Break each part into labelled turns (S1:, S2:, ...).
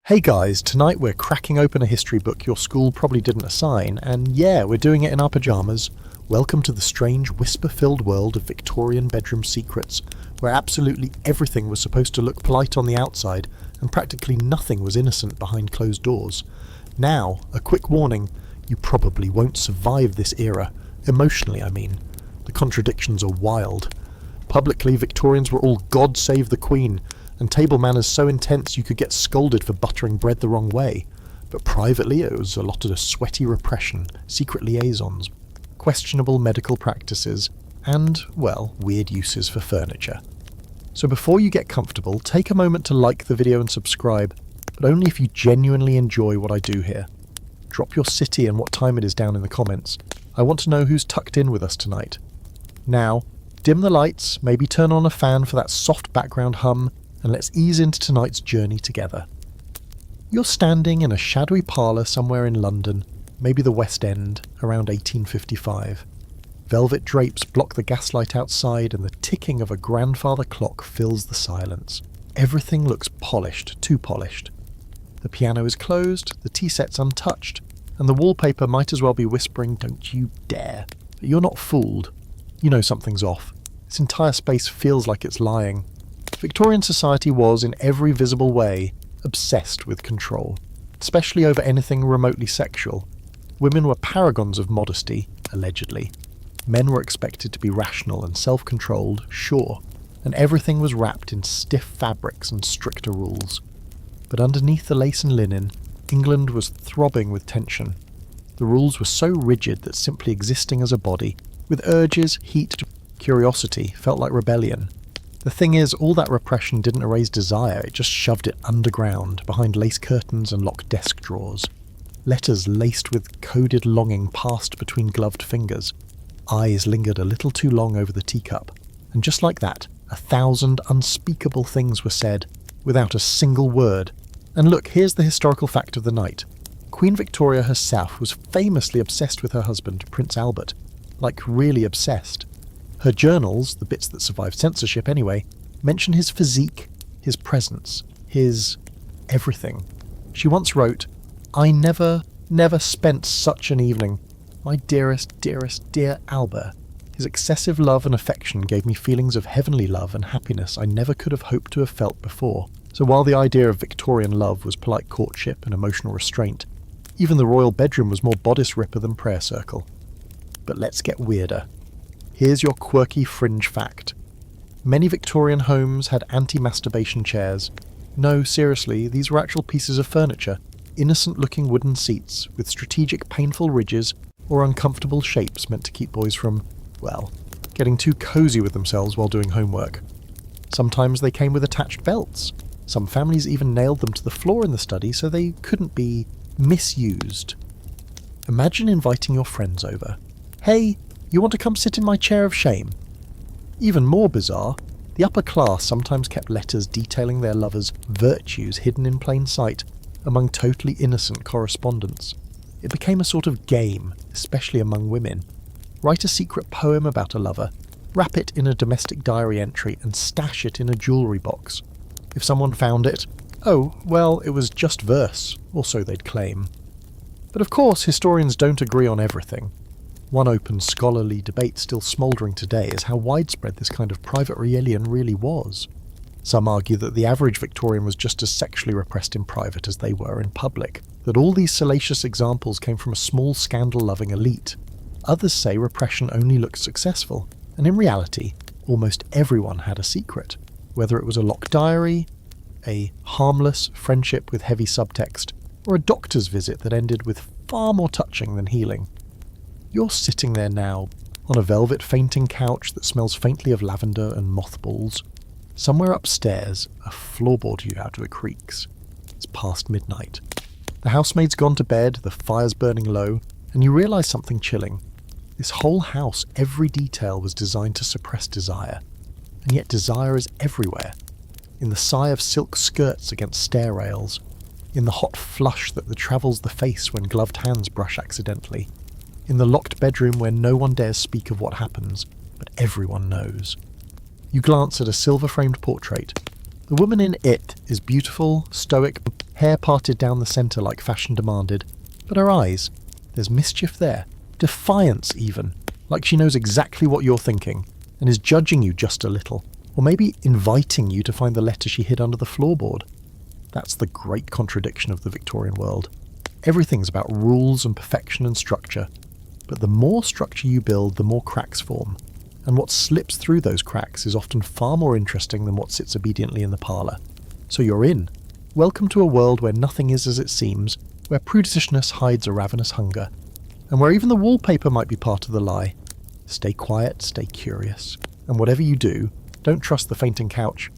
S1: Hey guys, tonight we're cracking open a history book your school probably didn't assign, and yeah, we're doing it in our pyjamas. Welcome to the strange, whisper-filled world of Victorian bedroom secrets, where absolutely everything was supposed to look polite on the outside, and practically nothing was innocent behind closed doors. Now, a quick warning, you probably won't survive this era. Emotionally, I mean. The contradictions are wild. Publicly, Victorians were all God save the Queen, and table manners so intense you could get scolded for buttering bread the wrong way. But privately it was a lot of sweaty repression, secret liaisons, questionable medical practices, and, well, weird uses for furniture. So before you get comfortable, take a moment to like the video and subscribe, but only if you genuinely enjoy what I do here. Drop your city and what time it is down in the comments. I want to know who's tucked in with us tonight. Now, dim the lights, maybe turn on a fan for that soft background hum, and let's ease into tonight's journey together. You're standing in a shadowy parlour somewhere in London, maybe the West End, around 1855. Velvet drapes block the gaslight outside and the ticking of a grandfather clock fills the silence. Everything looks polished, too polished. The piano is closed, the tea set's untouched, and the wallpaper might as well be whispering, "Don't you dare." But you're not fooled. You know something's off. This entire space feels like it's lying. Victorian society was, in every visible way, obsessed with control, especially over anything remotely sexual. Women were paragons of modesty, allegedly. Men were expected to be rational and self-controlled, sure, and everything was wrapped in stiff fabrics and stricter rules. But underneath the lace and linen, England was throbbing with tension. The rules were so rigid that simply existing as a body, with urges, heat, curiosity, felt like rebellion. The thing is, all that repression didn't erase desire, it just shoved it underground, behind lace curtains and locked desk drawers. Letters laced with coded longing passed between gloved fingers. Eyes lingered a little too long over the teacup. And just like that, 1,000 unspeakable things were said, without a single word. And look, here's the historical fact of the night. Queen Victoria herself was famously obsessed with her husband, Prince Albert. Like, really obsessed. Her journals, the bits that survived censorship anyway, mention his physique, his presence, his everything. She once wrote, "I never spent such an evening. My dearest, dear Albert. His excessive love and affection gave me feelings of heavenly love and happiness I never could have hoped to have felt before." So while the idea of Victorian love was polite courtship and emotional restraint, even the royal bedroom was more bodice ripper than prayer circle. But let's get weirder. Here's your quirky fringe fact. Many Victorian homes had anti-masturbation chairs. No, seriously, these were actual pieces of furniture, innocent-looking wooden seats with strategic painful ridges or uncomfortable shapes meant to keep boys from, well, getting too cozy with themselves while doing homework. Sometimes they came with attached belts. Some families even nailed them to the floor in the study so they couldn't be misused. Imagine inviting your friends over. "Hey, you want to come sit in my chair of shame?" Even more bizarre, the upper class sometimes kept letters detailing their lovers' virtues hidden in plain sight among totally innocent correspondence. It became a sort of game, especially among women. Write a secret poem about a lover, wrap it in a domestic diary entry and stash it in a jewellery box. If someone found it, oh, well, it was just verse, or so they'd claim. But of course, historians don't agree on everything. One open scholarly debate still smouldering today is how widespread this kind of private reunion really was. Some argue that the average Victorian was just as sexually repressed in private as they were in public, that all these salacious examples came from a small scandal-loving elite. Others say repression only looked successful, and in reality, almost everyone had a secret, whether it was a locked diary, a harmless friendship with heavy subtext, or a doctor's visit that ended with far more touching than healing. You're sitting there now, on a velvet fainting couch that smells faintly of lavender and mothballs. Somewhere upstairs, a floorboard you out of the creaks. It's past midnight. The housemaid's gone to bed, the fire's burning low, and you realise something chilling. This whole house, every detail was designed to suppress desire. And yet desire is everywhere. In the sigh of silk skirts against stair rails. In the hot flush that travels the face when gloved hands brush accidentally. In the locked bedroom where no one dares speak of what happens, but everyone knows. You glance at a silver-framed portrait. The woman in it is beautiful, stoic, hair parted down the centre like fashion demanded, but her eyes, there's mischief there, defiance even, like she knows exactly what you're thinking, and is judging you just a little, or maybe inviting you to find the letter she hid under the floorboard. That's the great contradiction of the Victorian world. Everything's about rules and perfection and structure, but the more structure you build, the more cracks form, and what slips through those cracks is often far more interesting than what sits obediently in the parlour. So you're in. Welcome to a world where nothing is as it seems, where prudishness hides a ravenous hunger, and where even the wallpaper might be part of the lie. Stay quiet, stay curious, and whatever you do, don't trust the fainting couch.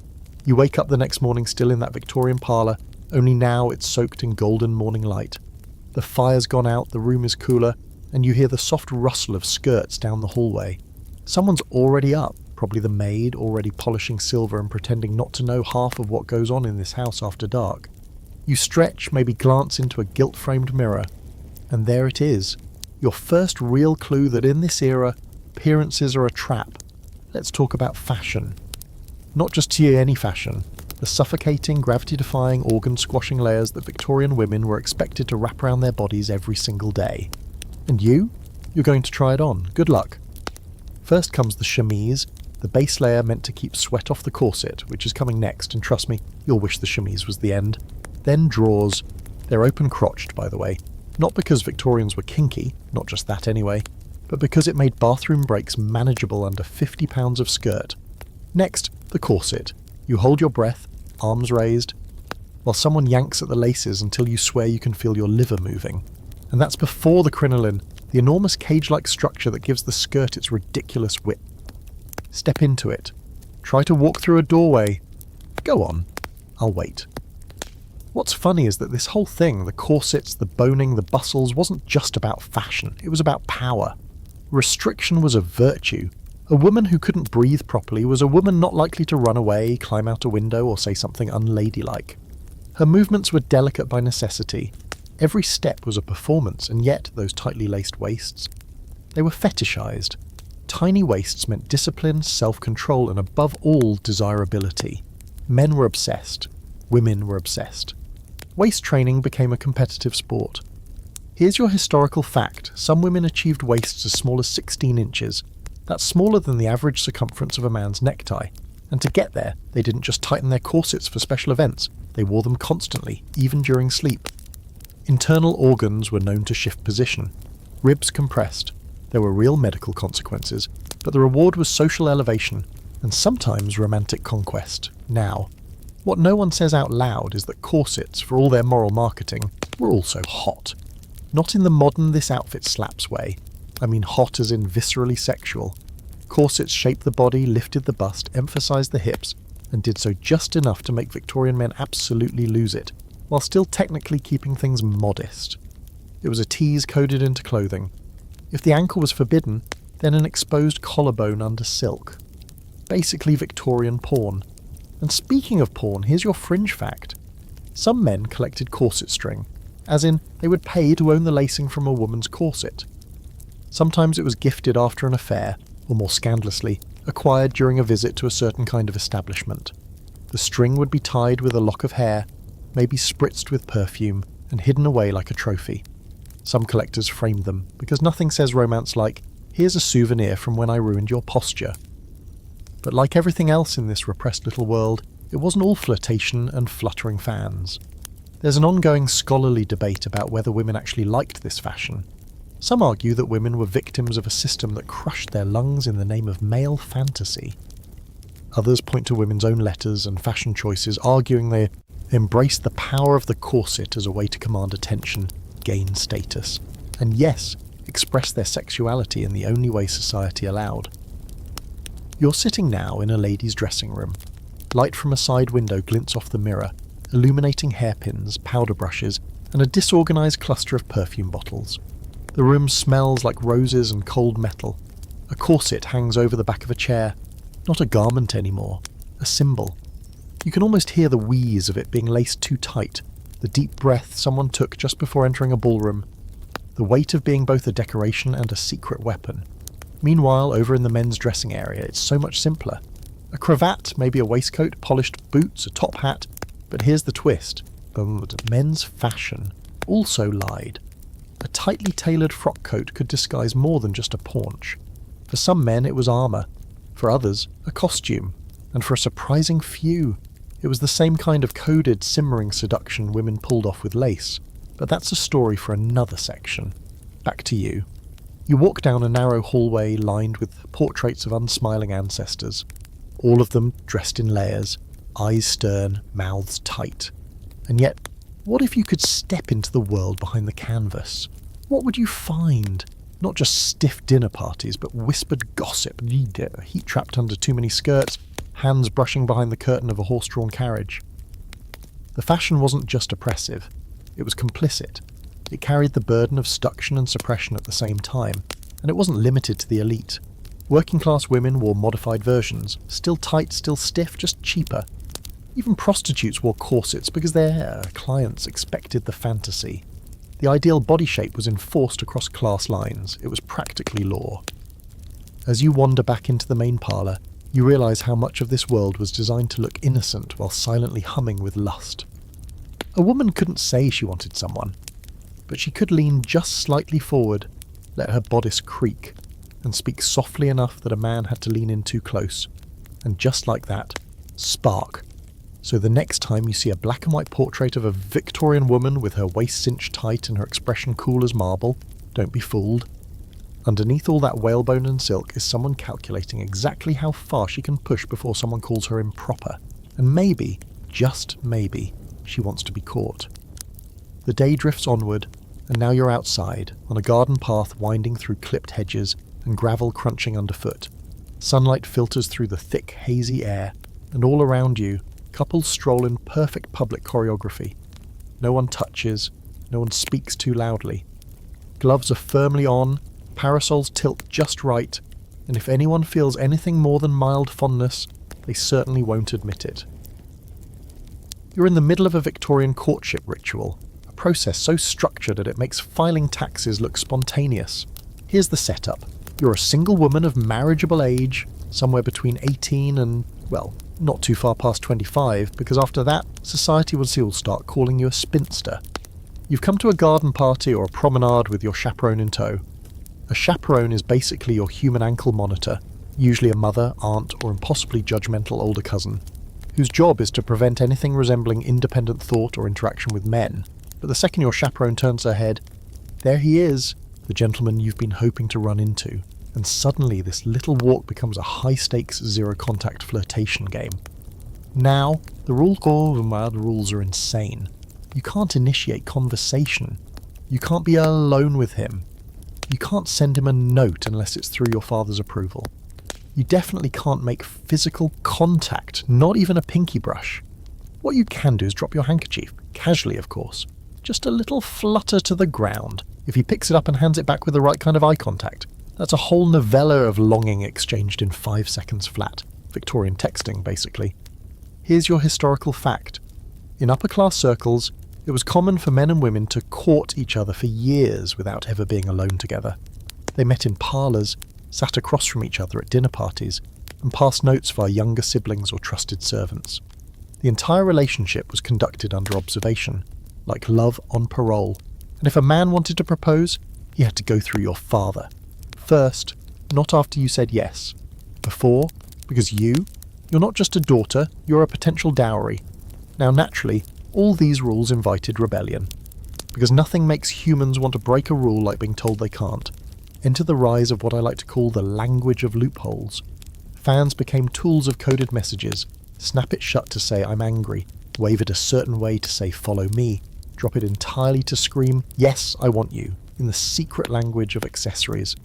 S1: You wake up the next morning still in that Victorian parlour, only now it's soaked in golden morning light. The fire's gone out, the room is cooler, and you hear the soft rustle of skirts down the hallway. Someone's already up, probably the maid, already polishing silver and pretending not to know half of what goes on in this house after dark. You stretch, maybe glance into a gilt-framed mirror, and there it is, your first real clue that in this era, appearances are a trap. Let's talk about fashion. Not just any fashion, the suffocating, gravity-defying, organ-squashing layers that Victorian women were expected to wrap around their bodies every single day. And you're going to try it on. Good luck. First comes the chemise, the base layer meant to keep sweat off the corset, which is coming next, and trust me, you'll wish the chemise was the end. Then drawers. They're open-crotched, by the way. Not because Victorians were kinky, not just that anyway, but because it made bathroom breaks manageable under 50 pounds of skirt. Next, the corset. You hold your breath, arms raised, while someone yanks at the laces until you swear you can feel your liver moving. And that's before the crinoline, the enormous cage-like structure that gives the skirt its ridiculous width. Step into it. Try to walk through a doorway. Go on. I'll wait. What's funny is that this whole thing, the corsets, the boning, the bustles, wasn't just about fashion. It was about power. Restriction was a virtue. A woman who couldn't breathe properly was a woman not likely to run away, climb out a window, or say something unladylike. Her movements were delicate by necessity. Every step was a performance, and yet those tightly laced waists, they were fetishized. Tiny waists meant discipline, self-control, and above all, desirability. Men were obsessed. Women were obsessed. Waist training became a competitive sport. Here's your historical fact. Some women achieved waists as small as 16 inches. That's smaller than the average circumference of a man's necktie. And to get there, they didn't just tighten their corsets for special events. They wore them constantly, even during sleep. Internal organs were known to shift position. Ribs compressed. There were real medical consequences, but the reward was social elevation, and sometimes romantic conquest. Now, what no one says out loud is that corsets, for all their moral marketing, were also hot. Not in the modern this outfit slaps way. I mean hot as in viscerally sexual. Corsets shaped the body, lifted the bust, emphasized the hips, and did so just enough to make Victorian men absolutely lose it, while still technically keeping things modest. It was a tease coded into clothing. If the ankle was forbidden, then an exposed collarbone under silk. Basically Victorian porn. And speaking of porn, here's your fringe fact. Some men collected corset string, as in, they would pay to own the lacing from a woman's corset. Sometimes it was gifted after an affair, or more scandalously, acquired during a visit to a certain kind of establishment. The string would be tied with a lock of hair, maybe spritzed with perfume, and hidden away like a trophy. Some collectors framed them, because nothing says romance like, here's a souvenir from when I ruined your posture. But like everything else in this repressed little world, it wasn't all flirtation and fluttering fans. There's an ongoing scholarly debate about whether women actually liked this fashion. Some argue that women were victims of a system that crushed their lungs in the name of male fantasy. Others point to women's own letters and fashion choices, arguing they embraced the power of the corset as a way to command attention, gain status, and yes, express their sexuality in the only way society allowed. You're sitting now in a lady's dressing room. Light from a side window glints off the mirror, illuminating hairpins, powder brushes, and a disorganized cluster of perfume bottles. The room smells like roses and cold metal. A corset hangs over the back of a chair. Not a garment anymore, a symbol. You can almost hear the wheeze of it being laced too tight, the deep breath someone took just before entering a ballroom, the weight of being both a decoration and a secret weapon. Meanwhile, over in the men's dressing area, it's so much simpler. A cravat, maybe a waistcoat, polished boots, a top hat, but here's the twist. But men's fashion also lied. A tightly tailored frock coat could disguise more than just a paunch. For some men it was armour, for others a costume, and for a surprising few it was the same kind of coded, simmering seduction women pulled off with lace. But that's a story for another section. Back to you. You walk down a narrow hallway lined with portraits of unsmiling ancestors, all of them dressed in layers, eyes stern, mouths tight. And yet, what if you could step into the world behind the canvas? What would you find? Not just stiff dinner parties, but whispered gossip, heat trapped under too many skirts, hands brushing behind the curtain of a horse-drawn carriage. The fashion wasn't just oppressive, it was complicit. It carried the burden of seduction and suppression at the same time, and it wasn't limited to the elite. Working-class women wore modified versions, still tight, still stiff, just cheaper. Even prostitutes wore corsets because their clients expected the fantasy. The ideal body shape was enforced across class lines. It was practically law. As you wander back into the main parlour, you realise how much of this world was designed to look innocent while silently humming with lust. A woman couldn't say she wanted someone, but she could lean just slightly forward, let her bodice creak, and speak softly enough that a man had to lean in too close. And just like that, spark. So the next time you see a black and white portrait of a Victorian woman with her waist cinched tight and her expression cool as marble, don't be fooled. Underneath all that whalebone and silk is someone calculating exactly how far she can push before someone calls her improper. And maybe, just maybe, she wants to be caught. The day drifts onward, and now you're outside, on a garden path winding through clipped hedges and gravel crunching underfoot. Sunlight filters through the thick, hazy air, and all around you, couples stroll in perfect public choreography. No one touches, no one speaks too loudly. Gloves are firmly on, parasols tilt just right, and if anyone feels anything more than mild fondness, they certainly won't admit it. You're in the middle of a Victorian courtship ritual, a process so structured that it makes filing taxes look spontaneous. Here's the setup. You're a single woman of marriageable age, somewhere between 18 and, well, not too far past 25, because after that, society will soon start calling you a spinster. You've come to a garden party or a promenade with your chaperone in tow. A chaperone is basically your human ankle monitor, usually a mother, aunt, or impossibly judgmental older cousin, whose job is to prevent anything resembling independent thought or interaction with men. But the second your chaperone turns her head, there he is, the gentleman you've been hoping to run into, and suddenly this little walk becomes a high-stakes, zero-contact flirtation game. Now, the rules are insane. You can't initiate conversation. You can't be alone with him. You can't send him a note unless it's through your father's approval. You definitely can't make physical contact, not even a pinky brush. What you can do is drop your handkerchief, casually of course. Just a little flutter to the ground. If he picks it up and hands it back with the right kind of eye contact, that's a whole novella of longing exchanged in 5 seconds flat. Victorian texting, basically. Here's your historical fact. In upper-class circles, it was common for men and women to court each other for years without ever being alone together. They met in parlours, sat across from each other at dinner parties, and passed notes via younger siblings or trusted servants. The entire relationship was conducted under observation, like love on parole, and if a man wanted to propose, he had to go through your father. First, not after you said yes. Before, because you're not just a daughter, you're a potential dowry. Now naturally, all these rules invited rebellion, because nothing makes humans want to break a rule like being told they can't. Enter the rise of what I like to call the language of loopholes. Fans became tools of coded messages. Snap it shut to say I'm angry, wave it a certain way to say follow me, drop it entirely to scream yes I want you, in the secret language of accessories.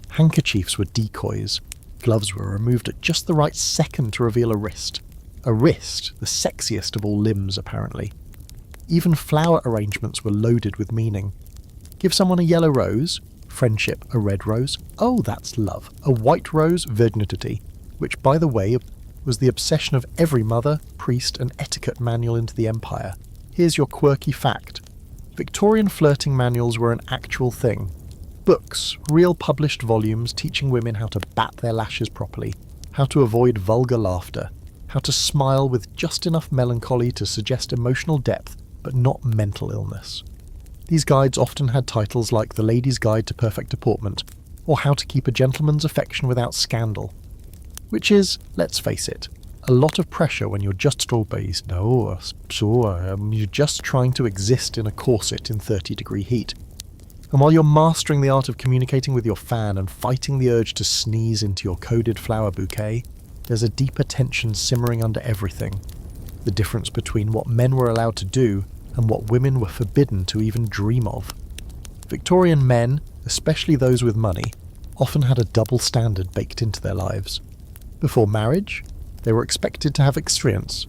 S1: Handkerchiefs were decoys. Gloves were removed at just the right second to reveal a wrist. A wrist, the sexiest of all limbs apparently. Even flower arrangements were loaded with meaning. Give someone a yellow rose, friendship, a red rose, oh that's love. A white rose, virginity, which by the way was the obsession of every mother, priest and etiquette manual into the empire. Here's your quirky fact. Victorian flirting manuals were an actual thing. Books, real published volumes teaching women how to bat their lashes properly, how to avoid vulgar laughter, how to smile with just enough melancholy to suggest emotional depth but not mental illness. These guides often had titles like The Lady's Guide to Perfect Deportment, or How to Keep a Gentleman's Affection Without Scandal. Which is, let's face it, a lot of pressure when you're just you're just trying to exist in a corset in 30-degree heat. And while you're mastering the art of communicating with your fan and fighting the urge to sneeze into your coded flower bouquet, there's a deeper tension simmering under everything. The difference between what men were allowed to do and what women were forbidden to even dream of. Victorian men, especially those with money, often had a double standard baked into their lives. Before marriage, they were expected to have experience.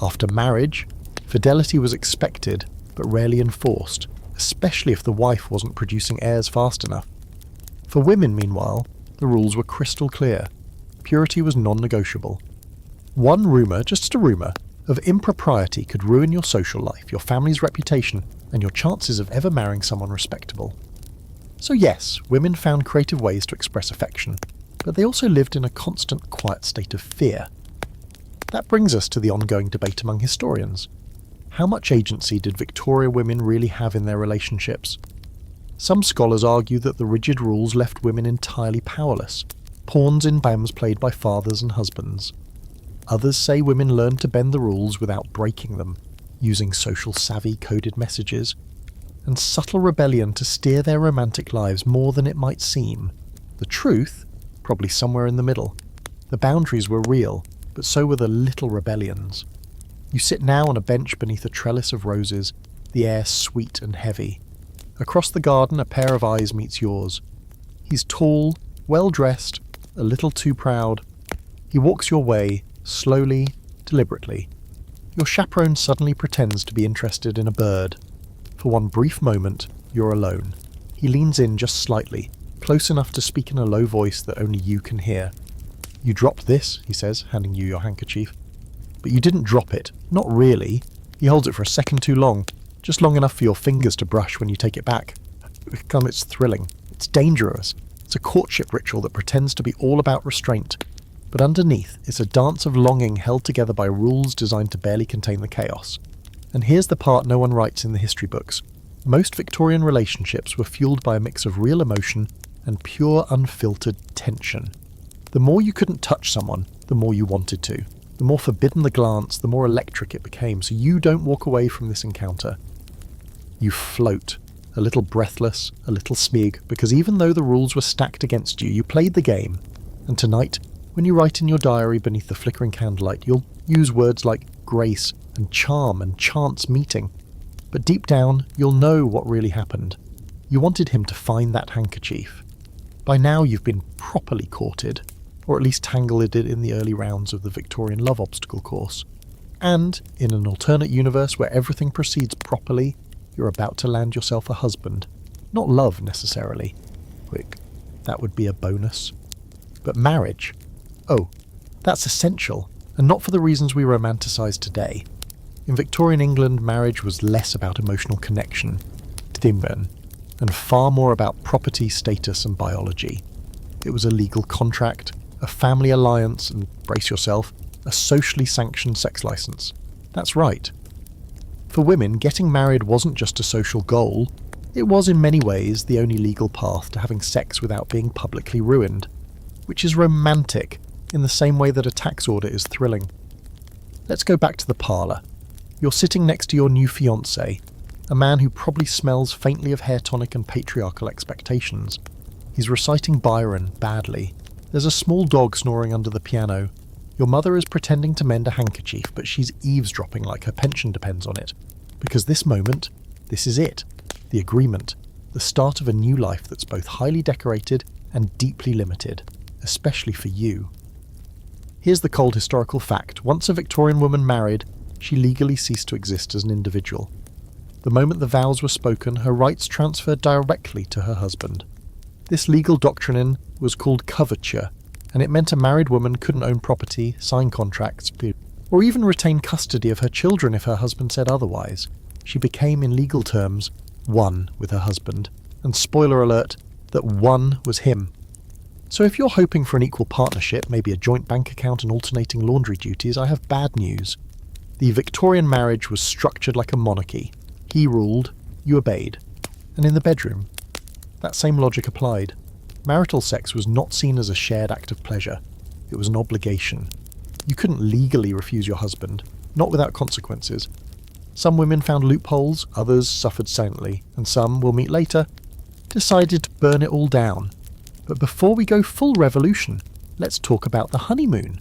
S1: After marriage, fidelity was expected but rarely enforced, especially if the wife wasn't producing heirs fast enough. For women, meanwhile, the rules were crystal clear. Purity was non-negotiable. One rumour, just a rumour, of impropriety could ruin your social life, your family's reputation, and your chances of ever marrying someone respectable. So yes, women found creative ways to express affection, but they also lived in a constant quiet state of fear. That brings us to the ongoing debate among historians. How much agency did Victoria women really have in their relationships? Some scholars argue that the rigid rules left women entirely powerless, pawns in games played by fathers and husbands. Others say women learned to bend the rules without breaking them, using social savvy coded messages, and subtle rebellion to steer their romantic lives more than it might seem. The truth? Probably somewhere in the middle. The boundaries were real, but so were the little rebellions. You sit now on a bench beneath a trellis of roses, the air sweet and heavy. Across the garden a pair of eyes meets yours. He's tall, well-dressed, a little too proud. He walks your way, slowly, deliberately. Your chaperone suddenly pretends to be interested in a bird. For one brief moment, you're alone. He leans in just slightly, close enough to speak in a low voice that only you can hear. "You dropped this," he says, handing you your handkerchief. But you didn't drop it. Not really. He holds it for a second too long, just long enough for your fingers to brush when you take it back. It's thrilling. It's dangerous. It's a courtship ritual that pretends to be all about restraint. But underneath, it's a dance of longing held together by rules designed to barely contain the chaos. And here's the part no one writes in the history books. Most Victorian relationships were fueled by a mix of real emotion and pure unfiltered tension. The more you couldn't touch someone, the more you wanted to. The more forbidden the glance, the more electric it became, so you don't walk away from this encounter. You float, a little breathless, a little smug, because even though the rules were stacked against you, you played the game. And tonight, when you write in your diary beneath the flickering candlelight, you'll use words like grace and charm and chance meeting. But deep down, you'll know what really happened. You wanted him to find that handkerchief. By now you've been properly courted, or at least tangled in the early rounds of the Victorian love obstacle course. And, in an alternate universe where everything proceeds properly, you're about to land yourself a husband. Not love, necessarily. Quick, that would be a bonus. But marriage? Oh, that's essential, and not for the reasons we romanticise today. In Victorian England, marriage was less about emotional connection, and far more about property, status and biology. It was a legal contract, a family alliance, and, brace yourself, a socially sanctioned sex license. That's right. For women, getting married wasn't just a social goal, it was in many ways the only legal path to having sex without being publicly ruined, which is romantic in the same way that a tax order is thrilling. Let's go back to the parlour. You're sitting next to your new fiancé, a man who probably smells faintly of hair tonic and patriarchal expectations. He's reciting Byron badly. There's a small dog snoring under the piano. Your mother is pretending to mend a handkerchief, but she's eavesdropping like her pension depends on it. Because this moment, this is it. The agreement. The start of a new life that's both highly decorated and deeply limited. Especially for you. Here's the cold historical fact. Once a Victorian woman married, she legally ceased to exist as an individual. The moment the vows were spoken, her rights transferred directly to her husband. This legal doctrine was called coverture, and it meant a married woman couldn't own property, sign contracts, or even retain custody of her children if her husband said otherwise. She became, in legal terms, one with her husband, and spoiler alert, that one was him. So if you're hoping for an equal partnership, maybe a joint bank account and alternating laundry duties, I have bad news. The Victorian marriage was structured like a monarchy. He ruled, you obeyed. And in the bedroom, that same logic applied. Marital sex was not seen as a shared act of pleasure. It was an obligation. You couldn't legally refuse your husband, not without consequences. Some women found loopholes, others suffered silently, and some, we'll meet later, decided to burn it all down. But before we go full revolution, let's talk about the honeymoon.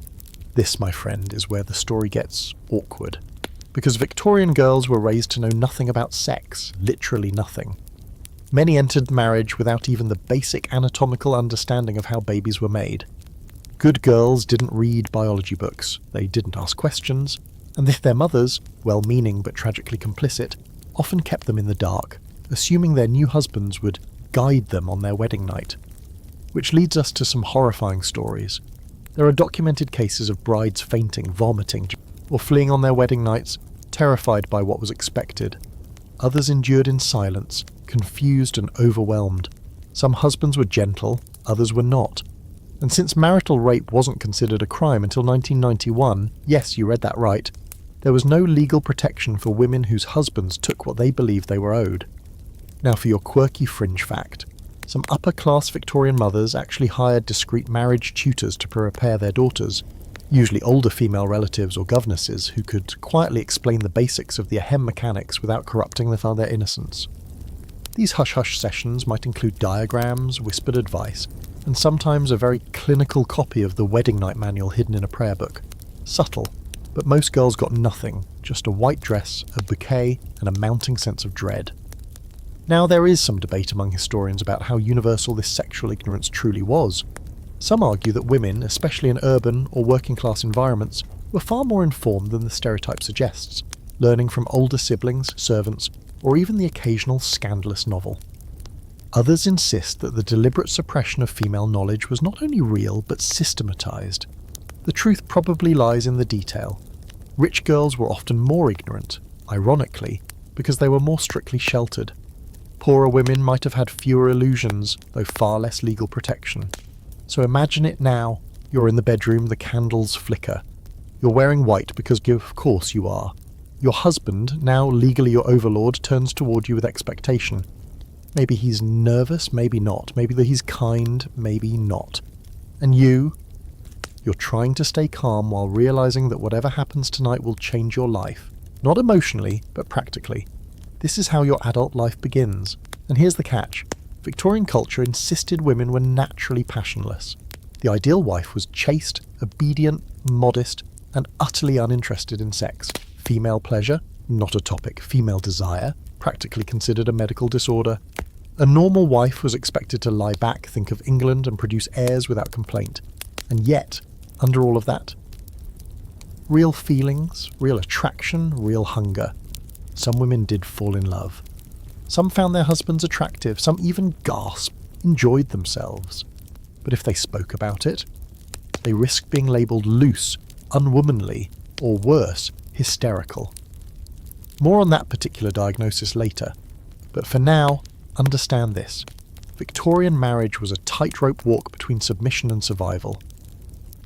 S1: This, my friend, is where the story gets awkward. Because Victorian girls were raised to know nothing about sex, literally nothing. Many entered marriage without even the basic anatomical understanding of how babies were made. Good girls didn't read biology books, they didn't ask questions, and if their mothers, well-meaning but tragically complicit, often kept them in the dark, assuming their new husbands would guide them on their wedding night. Which leads us to some horrifying stories. There are documented cases of brides fainting, vomiting, or fleeing on their wedding nights, terrified by what was expected. Others endured in silence, confused and overwhelmed. Some husbands were gentle, others were not. And since marital rape wasn't considered a crime until 1991, yes, you read that right, there was no legal protection for women whose husbands took what they believed they were owed. Now for your quirky fringe fact. Some upper-class Victorian mothers actually hired discreet marriage tutors to prepare their daughters, usually older female relatives or governesses who could quietly explain the basics of the ahem mechanics without corrupting their innocence. These hush-hush sessions might include diagrams, whispered advice, and sometimes a very clinical copy of the wedding night manual hidden in a prayer book. Subtle, but most girls got nothing, just a white dress, a bouquet, and a mounting sense of dread. Now there is some debate among historians about how universal this sexual ignorance truly was. Some argue that women, especially in urban or working-class environments, were far more informed than the stereotype suggests, learning from older siblings, servants, or even the occasional scandalous novel. Others insist that the deliberate suppression of female knowledge was not only real, but systematized. The truth probably lies in the detail. Rich girls were often more ignorant, ironically, because they were more strictly sheltered. Poorer women might have had fewer illusions, though far less legal protection. So imagine it now. You're in the bedroom, the candles flicker. You're wearing white because of course you are. Your husband, now legally your overlord, turns toward you with expectation. Maybe he's nervous, maybe not. Maybe that he's kind, maybe not. And you're trying to stay calm while realizing that whatever happens tonight will change your life. Not emotionally, but practically. This is how your adult life begins. And here's the catch. Victorian culture insisted women were naturally passionless. The ideal wife was chaste, obedient, modest, and utterly uninterested in sex. Female pleasure? Not a topic. Female desire? Practically considered a medical disorder. A normal wife was expected to lie back, think of England, and produce heirs without complaint. And yet, under all of that, real feelings, real attraction, real hunger. Some women did fall in love. Some found their husbands attractive, some even enjoyed themselves. But if they spoke about it, they risked being labelled loose, unwomanly, or worse, hysterical. More on that particular diagnosis later, but for now, understand this. Victorian marriage was a tightrope walk between submission and survival.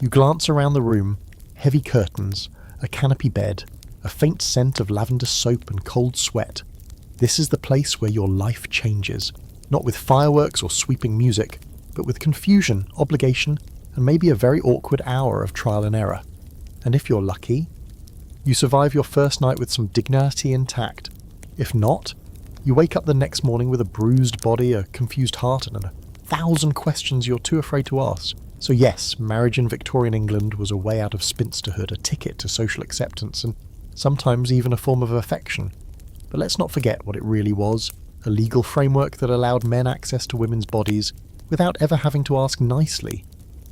S1: You glance around the room, heavy curtains, a canopy bed, a faint scent of lavender soap and cold sweat. This is the place where your life changes, not with fireworks or sweeping music, but with confusion, obligation, and maybe a very awkward hour of trial and error. And if you're lucky, you survive your first night with some dignity intact. If not, you wake up the next morning with a bruised body, a confused heart, and 1,000 questions you're too afraid to ask. So yes, marriage in Victorian England was a way out of spinsterhood, a ticket to social acceptance, and sometimes even a form of affection. But let's not forget what it really was, a legal framework that allowed men access to women's bodies without ever having to ask nicely.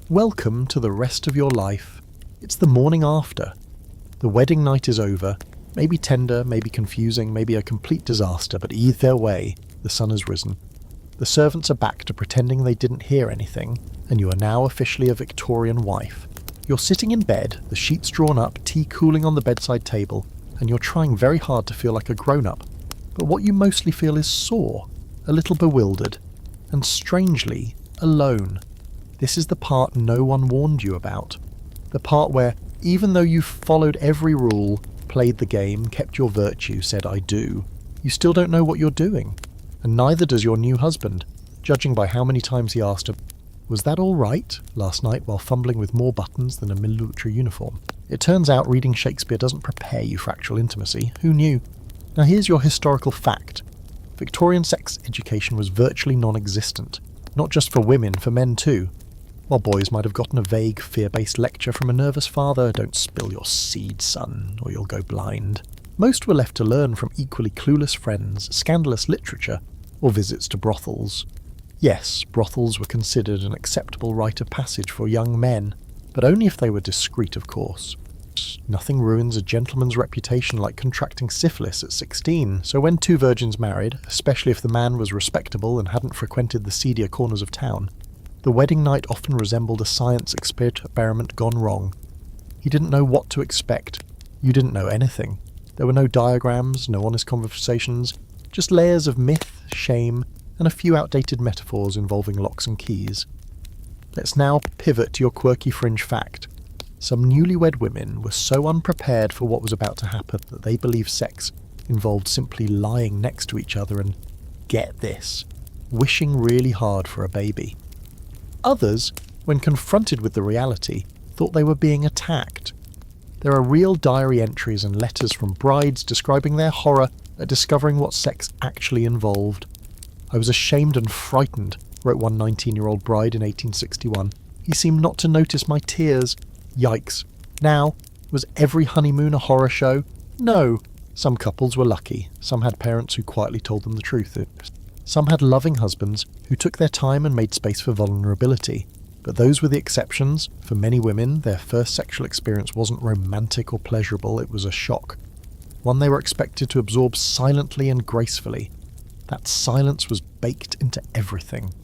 S1: Welcome to the rest of your life. It's the morning after. The wedding night is over, maybe tender, maybe confusing, maybe a complete disaster, but either way, the sun has risen. The servants are back to pretending they didn't hear anything, and you are now officially a Victorian wife. You're sitting in bed, the sheets drawn up, tea cooling on the bedside table, and you're trying very hard to feel like a grown-up. But what you mostly feel is sore, a little bewildered, and strangely, alone. This is the part no one warned you about. The part where, even though you've followed every rule, played the game, kept your virtue, said I do, you still don't know what you're doing. And neither does your new husband, judging by how many times he asked her, "Was that all right?" last night while fumbling with more buttons than a military uniform. It turns out reading Shakespeare doesn't prepare you for actual intimacy. Who knew? Now here's your historical fact. Victorian sex education was virtually non-existent. Not just for women, for men too. While boys might have gotten a vague, fear-based lecture from a nervous father, "Don't spill your seed, son, or you'll go blind," most were left to learn from equally clueless friends, scandalous literature, or visits to brothels. Yes, brothels were considered an acceptable rite of passage for young men, but only if they were discreet, of course. Nothing ruins a gentleman's reputation like contracting syphilis at 16, so when two virgins married, especially if the man was respectable and hadn't frequented the seedier corners of town, the wedding night often resembled a science experiment gone wrong. He didn't know what to expect. You didn't know anything. There were no diagrams, no honest conversations, just layers of myth, shame, and a few outdated metaphors involving locks and keys. Let's now pivot to your quirky fringe fact. Some newlywed women were so unprepared for what was about to happen that they believed sex involved simply lying next to each other and, get this, wishing really hard for a baby. Others, when confronted with the reality, thought they were being attacked. There are real diary entries and letters from brides describing their horror at discovering what sex actually involved. "I was ashamed and frightened," wrote one 19-year-old bride in 1861. "He seemed not to notice my tears." Yikes. Now, was every honeymoon a horror show? No. Some couples were lucky. Some had parents who quietly told them the truth. Some had loving husbands who took their time and made space for vulnerability. But those were the exceptions. For many women, their first sexual experience wasn't romantic or pleasurable, it was a shock. One they were expected to absorb silently and gracefully. That silence was baked into everything.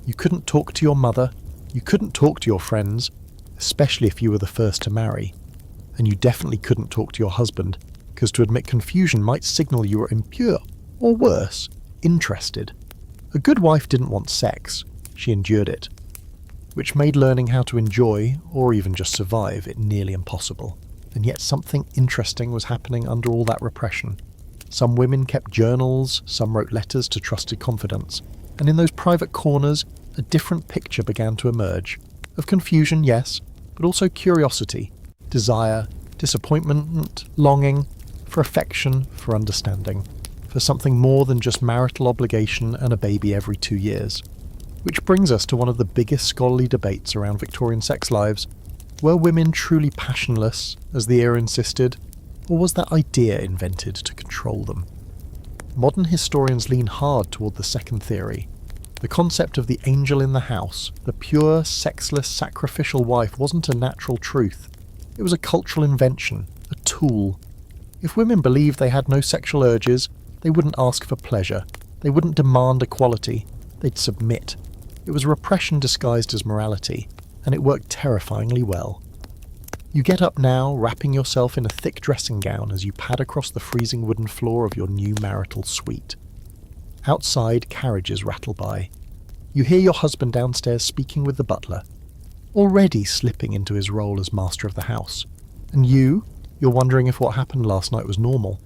S1: You couldn't talk to your mother, you couldn't talk to your friends, especially if you were the first to marry. And you definitely couldn't talk to your husband, because to admit confusion might signal you were impure, or worse, interested. A good wife didn't want sex, she endured it, which made learning how to enjoy, or even just survive, it nearly impossible. And yet something interesting was happening under all that repression. Some women kept journals, some wrote letters to trusted confidants, and in those private corners, a different picture began to emerge. Of confusion, yes, but also curiosity, desire, disappointment, longing, for affection, for understanding, for something more than just marital obligation and a baby every 2 years. Which brings us to one of the biggest scholarly debates around Victorian sex lives. Were women truly passionless, as the era insisted, or was that idea invented to control them? Modern historians lean hard toward the second theory. The concept of the angel in the house, the pure, sexless, sacrificial wife, wasn't a natural truth. It was a cultural invention, a tool. If women believed they had no sexual urges, they wouldn't ask for pleasure. They wouldn't demand equality. They'd submit. It was repression disguised as morality, and it worked terrifyingly well. You get up now, wrapping yourself in a thick dressing gown as you pad across the freezing wooden floor of your new marital suite. Outside, carriages rattle by. You hear your husband downstairs speaking with the butler, already slipping into his role as master of the house. And you're wondering if what happened last night was normal.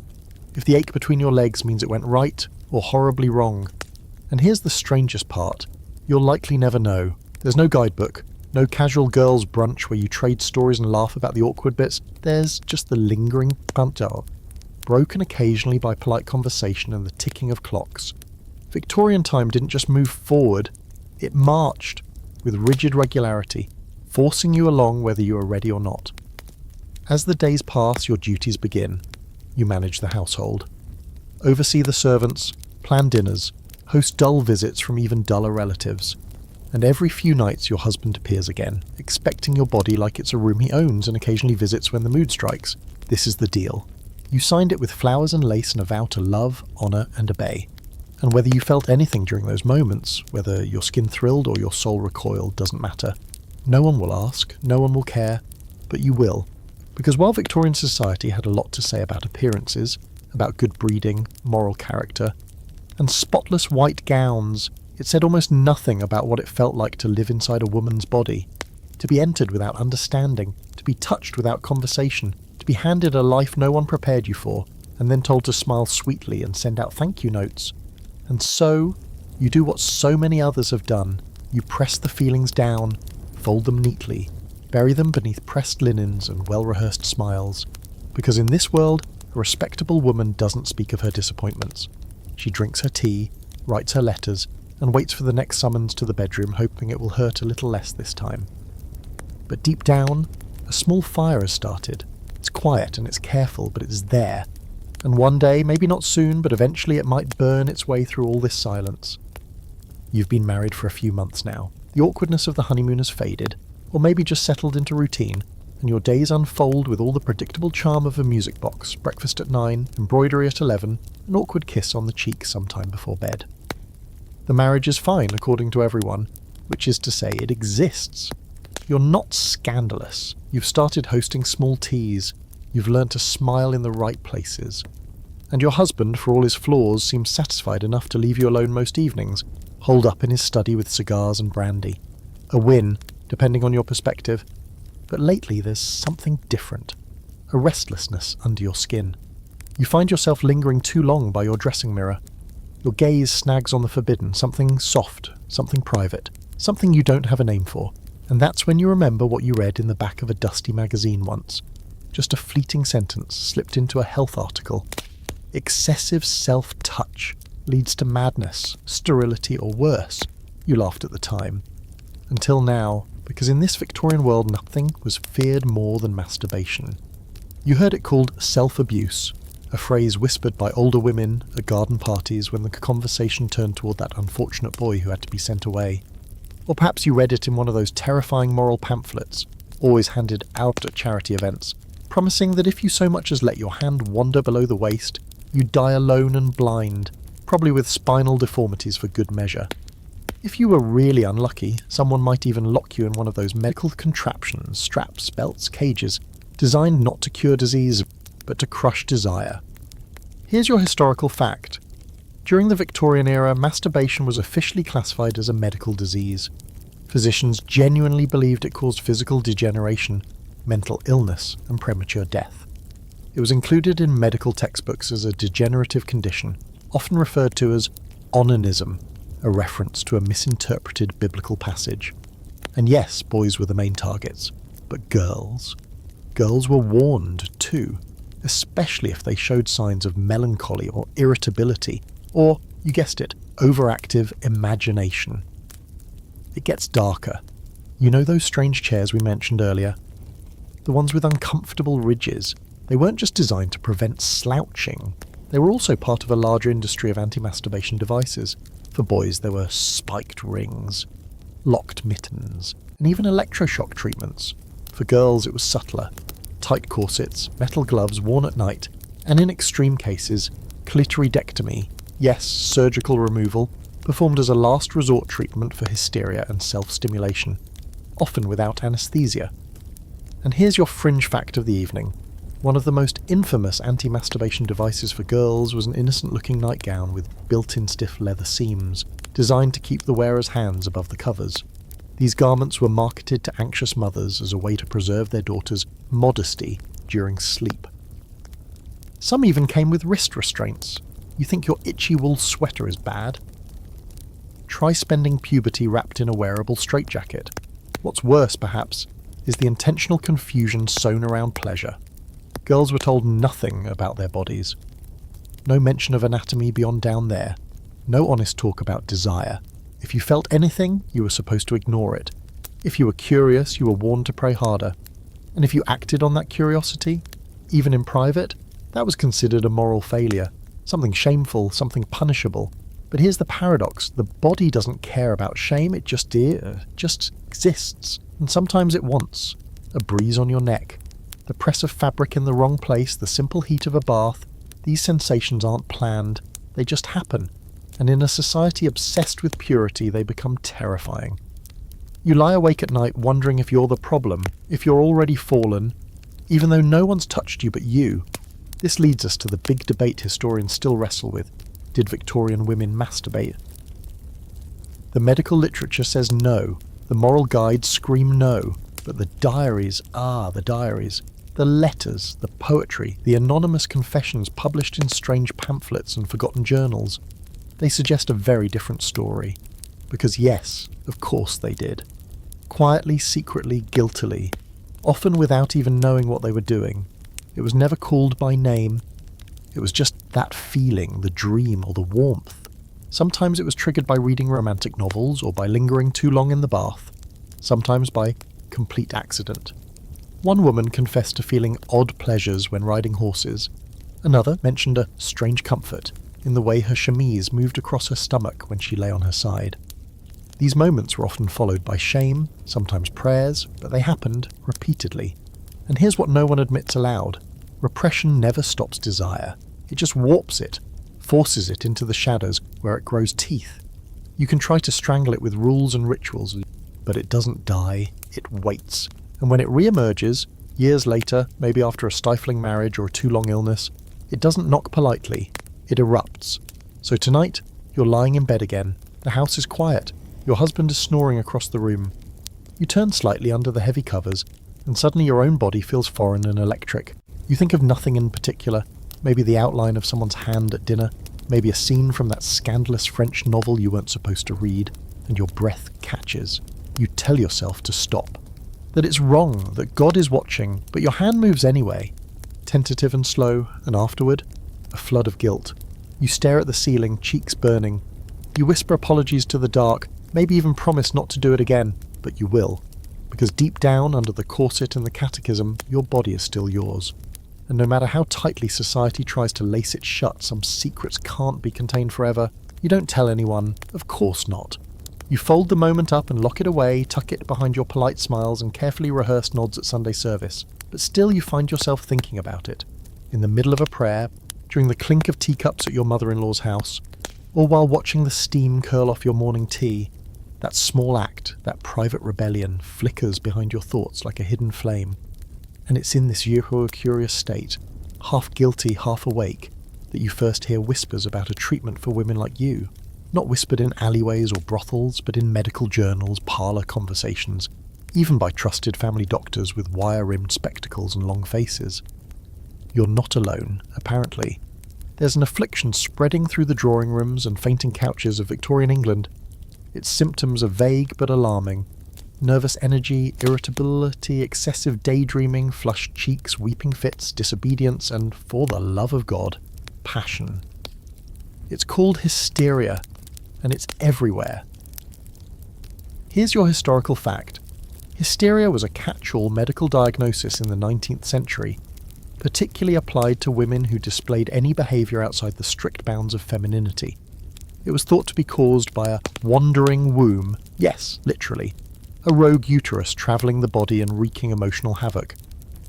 S1: If the ache between your legs means it went right or horribly wrong. And here's the strangest part. You'll likely never know. There's no guidebook, no casual girls' brunch where you trade stories and laugh about the awkward bits. There's just the lingering Pompadour, broken occasionally by polite conversation and the ticking of clocks. Victorian time didn't just move forward, it marched with rigid regularity, forcing you along whether you are ready or not. As the days pass, your duties begin. You manage the household, oversee the servants, plan dinners, host dull visits from even duller relatives. And every few nights your husband appears again, expecting your body like it's a room he owns and occasionally visits when the mood strikes. This is the deal. You signed it with flowers and lace and a vow to love, honour and obey. And whether you felt anything during those moments, whether your skin thrilled or your soul recoiled, doesn't matter. No one will ask, no one will care, but you will. Because while Victorian society had a lot to say about appearances, about good breeding, moral character, and spotless white gowns, it said almost nothing about what it felt like to live inside a woman's body, to be entered without understanding, to be touched without conversation, to be handed a life no one prepared you for, and then told to smile sweetly and send out thank you notes. And so, you do what so many others have done. You press the feelings down, fold them neatly, bury them beneath pressed linens and well-rehearsed smiles. Because in this world, a respectable woman doesn't speak of her disappointments. She drinks her tea, writes her letters, and waits for the next summons to the bedroom, hoping it will hurt a little less this time. But deep down, a small fire has started. It's quiet and it's careful, but it's there. And one day, maybe not soon, but eventually it might burn its way through all this silence. You've been married for a few months now. The awkwardness of the honeymoon has faded, or maybe just settled into routine, and your days unfold with all the predictable charm of a music box, breakfast at 9, embroidery at 11, an awkward kiss on the cheek sometime before bed. The marriage is fine, according to everyone, which is to say it exists. You're not scandalous. You've started hosting small teas. You've learned to smile in the right places. And your husband, for all his flaws, seems satisfied enough to leave you alone most evenings, holed up in his study with cigars and brandy. A win, depending on your perspective. But lately there's something different. A restlessness under your skin. You find yourself lingering too long by your dressing mirror. Your gaze snags on the forbidden, something soft, something private, something you don't have a name for. And that's when you remember what you read in the back of a dusty magazine once. Just a fleeting sentence slipped into a health article. Excessive self-touch leads to madness, sterility, or worse. You laughed at the time. Until now, because in this Victorian world nothing was feared more than masturbation. You heard it called self-abuse, a phrase whispered by older women at garden parties when the conversation turned toward that unfortunate boy who had to be sent away. Or perhaps you read it in one of those terrifying moral pamphlets, always handed out at charity events, promising that if you so much as let your hand wander below the waist, you'd die alone and blind, probably with spinal deformities for good measure. If you were really unlucky, someone might even lock you in one of those medical contraptions, straps, belts, cages, designed not to cure disease, but to crush desire. Here's your historical fact. During the Victorian era, masturbation was officially classified as a medical disease. Physicians genuinely believed it caused physical degeneration, mental illness, and premature death. It was included in medical textbooks as a degenerative condition, often referred to as onanism, a reference to a misinterpreted biblical passage. And yes, boys were the main targets, but girls? Girls were warned too, especially if they showed signs of melancholy or irritability, or, you guessed it, overactive imagination. It gets darker. You know those strange chairs we mentioned earlier? The ones with uncomfortable ridges. They weren't just designed to prevent slouching. They were also part of a larger industry of anti-masturbation devices. For boys, there were spiked rings, locked mittens, and even electroshock treatments. For girls, it was subtler. Tight corsets, metal gloves worn at night, and in extreme cases, clitoridectomy, yes, surgical removal, performed as a last resort treatment for hysteria and self-stimulation, often without anesthesia. And here's your fringe fact of the evening. One of the most infamous anti-masturbation devices for girls was an innocent-looking nightgown with built-in stiff leather seams, designed to keep the wearer's hands above the covers. These garments were marketed to anxious mothers as a way to preserve their daughters' modesty during sleep. Some even came with wrist restraints. You think your itchy wool sweater is bad? Try spending puberty wrapped in a wearable straitjacket. What's worse, perhaps, is the intentional confusion sown around pleasure. Girls were told nothing about their bodies. No mention of anatomy beyond down there. No honest talk about desire. If you felt anything, you were supposed to ignore it. If you were curious, you were warned to pray harder. And if you acted on that curiosity, even in private, that was considered a moral failure. Something shameful, something punishable. But here's the paradox. The body doesn't care about shame, it just exists. And sometimes it wants. A breeze on your neck. The press of fabric in the wrong place, the simple heat of a bath. These sensations aren't planned. They just happen. And in a society obsessed with purity, they become terrifying. You lie awake at night wondering if you're the problem, if you're already fallen, even though no one's touched you but you. This leads us to the big debate historians still wrestle with. Did Victorian women masturbate? The medical literature says no. The moral guides scream no. But the diaries, the diaries. The letters, the poetry, the anonymous confessions published in strange pamphlets and forgotten journals, they suggest a very different story. Because yes, of course they did. Quietly, secretly, guiltily, often without even knowing what they were doing. It was never called by name. It was just that feeling, the dream or the warmth. Sometimes it was triggered by reading romantic novels or by lingering too long in the bath. Sometimes by complete accident. One woman confessed to feeling odd pleasures when riding horses. Another mentioned a strange comfort in the way her chemise moved across her stomach when she lay on her side. These moments were often followed by shame, sometimes prayers, but they happened repeatedly. And here's what no one admits aloud. Repression never stops desire. It just warps it, forces it into the shadows where it grows teeth. You can try to strangle it with rules and rituals, but it doesn't die, it waits. And when it re-emerges, years later, maybe after a stifling marriage or a too long illness, it doesn't knock politely, it erupts. So tonight, you're lying in bed again. The house is quiet. Your husband is snoring across the room. You turn slightly under the heavy covers, and suddenly your own body feels foreign and electric. You think of nothing in particular, maybe the outline of someone's hand at dinner, maybe a scene from that scandalous French novel you weren't supposed to read, and your breath catches. You tell yourself to stop. That it's wrong, that God is watching, but your hand moves anyway. Tentative and slow, and afterward, a flood of guilt. You stare at the ceiling, cheeks burning. You whisper apologies to the dark, maybe even promise not to do it again, but you will. Because deep down, under the corset and the catechism, your body is still yours. And no matter how tightly society tries to lace it shut, some secrets can't be contained forever. You don't tell anyone, of course not. You fold the moment up and lock it away, tuck it behind your polite smiles and carefully rehearsed nods at Sunday service. But still you find yourself thinking about it. In the middle of a prayer, during the clink of teacups at your mother-in-law's house, or while watching the steam curl off your morning tea. That small act, that private rebellion, flickers behind your thoughts like a hidden flame. And it's in this curious state, half guilty, half awake, that you first hear whispers about a treatment for women like you. Not whispered in alleyways or brothels, but in medical journals, parlour conversations, even by trusted family doctors with wire-rimmed spectacles and long faces. You're not alone, apparently. There's an affliction spreading through the drawing rooms and fainting couches of Victorian England. Its symptoms are vague but alarming. Nervous energy, irritability, excessive daydreaming, flushed cheeks, weeping fits, disobedience, and, for the love of God, passion. It's called hysteria, and it's everywhere. Here's your historical fact. Hysteria was a catch-all medical diagnosis in the 19th century, particularly applied to women who displayed any behaviour outside the strict bounds of femininity. It was thought to be caused by a wandering womb, yes, literally, a rogue uterus travelling the body and wreaking emotional havoc.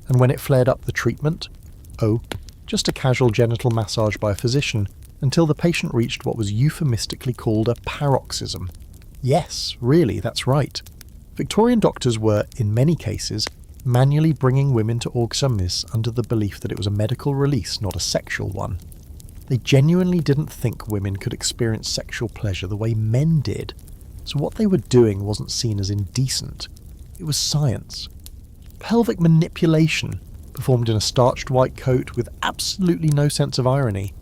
S1: And when it flared up, the treatment? Oh, just a casual genital massage by a physician, until the patient reached what was euphemistically called a paroxysm. Yes, really, that's right. Victorian doctors were, in many cases, manually bringing women to orgasms under the belief that it was a medical release, not a sexual one. They genuinely didn't think women could experience sexual pleasure the way men did, so what they were doing wasn't seen as indecent. It was science. Pelvic manipulation, performed in a starched white coat with absolutely no sense of irony.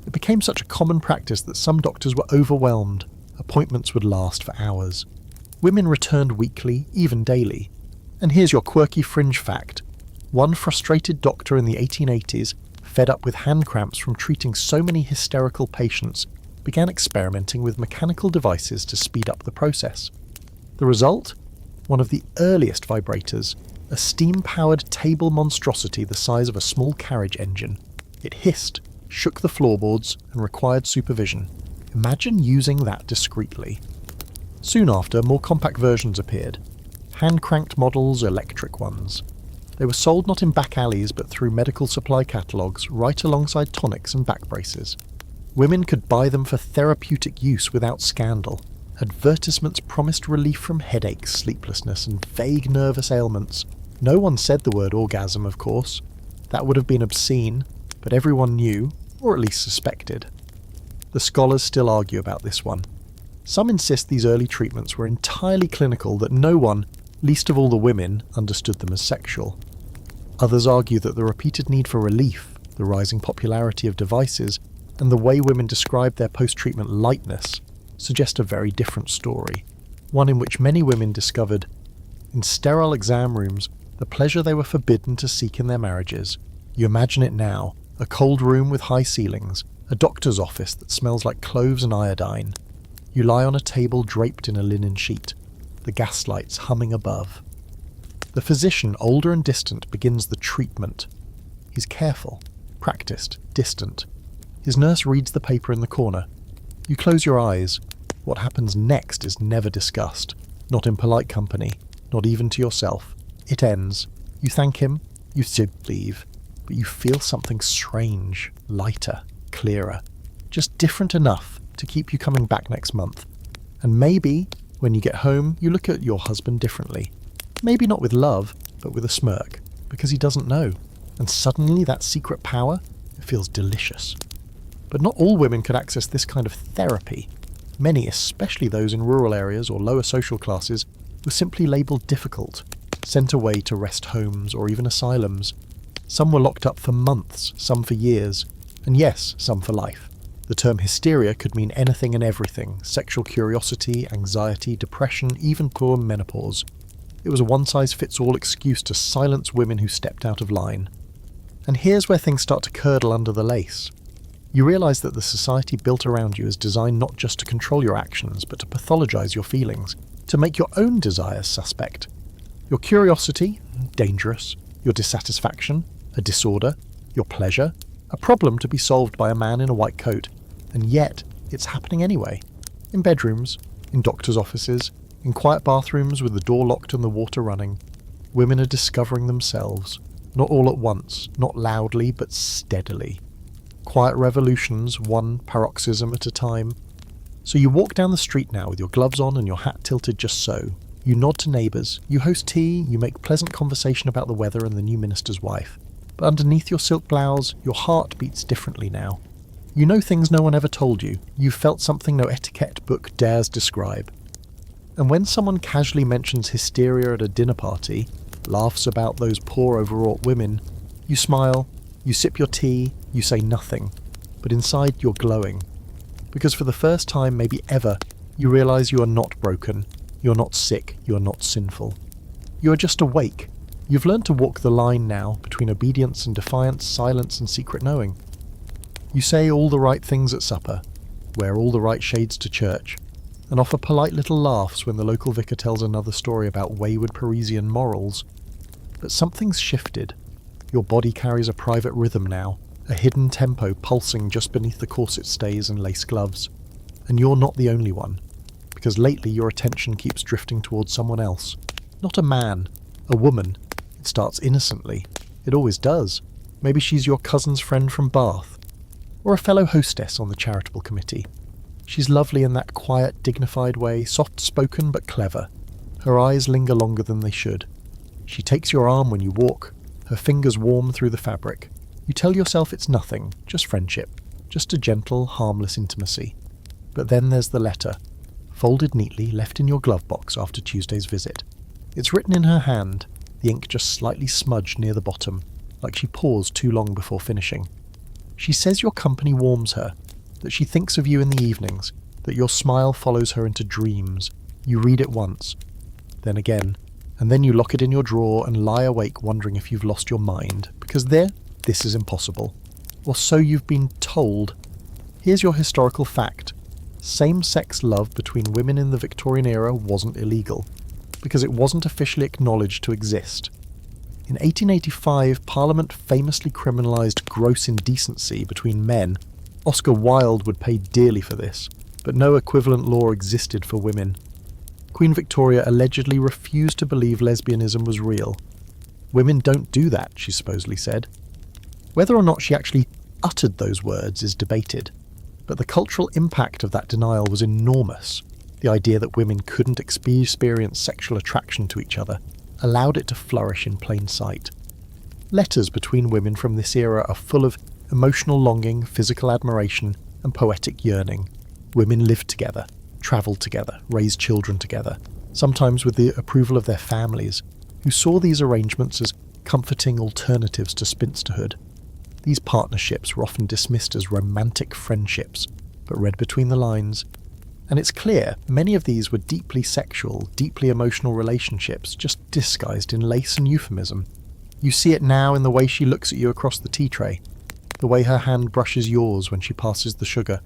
S1: It became such a common practice that some doctors were overwhelmed. Appointments would last for hours. Women returned weekly, even daily. And here's your quirky fringe fact. One frustrated doctor in the 1880s, fed up with hand cramps from treating so many hysterical patients, began experimenting with mechanical devices to speed up the process. The result? One of the earliest vibrators, a steam-powered table monstrosity the size of a small carriage engine. It hissed, shook the floorboards, and required supervision. Imagine using that discreetly. Soon after, more compact versions appeared. Hand-cranked models, electric ones. They were sold not in back alleys but through medical supply catalogues right alongside tonics and back braces. Women could buy them for therapeutic use without scandal. Advertisements promised relief from headaches, sleeplessness, and vague nervous ailments. No one said the word orgasm, of course. That would have been obscene, but everyone knew, or at least suspected. The scholars still argue about this one. Some insist these early treatments were entirely clinical, that no one, least of all the women, understood them as sexual. Others argue that the repeated need for relief, the rising popularity of devices, and the way women describe their post-treatment lightness suggest a very different story, one in which many women discovered, in sterile exam rooms, the pleasure they were forbidden to seek in their marriages. You imagine it now, a cold room with high ceilings, a doctor's office that smells like cloves and iodine. You lie on a table draped in a linen sheet, the gas lights humming above. The physician, older and distant, begins the treatment. He's careful, practiced, distant. His nurse reads the paper in the corner. You close your eyes. What happens next is never discussed, not in polite company, not even to yourself. It ends. You thank him, you leave, but you feel something strange, lighter, clearer, just different enough to keep you coming back next month. And maybe, when you get home, you look at your husband differently. Maybe not with love, but with a smirk, because he doesn't know. And suddenly that secret power, it feels delicious. But not all women could access this kind of therapy. Many, especially those in rural areas or lower social classes, were simply labelled difficult, sent away to rest homes or even asylums. Some were locked up for months, some for years, and yes, some for life. The term hysteria could mean anything and everything: sexual curiosity, anxiety, depression, even poor menopause. It was a one-size-fits-all excuse to silence women who stepped out of line. And here's where things start to curdle under the lace. You realise that the society built around you is designed not just to control your actions, but to pathologise your feelings, to make your own desires suspect. Your curiosity, dangerous. Your dissatisfaction, a disorder. Your pleasure, a problem to be solved by a man in a white coat. And yet, it's happening anyway. In bedrooms, in doctors' offices, in quiet bathrooms with the door locked and the water running. Women are discovering themselves, not all at once, not loudly, but steadily. Quiet revolutions, one paroxysm at a time. So you walk down the street now with your gloves on and your hat tilted just so. You nod to neighbours, you host tea, you make pleasant conversation about the weather and the new minister's wife. But underneath your silk blouse, your heart beats differently now. You know things no one ever told you. You've felt something no etiquette book dares describe. And when someone casually mentions hysteria at a dinner party, laughs about those poor overwrought women, you smile, you sip your tea, you say nothing, but inside you're glowing. Because for the first time, maybe ever, you realise you are not broken, you're not sick, you're not sinful. You are just awake. You've learned to walk the line now between obedience and defiance, silence and secret knowing. You say all the right things at supper, wear all the right shades to church, and offer polite little laughs when the local vicar tells another story about wayward Parisian morals. But something's shifted. Your body carries a private rhythm now, a hidden tempo pulsing just beneath the corset stays and lace gloves. And you're not the only one, because lately your attention keeps drifting towards someone else. Not a man, a woman. It starts innocently. It always does. Maybe she's your cousin's friend from Bath, or a fellow hostess on the charitable committee. She's lovely in that quiet, dignified way, soft-spoken but clever. Her eyes linger longer than they should. She takes your arm when you walk, her fingers warm through the fabric. You tell yourself it's nothing, just friendship, just a gentle, harmless intimacy. But then there's the letter, folded neatly, left in your glove box after Tuesday's visit. It's written in her hand, the ink just slightly smudged near the bottom, like she paused too long before finishing. She says your company warms her, that she thinks of you in the evenings, that your smile follows her into dreams. You read it once, then again, and then you lock it in your drawer and lie awake wondering if you've lost your mind, because this is impossible. Or so you've been told. Here's your historical fact. Same-sex love between women in the Victorian era wasn't illegal, because it wasn't officially acknowledged to exist. In 1885, Parliament famously criminalised gross indecency between men. Oscar Wilde would pay dearly for this, but no equivalent law existed for women. Queen Victoria allegedly refused to believe lesbianism was real. Women don't do that, she supposedly said. Whether or not she actually uttered those words is debated, but the cultural impact of that denial was enormous. The idea that women couldn't experience sexual attraction to each other allowed it to flourish in plain sight. Letters between women from this era are full of emotional longing, physical admiration, and poetic yearning. Women lived together, travelled together, raised children together, sometimes with the approval of their families, who saw these arrangements as comforting alternatives to spinsterhood. These partnerships were often dismissed as romantic friendships, but read between the lines. And it's clear many of these were deeply sexual, deeply emotional relationships, just disguised in lace and euphemism. You see it now in the way she looks at you across the tea tray, the way her hand brushes yours when she passes the sugar.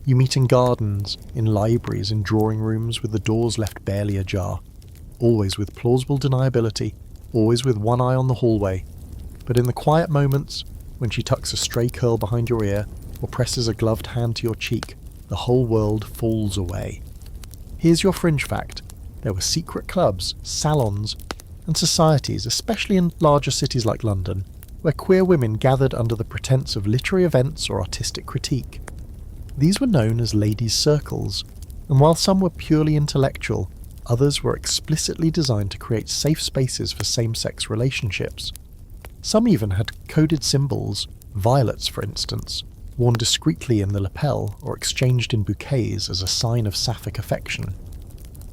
S1: You meet in gardens, in libraries, in drawing rooms with the doors left barely ajar, always with plausible deniability, always with one eye on the hallway. But in the quiet moments, when she tucks a stray curl behind your ear or presses a gloved hand to your cheek, the whole world falls away. Here's your fringe fact. There were secret clubs, salons, and societies, especially in larger cities like London, where queer women gathered under the pretense of literary events or artistic critique. These were known as ladies' circles, and while some were purely intellectual, others were explicitly designed to create safe spaces for same-sex relationships. Some even had coded symbols, violets for instance, worn discreetly in the lapel or exchanged in bouquets as a sign of sapphic affection.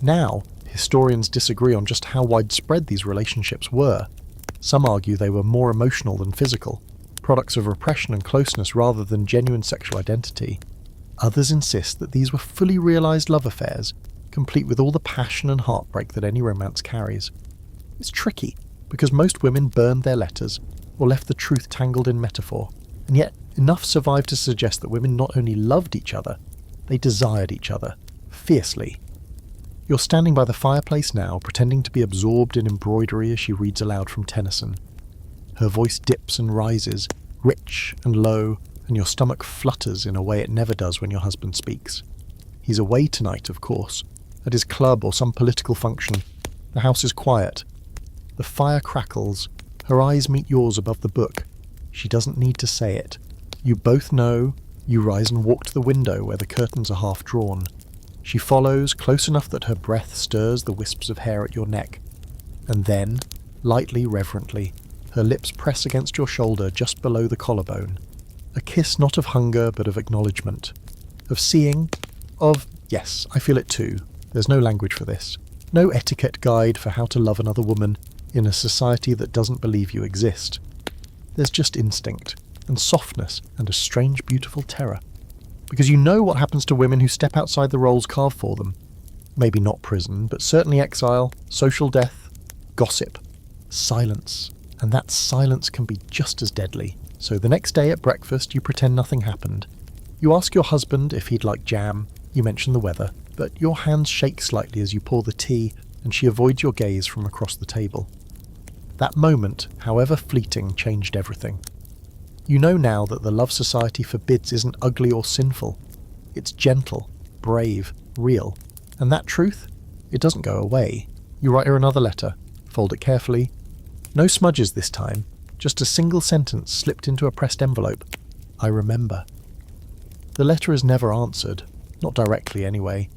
S1: Now, historians disagree on just how widespread these relationships were. Some argue they were more emotional than physical, products of repression and closeness rather than genuine sexual identity. Others insist that these were fully realised love affairs, complete with all the passion and heartbreak that any romance carries. It's tricky, because most women burned their letters, or left the truth tangled in metaphor, and yet enough survived to suggest that women not only loved each other, they desired each other, fiercely. You're standing by the fireplace now, pretending to be absorbed in embroidery as she reads aloud from Tennyson. Her voice dips and rises, rich and low, and your stomach flutters in a way it never does when your husband speaks. He's away tonight, of course, at his club or some political function. The house is quiet. The fire crackles. Her eyes meet yours above the book. She doesn't need to say it. You both know. You rise and walk to the window where the curtains are half drawn. She follows, close enough that her breath stirs the wisps of hair at your neck. And then, lightly, reverently, her lips press against your shoulder just below the collarbone. A kiss not of hunger but of acknowledgement. Of seeing. Of, yes, I feel it too. There's no language for this. No etiquette guide for how to love another woman in a society that doesn't believe you exist. There's just instinct, and softness, and a strange, beautiful terror. Because you know what happens to women who step outside the roles carved for them. Maybe not prison, but certainly exile, social death, gossip, silence. And that silence can be just as deadly. So the next day at breakfast, you pretend nothing happened. You ask your husband if he'd like jam. You mention the weather, but your hands shake slightly as you pour the tea, and she avoids your gaze from across the table. That moment, however fleeting, changed everything. You know now that the love society forbids isn't ugly or sinful. It's gentle, brave, real. And that truth? It doesn't go away. You write her another letter, fold it carefully. No smudges this time, just a single sentence slipped into a pressed envelope. I remember. The letter is never answered, not directly anyway.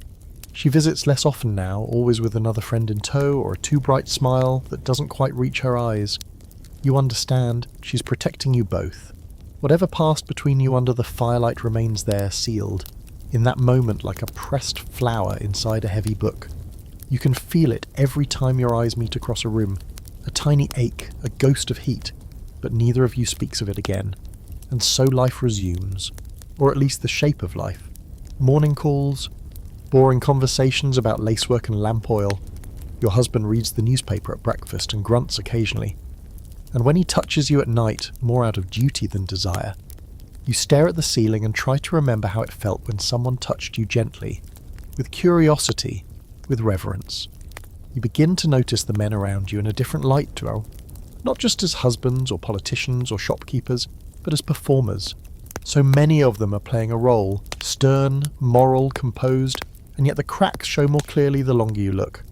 S1: She visits less often now, always with another friend in tow or a too bright smile that doesn't quite reach her eyes. You understand, she's protecting you both. Whatever passed between you under the firelight remains there, sealed, in that moment like a pressed flower inside a heavy book. You can feel it every time your eyes meet across a room, a tiny ache, a ghost of heat, but neither of you speaks of it again. And so life resumes, or at least the shape of life. Morning calls, boring conversations about lacework and lamp oil. Your husband reads the newspaper at breakfast and grunts occasionally. And when he touches you at night, more out of duty than desire, you stare at the ceiling and try to remember how it felt when someone touched you gently, with curiosity, with reverence. You begin to notice the men around you in a different light to her, not just as husbands or politicians or shopkeepers, but as performers. So many of them are playing a role, stern, moral, composed, and yet the cracks show more clearly the longer you look.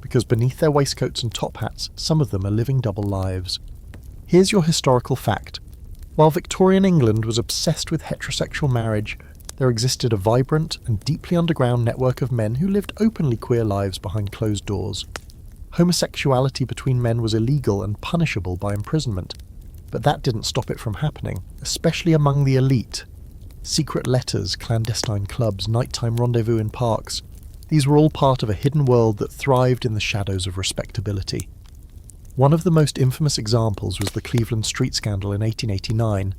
S1: Because beneath their waistcoats and top hats, some of them are living double lives. Here's your historical fact. While Victorian England was obsessed with heterosexual marriage, there existed a vibrant and deeply underground network of men who lived openly queer lives behind closed doors. Homosexuality between men was illegal and punishable by imprisonment, but that didn't stop it from happening, especially among the elite. Secret letters, clandestine clubs, nighttime rendezvous in parks, these were all part of a hidden world that thrived in the shadows of respectability. One of the most infamous examples was the Cleveland street scandal in 1889,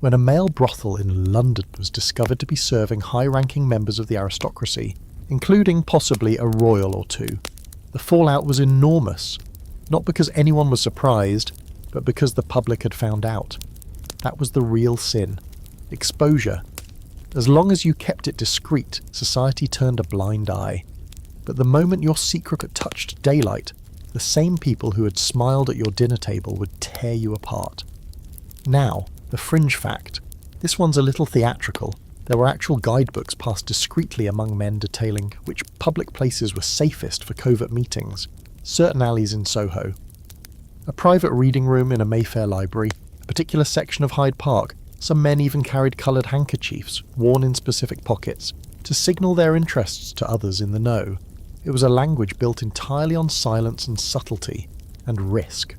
S1: when a male brothel in London was discovered to be serving high-ranking members of the aristocracy, including possibly a royal or two. The fallout was enormous, not because anyone was surprised, but because the public had found out. That was the real sin. Exposure. As long as you kept it discreet, society turned a blind eye. But the moment your secret touched daylight, the same people who had smiled at your dinner table would tear you apart. Now, the fringe fact. This one's a little theatrical. There were actual guidebooks passed discreetly among men detailing which public places were safest for covert meetings. Certain alleys in Soho. A private reading room in a Mayfair library, a particular section of Hyde Park. Some men even carried coloured handkerchiefs, worn in specific pockets, to signal their interests to others in the know. It was a language built entirely on silence and subtlety, and risk.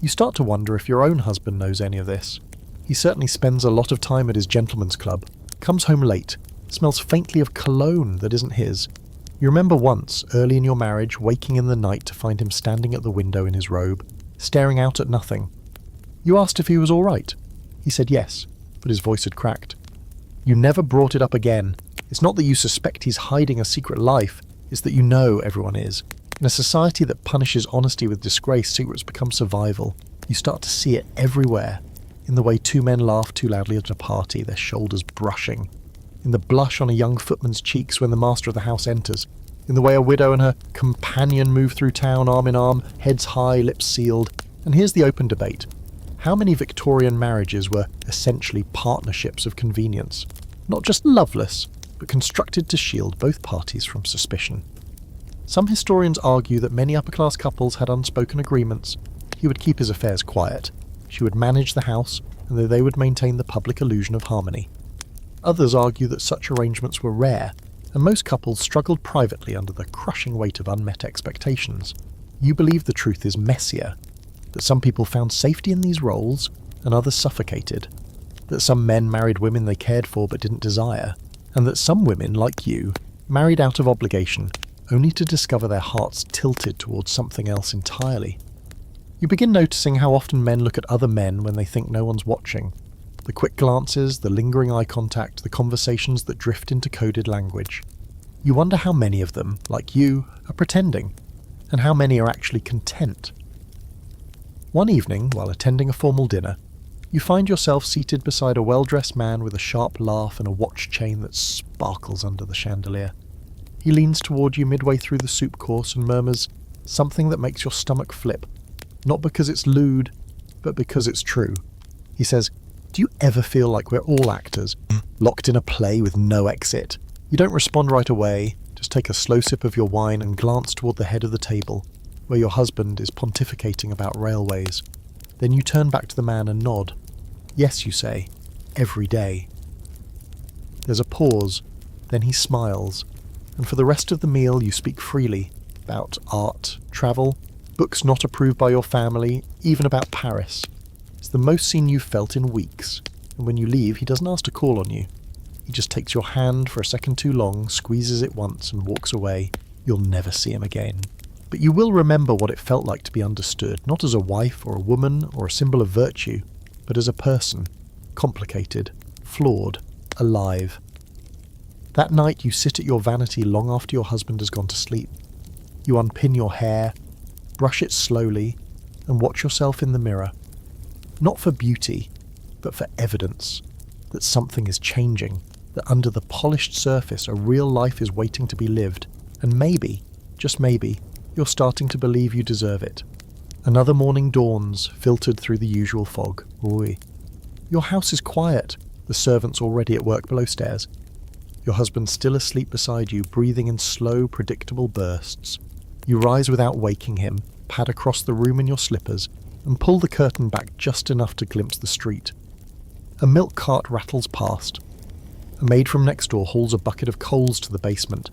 S1: You start to wonder if your own husband knows any of this. He certainly spends a lot of time at his gentleman's club, comes home late, smells faintly of cologne that isn't his. You remember once, early in your marriage, waking in the night to find him standing at the window in his robe, staring out at nothing. You asked if he was all right. He said yes, but his voice had cracked. You never brought it up again. It's not that you suspect he's hiding a secret life, it's that you know everyone is. In a society that punishes honesty with disgrace, secrets become survival. You start to see it everywhere. In the way two men laugh too loudly at a party, their shoulders brushing. In the blush on a young footman's cheeks when the master of the house enters. In the way a widow and her companion move through town arm in arm, heads high, lips sealed. And here's the open debate. How many Victorian marriages were essentially partnerships of convenience? Not just loveless, but constructed to shield both parties from suspicion. Some historians argue that many upper-class couples had unspoken agreements. He would keep his affairs quiet. She would manage the house, and they would maintain the public illusion of harmony. Others argue that such arrangements were rare, and most couples struggled privately under the crushing weight of unmet expectations. You believe the truth is messier, that some people found safety in these roles, and others suffocated, that some men married women they cared for but didn't desire, and that some women, like you, married out of obligation, only to discover their hearts tilted towards something else entirely. You begin noticing how often men look at other men when they think no one's watching. The quick glances, the lingering eye contact, the conversations that drift into coded language. You wonder how many of them, like you, are pretending, and how many are actually content. One evening, while attending a formal dinner, you find yourself seated beside a well-dressed man with a sharp laugh and a watch chain that sparkles under the chandelier. He leans toward you midway through the soup course and murmurs something that makes your stomach flip, not because it's lewd, but because it's true. He says, "Do you ever feel like we're all actors, locked in a play with no exit?" You don't respond right away, just take a slow sip of your wine and glance toward the head of the table, where your husband is pontificating about railways. Then you turn back to the man and nod. Yes, you say, every day. There's a pause, then he smiles, and for the rest of the meal you speak freely about art, travel, books not approved by your family, even about Paris. It's the most seen you've felt in weeks, and when you leave he doesn't ask to call on you. He just takes your hand for a second too long, squeezes it once and walks away. You'll never see him again. But you will remember what it felt like to be understood, not as a wife or a woman or a symbol of virtue, but as a person, complicated, flawed, alive. That night you sit at your vanity long after your husband has gone to sleep. You unpin your hair, brush it slowly, and watch yourself in the mirror. Not for beauty, but for evidence that something is changing, that under the polished surface a real life is waiting to be lived, and maybe, just maybe, you're starting to believe you deserve it. Another morning dawns, filtered through the usual fog. Oi. Your house is quiet, the servants already at work below stairs. Your husband still asleep beside you, breathing in slow, predictable bursts. You rise without waking him, pad across the room in your slippers, and pull the curtain back just enough to glimpse the street. A milk cart rattles past. A maid from next door hauls a bucket of coals to the basement.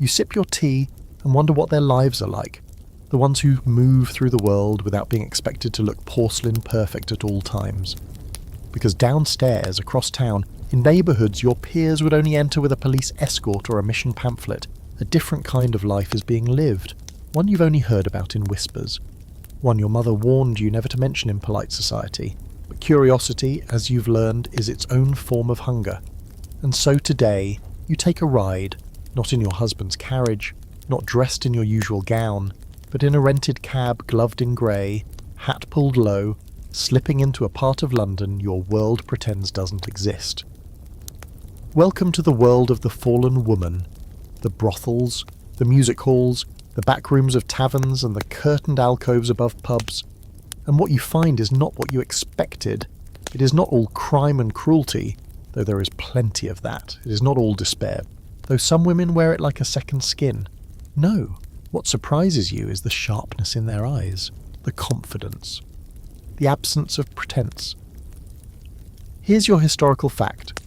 S1: You sip your tea and wonder what their lives are like. The ones who move through the world without being expected to look porcelain perfect at all times. Because downstairs, across town, in neighbourhoods your peers would only enter with a police escort or a mission pamphlet. A different kind of life is being lived, one you've only heard about in whispers. one your mother warned you never to mention in polite society. But curiosity, as you've learned, is its own form of hunger. And so today, you take a ride, not in your husband's carriage, not dressed in your usual gown, but in a rented cab gloved in grey, hat pulled low, slipping into a part of London your world pretends doesn't exist. Welcome to the world of the fallen woman, the brothels, the music halls, the back rooms of taverns and the curtained alcoves above pubs. And what you find is not what you expected. It is not all crime and cruelty, though there is plenty of that. It is not all despair, though some women wear it like a second skin. No, what surprises you is the sharpness in their eyes, the confidence, the absence of pretense. Here's your historical fact.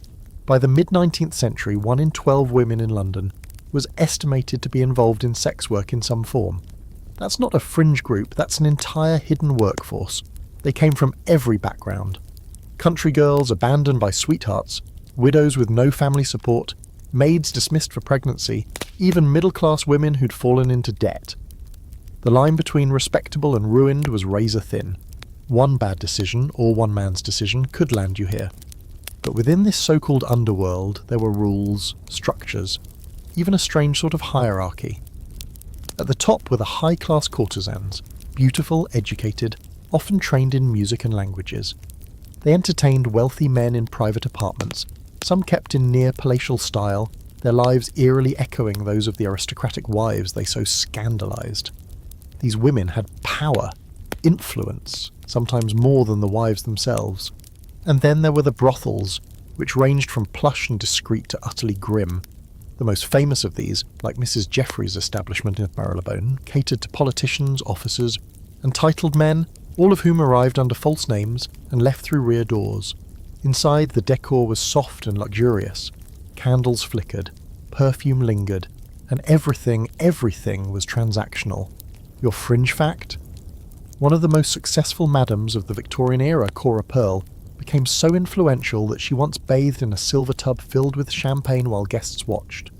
S1: By the mid-19th century, 1 in 12 women in London was estimated to be involved in sex work in some form. That's not a fringe group, that's an entire hidden workforce. They came from every background. Country girls abandoned by sweethearts, widows with no family support, maids dismissed for pregnancy, even middle-class women who'd fallen into debt. The line between respectable and ruined was razor thin. One bad decision, or one man's decision, could land you here. But within this so-called underworld, there were rules, structures, even a strange sort of hierarchy. At the top were the high-class courtesans, beautiful, educated, often trained in music and languages. They entertained wealthy men in private apartments, some kept in near palatial style, their lives eerily echoing those of the aristocratic wives they so scandalized. These women had power, influence, sometimes more than the wives themselves. And then there were the brothels, which ranged from plush and discreet to utterly grim. The most famous of these, like Mrs. Jeffrey's establishment in Marylebone, catered to politicians, officers, and titled men, all of whom arrived under false names and left through rear doors. Inside, the decor was soft and luxurious. Candles flickered, perfume lingered, and everything was transactional. Your fringe fact? One of the most successful madams of the Victorian era, Cora Pearl, became so influential that she once bathed in a silver tub filled with champagne while guests watched.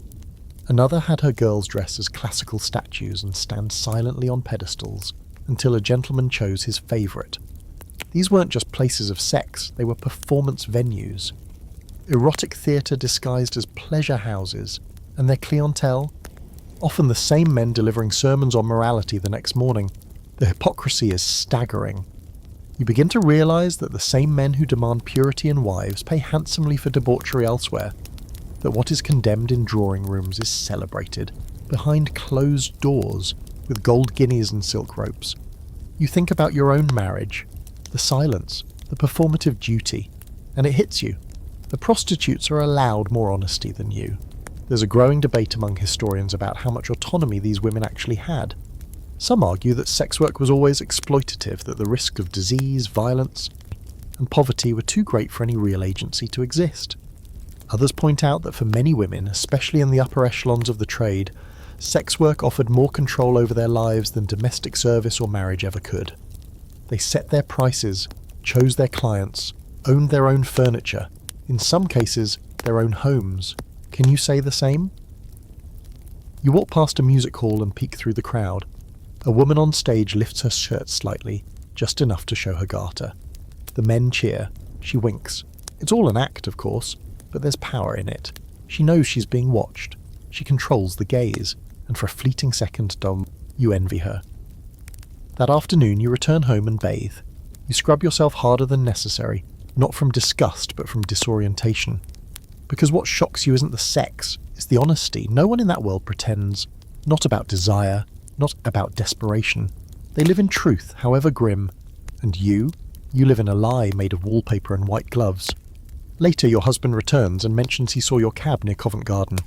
S1: Another had her girls dress as classical statues and stand silently on pedestals until a gentleman chose his favourite. These weren't just places of sex, they were performance venues. Erotic theatre disguised as pleasure houses, and their clientele? Often the same men delivering sermons on morality the next morning. The hypocrisy is staggering. You begin to realise that the same men who demand purity in wives pay handsomely for debauchery elsewhere, that what is condemned in drawing rooms is celebrated, behind closed doors, with gold guineas and silk ropes. You think about your own marriage, the silence, the performative duty, and it hits you. The prostitutes are allowed more honesty than you. There's a growing debate among historians about how much autonomy these women actually had. Some argue that sex work was always exploitative, that the risk of disease, violence, and poverty were too great for any real agency to exist. Others point out that for many women, especially in the upper echelons of the trade, sex work offered more control over their lives than domestic service or marriage ever could. They set their prices, chose their clients, owned their own furniture, in some cases, their own homes. Can you say the same? You walk past a music hall and peek through the crowd. A woman on stage lifts her shirt slightly, just enough to show her garter. The men cheer. She winks. It's all an act, of course, but there's power in it. She knows she's being watched. She controls the gaze, and for a fleeting second, Dom, you envy her. That afternoon you return home and bathe. You scrub yourself harder than necessary, not from disgust but from disorientation. Because what shocks you isn't the sex, it's the honesty. No one in that world pretends. Not about desire, not about desperation. They live in truth, however grim. And you live in a lie made of wallpaper and white gloves. Later your husband returns and mentions he saw your cab near Covent Garden.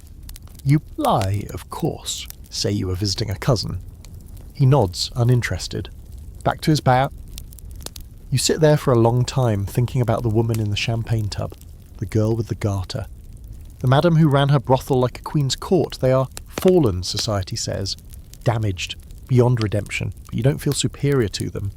S1: You lie, of course. Say you were visiting a cousin. He nods, uninterested. Back to his bow. You sit there for a long time thinking about the woman in the champagne tub, the girl with the garter. The madam who ran her brothel like a queen's court. They are fallen, society says. Damaged, beyond redemption, but you don't feel superior to them.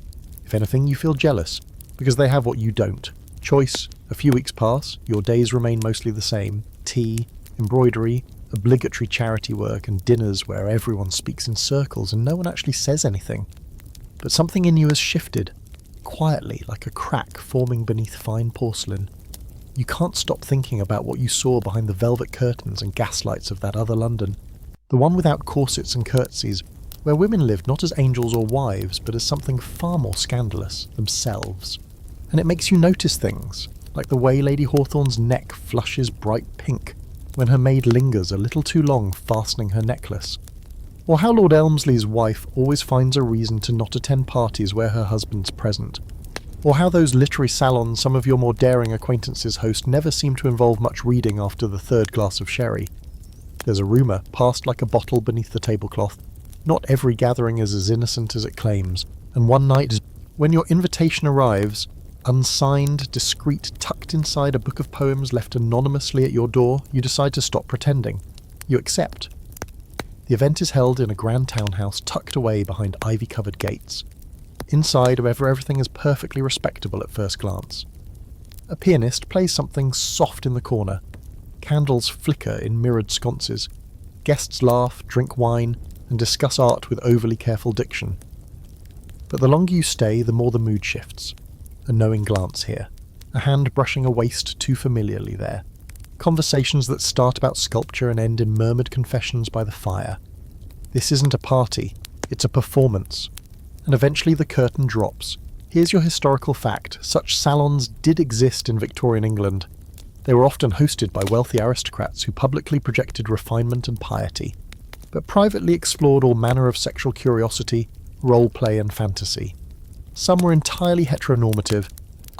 S1: If anything, you feel jealous, because they have what you don't. Choice, a few weeks pass, your days remain mostly the same. Tea, embroidery, obligatory charity work, and dinners where everyone speaks in circles and no one actually says anything. But something in you has shifted, quietly like a crack forming beneath fine porcelain. You can't stop thinking about what you saw behind the velvet curtains and gaslights of that other London, the one without corsets and curtsies, where women lived not as angels or wives, but as something far more scandalous, themselves. And it makes you notice things, like the way Lady Hawthorne's neck flushes bright pink when her maid lingers a little too long fastening her necklace, or how Lord Elmsley's wife always finds a reason to not attend parties where her husband's present, or how those literary salons some of your more daring acquaintances host never seem to involve much reading after the third glass of sherry. There's a rumour, passed like a bottle beneath the tablecloth, not every gathering is as innocent as it claims, and one night, when your invitation arrives, unsigned, discreet, tucked inside a book of poems left anonymously at your door, you decide to stop pretending. You accept. The event is held in a grand townhouse tucked away behind ivy-covered gates. Inside, however, everything is perfectly respectable at first glance. A pianist plays something soft in the corner. Candles flicker in mirrored sconces. Guests laugh, drink wine, and discuss art with overly careful diction. But the longer you stay, the more the mood shifts. A knowing glance here, a hand brushing a waist too familiarly there. Conversations that start about sculpture and end in murmured confessions by the fire. This isn't a party, it's a performance. And eventually the curtain drops. Here's your historical fact. Such salons did exist in Victorian England. They were often hosted by wealthy aristocrats who publicly projected refinement and piety, but privately explored all manner of sexual curiosity, role play and fantasy. Some were entirely heteronormative,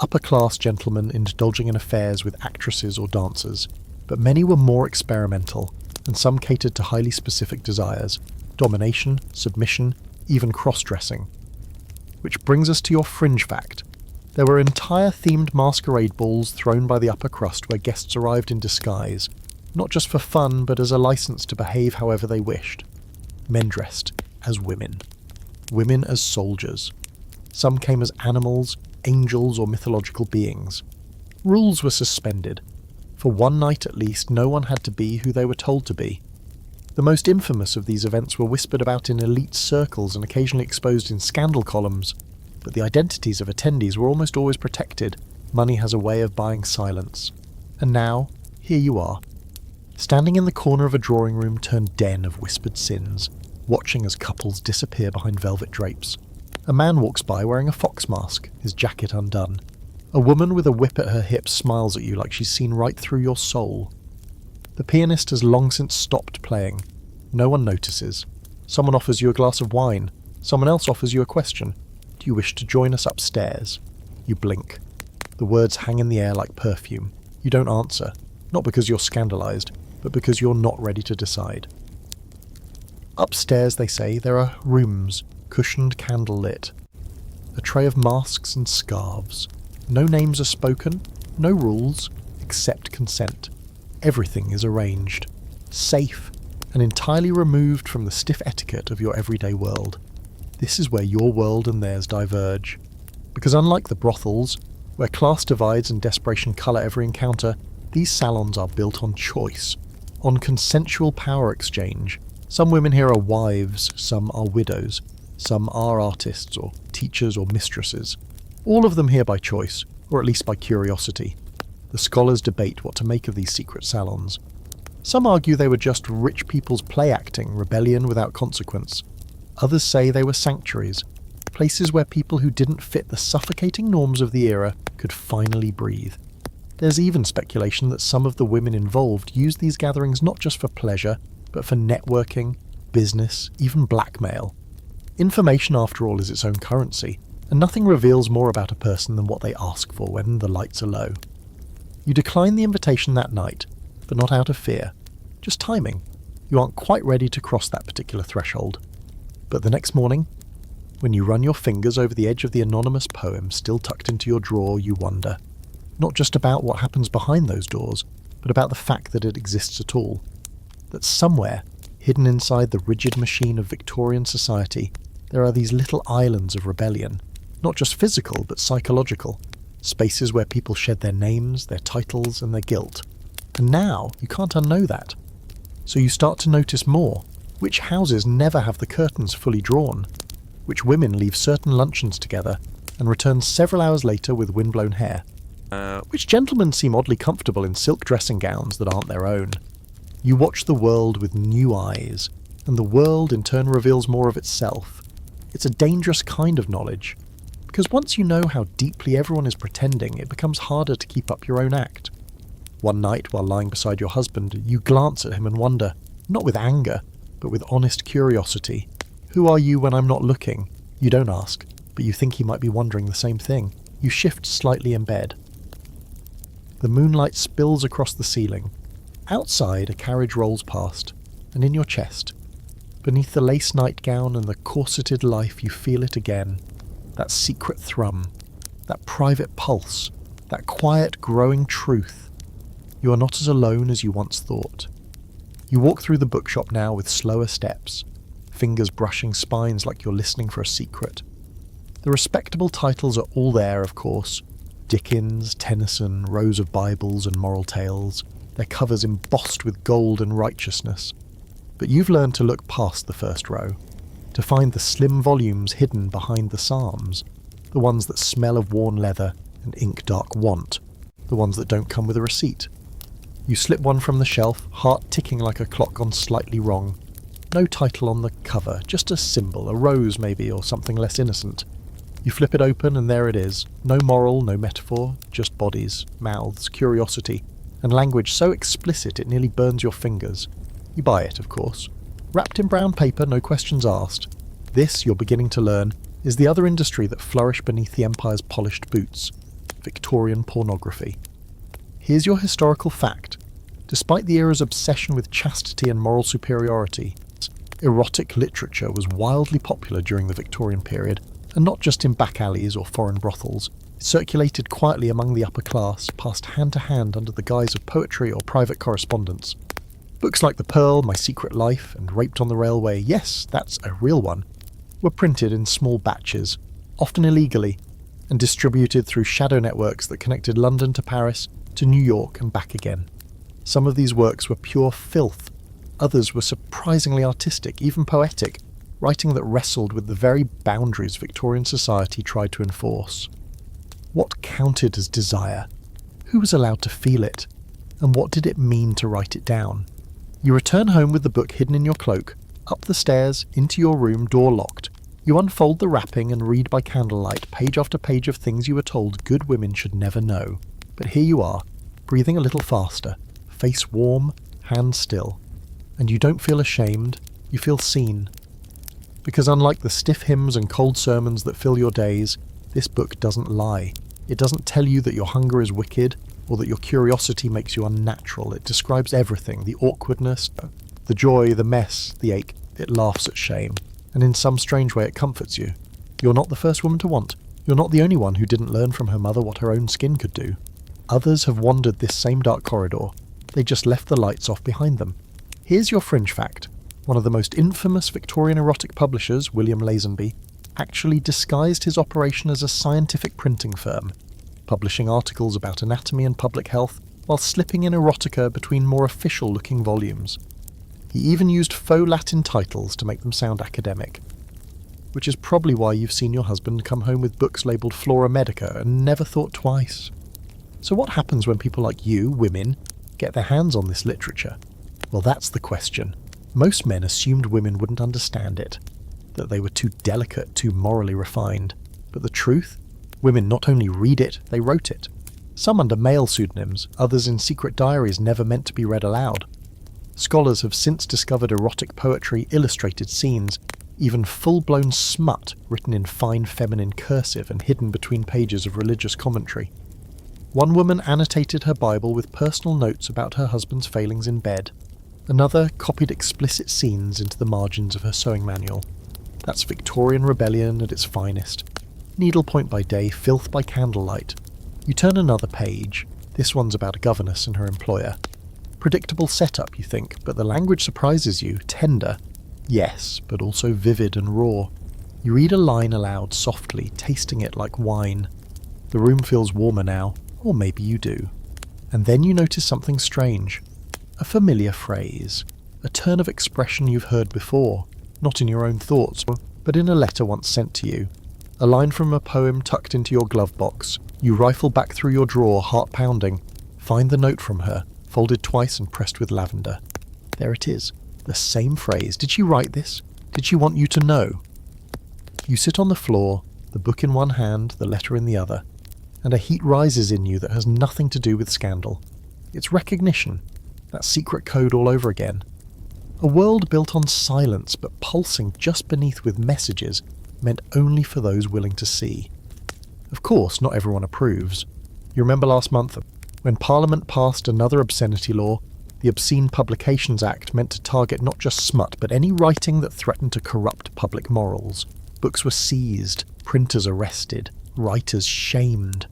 S1: upper-class gentlemen indulging in affairs with actresses or dancers, but many were more experimental, and some catered to highly specific desires: domination, submission, even cross-dressing. Which brings us to your fringe fact. There were entire themed masquerade balls thrown by the upper crust where guests arrived in disguise, not just for fun, but as a license to behave however they wished. Men dressed as women. Women as soldiers. Some came as animals, angels, or mythological beings. Rules were suspended. For one night at least, no one had to be who they were told to be. The most infamous of these events were whispered about in elite circles and occasionally exposed in scandal columns, but the identities of attendees were almost always protected. Money has a way of buying silence. And now, here you are, standing in the corner of a drawing room turned den of whispered sins, watching as couples disappear behind velvet drapes. A man walks by wearing a fox mask, his jacket undone. A woman with a whip at her hip smiles at you like she's seen right through your soul. The pianist has long since stopped playing. No one notices. Someone offers you a glass of wine. Someone else offers you a question. Do you wish to join us upstairs? You blink. The words hang in the air like perfume. You don't answer, not because you're scandalized, but because you're not ready to decide. Upstairs, they say, there are rooms, cushioned candle-lit. A tray of masks and scarves. No names are spoken, no rules, except consent. Everything is arranged. Safe, and entirely removed from the stiff etiquette of your everyday world. This is where your world and theirs diverge. Because unlike the brothels, where class divides and desperation colour every encounter, these salons are built on choice, on consensual power exchange. Some women here are wives, some are widows, some are artists or teachers or mistresses. All of them here by choice, or at least by curiosity. The scholars debate what to make of these secret salons. Some argue they were just rich people's play-acting, rebellion without consequence. Others say they were sanctuaries, places where people who didn't fit the suffocating norms of the era could finally breathe. There's even speculation that some of the women involved used these gatherings not just for pleasure, but for networking, business, even blackmail. Information, after all, is its own currency, and nothing reveals more about a person than what they ask for when the lights are low. You decline the invitation that night, but not out of fear, just timing. You aren't quite ready to cross that particular threshold. But the next morning, when you run your fingers over the edge of the anonymous poem still tucked into your drawer, you wonder, not just about what happens behind those doors, but about the fact that it exists at all. That somewhere, hidden inside the rigid machine of Victorian society, there are these little islands of rebellion, not just physical but psychological, spaces where people shed their names, their titles, and their guilt. And now you can't unknow that. So you start to notice more. Which houses never have the curtains fully drawn? which women leave certain luncheons together and return several hours later with windblown hair, which gentlemen seem oddly comfortable in silk dressing gowns that aren't their own. You watch the world with new eyes, and the world in turn reveals more of itself. It's a dangerous kind of knowledge, because once you know how deeply everyone is pretending, it becomes harder to keep up your own act. One night, while lying beside your husband, you glance at him and wonder, not with anger, but with honest curiosity. Who are you when I'm not looking? You don't ask, but you think he might be wondering the same thing. You shift slightly in bed. The moonlight spills across the ceiling. Outside, a carriage rolls past, and in your chest, beneath the lace nightgown and the corseted life, you feel it again. That secret thrum, that private pulse, that quiet growing truth. You are not as alone as you once thought. You walk through the bookshop now with slower steps, fingers brushing spines like you're listening for a secret. The respectable titles are all there, of course. Dickens, Tennyson, rows of Bibles and moral tales, their covers embossed with gold and righteousness. But you've learned to look past the first row, to find the slim volumes hidden behind the Psalms, the ones that smell of worn leather and ink-dark want, the ones that don't come with a receipt. You slip one from the shelf, heart ticking like a clock gone slightly wrong. No title on the cover, just a symbol, a rose maybe, or something less innocent. You flip it open and there it is. No moral, no metaphor, just bodies, mouths, curiosity, and language so explicit it nearly burns your fingers. You buy it, of course. Wrapped in brown paper, no questions asked. This, you're beginning to learn, is the other industry that flourished beneath the Empire's polished boots. Victorian pornography. Here's your historical fact. Despite the era's obsession with chastity and moral superiority, erotic literature was wildly popular during the Victorian period, and not just in back alleys or foreign brothels. It circulated quietly among the upper class, passed hand to hand under the guise of poetry or private correspondence. Books like The Pearl, My Secret Life, and Raped on the Railway, yes, that's a real one, were printed in small batches, often illegally, and distributed through shadow networks that connected London to Paris, to New York and back again. Some of these works were pure filth. Others were surprisingly artistic, even poetic, writing that wrestled with the very boundaries Victorian society tried to enforce. What counted as desire? Who was allowed to feel it? And what did it mean to write it down? You return home with the book hidden in your cloak, up the stairs, into your room, door locked. You unfold the wrapping and read by candlelight page after page of things you were told good women should never know. But here you are, breathing a little faster, face warm, hands still. And you don't feel ashamed, you feel seen. Because unlike the stiff hymns and cold sermons that fill your days, this book doesn't lie. It doesn't tell you that your hunger is wicked, or that your curiosity makes you unnatural. It describes everything, the awkwardness, the joy, the mess, the ache. It laughs at shame. And in some strange way it comforts you. You're not the first woman to want. You're not the only one who didn't learn from her mother what her own skin could do. Others have wandered this same dark corridor. They just left the lights off behind them. Here's your fringe fact. One of the most infamous Victorian erotic publishers, William Lazenby, actually disguised his operation as a scientific printing firm, publishing articles about anatomy and public health while slipping in erotica between more official-looking volumes. He even used faux Latin titles to make them sound academic, which is probably why you've seen your husband come home with books labelled Flora Medica and never thought twice. So what happens when people like you, women, get their hands on this literature? Well, that's the question. Most men assumed women wouldn't understand it, that they were too delicate, too morally refined. But the truth? Women not only read it, they wrote it. Some under male pseudonyms, others in secret diaries never meant to be read aloud. Scholars have since discovered erotic poetry, illustrated scenes, even full-blown smut written in fine feminine cursive and hidden between pages of religious commentary. One woman annotated her Bible with personal notes about her husband's failings in bed. Another copied explicit scenes into the margins of her sewing manual. That's Victorian rebellion at its finest. Needlepoint by day, filth by candlelight. You turn another page. This one's about a governess and her employer. Predictable setup, you think, but the language surprises you. Tender. Yes, but also vivid and raw. You read a line aloud softly, tasting it like wine. The room feels warmer now, or maybe you do. And then you notice something strange. A familiar phrase. A turn of expression you've heard before, not in your own thoughts, but in a letter once sent to you. A line from a poem tucked into your glove box. You rifle back through your drawer, heart pounding. Find the note from her, folded twice and pressed with lavender. There it is. The same phrase. Did she write this? Did she want you to know? You sit on the floor, the book in one hand, the letter in the other, and a heat rises in you that has nothing to do with scandal. It's recognition, that secret code all over again. A world built on silence but pulsing just beneath with messages meant only for those willing to see. Of course, not everyone approves. You remember last month, when Parliament passed another obscenity law, the Obscene Publications Act meant to target not just smut, but any writing that threatened to corrupt public morals. Books were seized, printers arrested, writers shamed.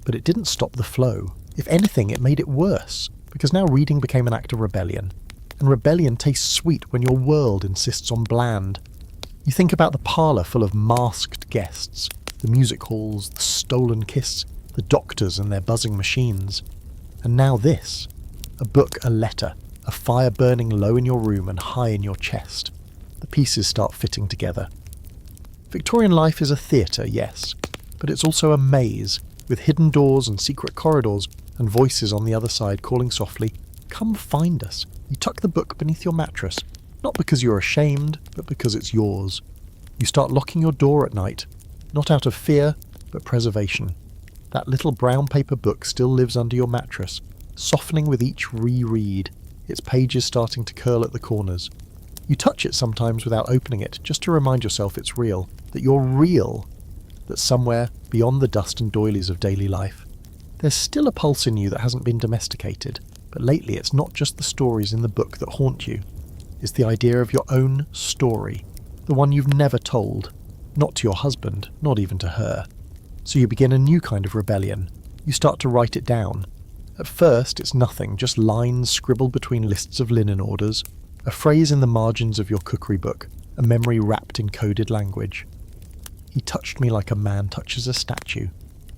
S1: But it didn't stop the flow. If anything, it made it worse, because now reading became an act of rebellion. And rebellion tastes sweet when your world insists on bland. You think about the parlour full of masked guests, the music halls, the stolen kiss, the doctors and their buzzing machines. And now this. A book, a letter, a fire burning low in your room and high in your chest. The pieces start fitting together. Victorian life is a theatre, yes, but it's also a maze, with hidden doors and secret corridors, and voices on the other side calling softly, "Come find us." You tuck the book beneath your mattress, not because you're ashamed, but because it's yours. You start locking your door at night, not out of fear, but preservation. That little brown paper book still lives under your mattress, softening with each reread, its pages starting to curl at the corners. You touch it sometimes without opening it, just to remind yourself it's real, that you're real, that somewhere beyond the dust and doilies of daily life, there's still a pulse in you that hasn't been domesticated. But lately it's not just the stories in the book that haunt you. It's the idea of your own story, the one you've never told, not to your husband, not even to her. So you begin a new kind of rebellion. You start to write it down. At first it's nothing, just lines scribbled between lists of linen orders, a phrase in the margins of your cookery book, a memory wrapped in coded language. He touched me like a man touches a statue.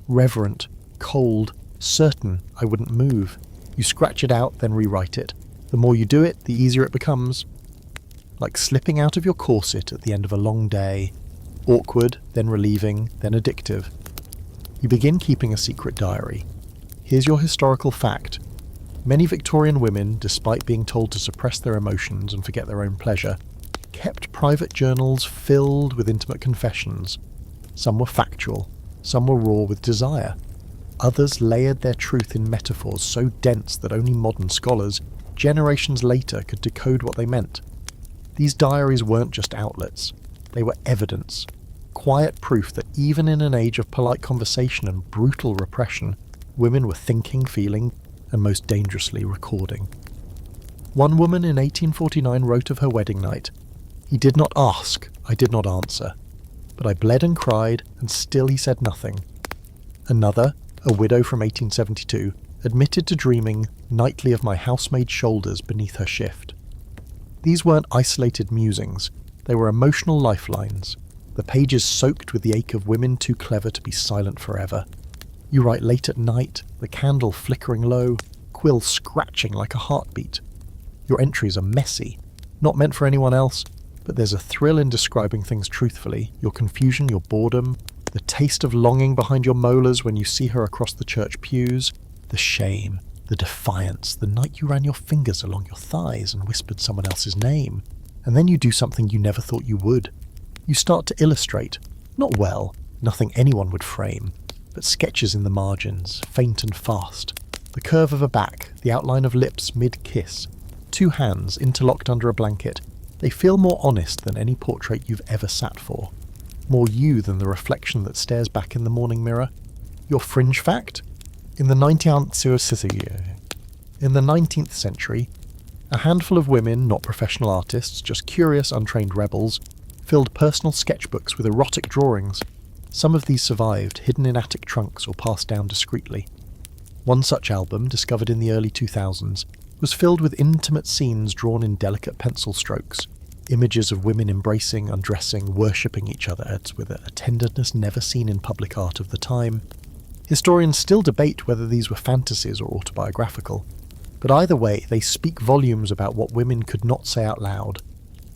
S1: Reverent, cold, certain I wouldn't move. You scratch it out, then rewrite it. The more you do it, the easier it becomes. Like slipping out of your corset at the end of a long day. Awkward, then relieving, then addictive. You begin keeping a secret diary. Here's your historical fact. Many Victorian women, despite being told to suppress their emotions and forget their own pleasure, kept private journals filled with intimate confessions. Some were factual, some were raw with desire. Others layered their truth in metaphors so dense that only modern scholars, generations later, could decode what they meant. These diaries weren't just outlets, they were evidence, quiet proof that even in an age of polite conversation and brutal repression, women were thinking, feeling, and most dangerously recording. One woman in 1849 wrote of her wedding night, "He did not ask, I did not answer, but I bled and cried, and still he said nothing." Another, a widow from 1872, admitted to dreaming nightly of my housemaid's shoulders beneath her shift. These weren't isolated musings, they were emotional lifelines, the pages soaked with the ache of women too clever to be silent forever. You write late at night, the candle flickering low, quill scratching like a heartbeat. Your entries are messy, not meant for anyone else, but there's a thrill in describing things truthfully, your confusion, your boredom, the taste of longing behind your molars when you see her across the church pews, the shame, the defiance, the night you ran your fingers along your thighs and whispered someone else's name, and then you do something you never thought you would. You start to illustrate, not well, nothing anyone would frame, but sketches in the margins, faint and fast, the curve of a back, the outline of lips mid-kiss, two hands interlocked under a blanket. They feel more honest than any portrait you've ever sat for, more you than the reflection that stares back in the morning mirror. Your fringe fact? In the 19th century, a handful of women, not professional artists, just curious, untrained rebels, filled personal sketchbooks with erotic drawings. Some of these survived, hidden in attic trunks or passed down discreetly. One such album, discovered in the early 2000s, was filled with intimate scenes drawn in delicate pencil strokes, images of women embracing, undressing, worshipping each other with a tenderness never seen in public art of the time. Historians still debate whether these were fantasies or autobiographical, but either way they speak volumes about what women could not say out loud.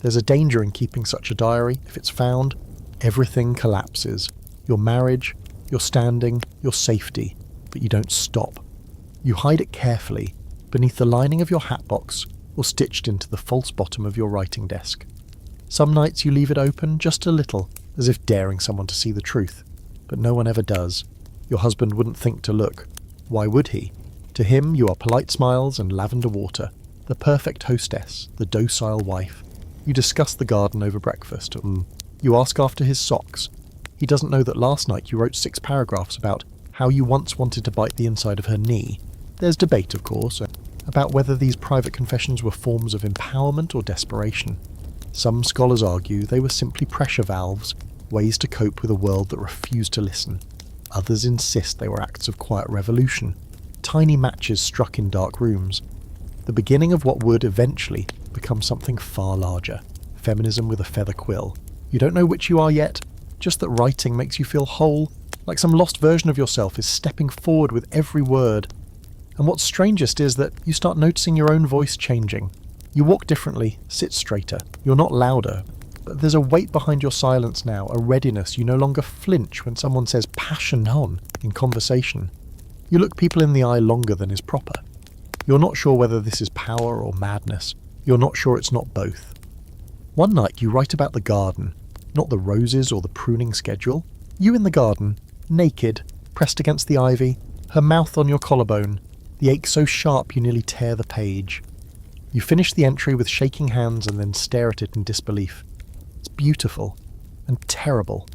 S1: There's a danger in keeping such a diary. If it's found, everything collapses. Your marriage, your standing, your safety. But you don't stop. You hide it carefully, beneath the lining of your hatbox or stitched into the false bottom of your writing desk. Some nights you leave it open just a little, as if daring someone to see the truth. But no one ever does. Your husband wouldn't think to look. Why would he? To him you are polite smiles and lavender water, the perfect hostess, the docile wife. You discuss the garden over breakfast. You ask after his socks. He doesn't know that last night you wrote 6 paragraphs about how you once wanted to bite the inside of her knee. There's debate, of course, about whether these private confessions were forms of empowerment or desperation. Some scholars argue they were simply pressure valves, ways to cope with a world that refused to listen. Others insist they were acts of quiet revolution, tiny matches struck in dark rooms, the beginning of what would eventually become something far larger, feminism with a feather quill. You don't know which you are yet, just that writing makes you feel whole, like some lost version of yourself is stepping forward with every word. And what's strangest is that you start noticing your own voice changing. You walk differently, sit straighter, you're not louder, but there's a weight behind your silence now, a readiness. You no longer flinch when someone says passion on in conversation. You look people in the eye longer than is proper. You're not sure whether this is power or madness. You're not sure it's not both. One night you write about the garden, not the roses or the pruning schedule. You in the garden, naked, pressed against the ivy, her mouth on your collarbone, the ache so sharp you nearly tear the page. You finish the entry with shaking hands and then stare at it in disbelief. It's beautiful, and terrible,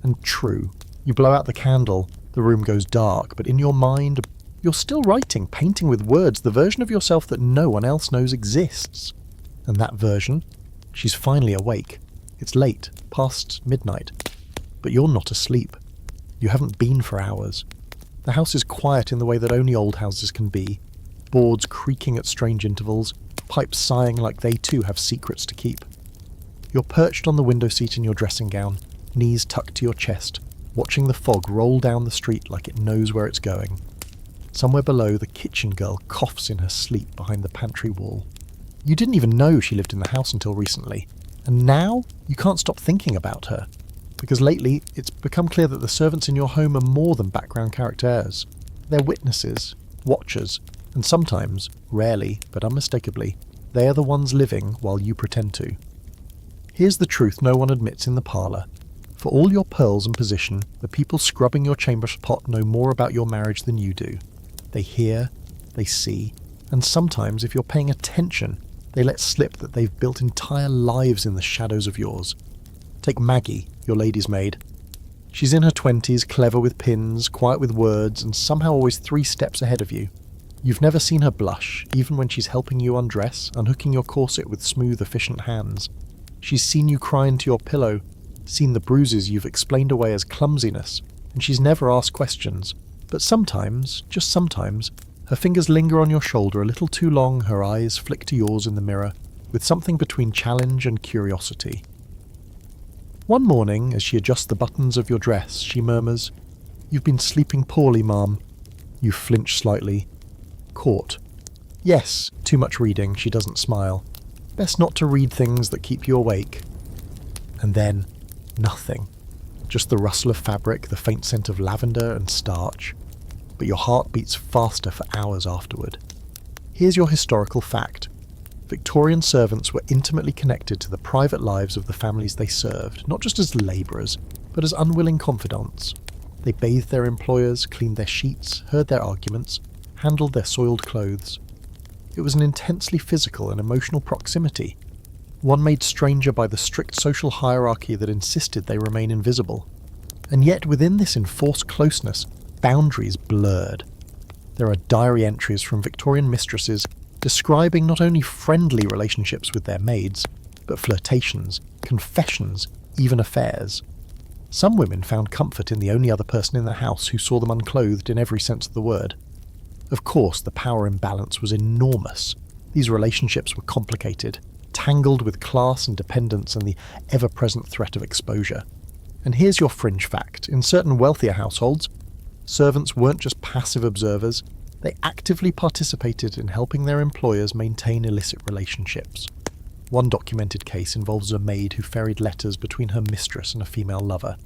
S1: and true. You blow out the candle, the room goes dark, but in your mind, you're still writing, painting with words, the version of yourself that no one else knows exists. And that version, she's finally awake. It's late, past midnight, but you're not asleep. You haven't been for hours. The house is quiet in the way that only old houses can be, boards creaking at strange intervals, pipes sighing like they too have secrets to keep. You're perched on the window seat in your dressing gown, knees tucked to your chest, watching the fog roll down the street like it knows where it's going. Somewhere below, the kitchen girl coughs in her sleep behind the pantry wall. You didn't even know she lived in the house until recently, and now you can't stop thinking about her, because lately it's become clear that the servants in your home are more than background characters. They're witnesses, watchers, and sometimes, rarely, but unmistakably, they are the ones living while you pretend to. Here's the truth no one admits in the parlour. For all your pearls and position, the people scrubbing your chambers pot know more about your marriage than you do. They hear, they see, and sometimes, if you're paying attention, they let slip that they've built entire lives in the shadows of yours. Take Maggie, your lady's maid. She's in her 20s, clever with pins, quiet with words, and somehow always 3 steps ahead of you. You've never seen her blush, even when she's helping you undress, unhooking your corset with smooth, efficient hands. She's seen you cry into your pillow, seen the bruises you've explained away as clumsiness, and she's never asked questions. But sometimes, just sometimes, her fingers linger on your shoulder a little too long, her eyes flick to yours in the mirror, with something between challenge and curiosity. One morning, as she adjusts the buttons of your dress, she murmurs, "You've been sleeping poorly, ma'am." You flinch slightly. Caught. Yes, too much reading, she doesn't smile. Best not to read things that keep you awake. And then, nothing. Just the rustle of fabric, the faint scent of lavender and starch. But your heart beats faster for hours afterward. Here's your historical fact. Victorian servants were intimately connected to the private lives of the families they served, not just as labourers, but as unwilling confidants. They bathed their employers, cleaned their sheets, heard their arguments, handled their soiled clothes. It was an intensely physical and emotional proximity, one made stranger by the strict social hierarchy that insisted they remain invisible. And yet within this enforced closeness, boundaries blurred. There are diary entries from Victorian mistresses describing not only friendly relationships with their maids, but flirtations, confessions, even affairs. Some women found comfort in the only other person in the house who saw them unclothed in every sense of the word. Of course, the power imbalance was enormous. These relationships were complicated, tangled with class and dependence and the ever-present threat of exposure. And here's your fringe fact. In certain wealthier households, servants weren't just passive observers, they actively participated in helping their employers maintain illicit relationships. One documented case involves a maid who ferried letters between her mistress and a female lover,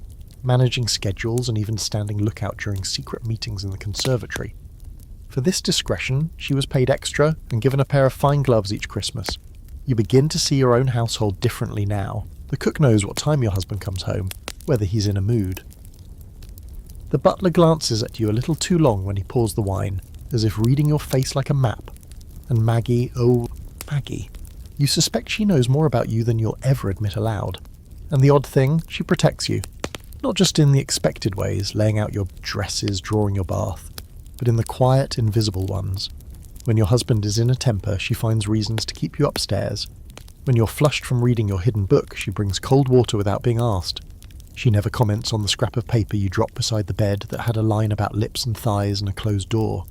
S1: managing schedules and even standing lookout during secret meetings in the conservatory. For this discretion, she was paid extra and given a pair of fine gloves each Christmas. You begin to see your own household differently now. The cook knows what time your husband comes home, whether he's in a mood. The butler glances at you a little too long when he pours the wine, as if reading your face like a map. And Maggie, oh, Maggie, you suspect she knows more about you than you'll ever admit aloud. And the odd thing, she protects you. Not just in the expected ways, laying out your dresses, drawing your bath, but in the quiet, invisible ones. When your husband is in a temper, she finds reasons to keep you upstairs. When you're flushed from reading your hidden book, she brings cold water without being asked. She never comments on the scrap of paper you dropped beside the bed that had a line about lips and thighs and a closed door.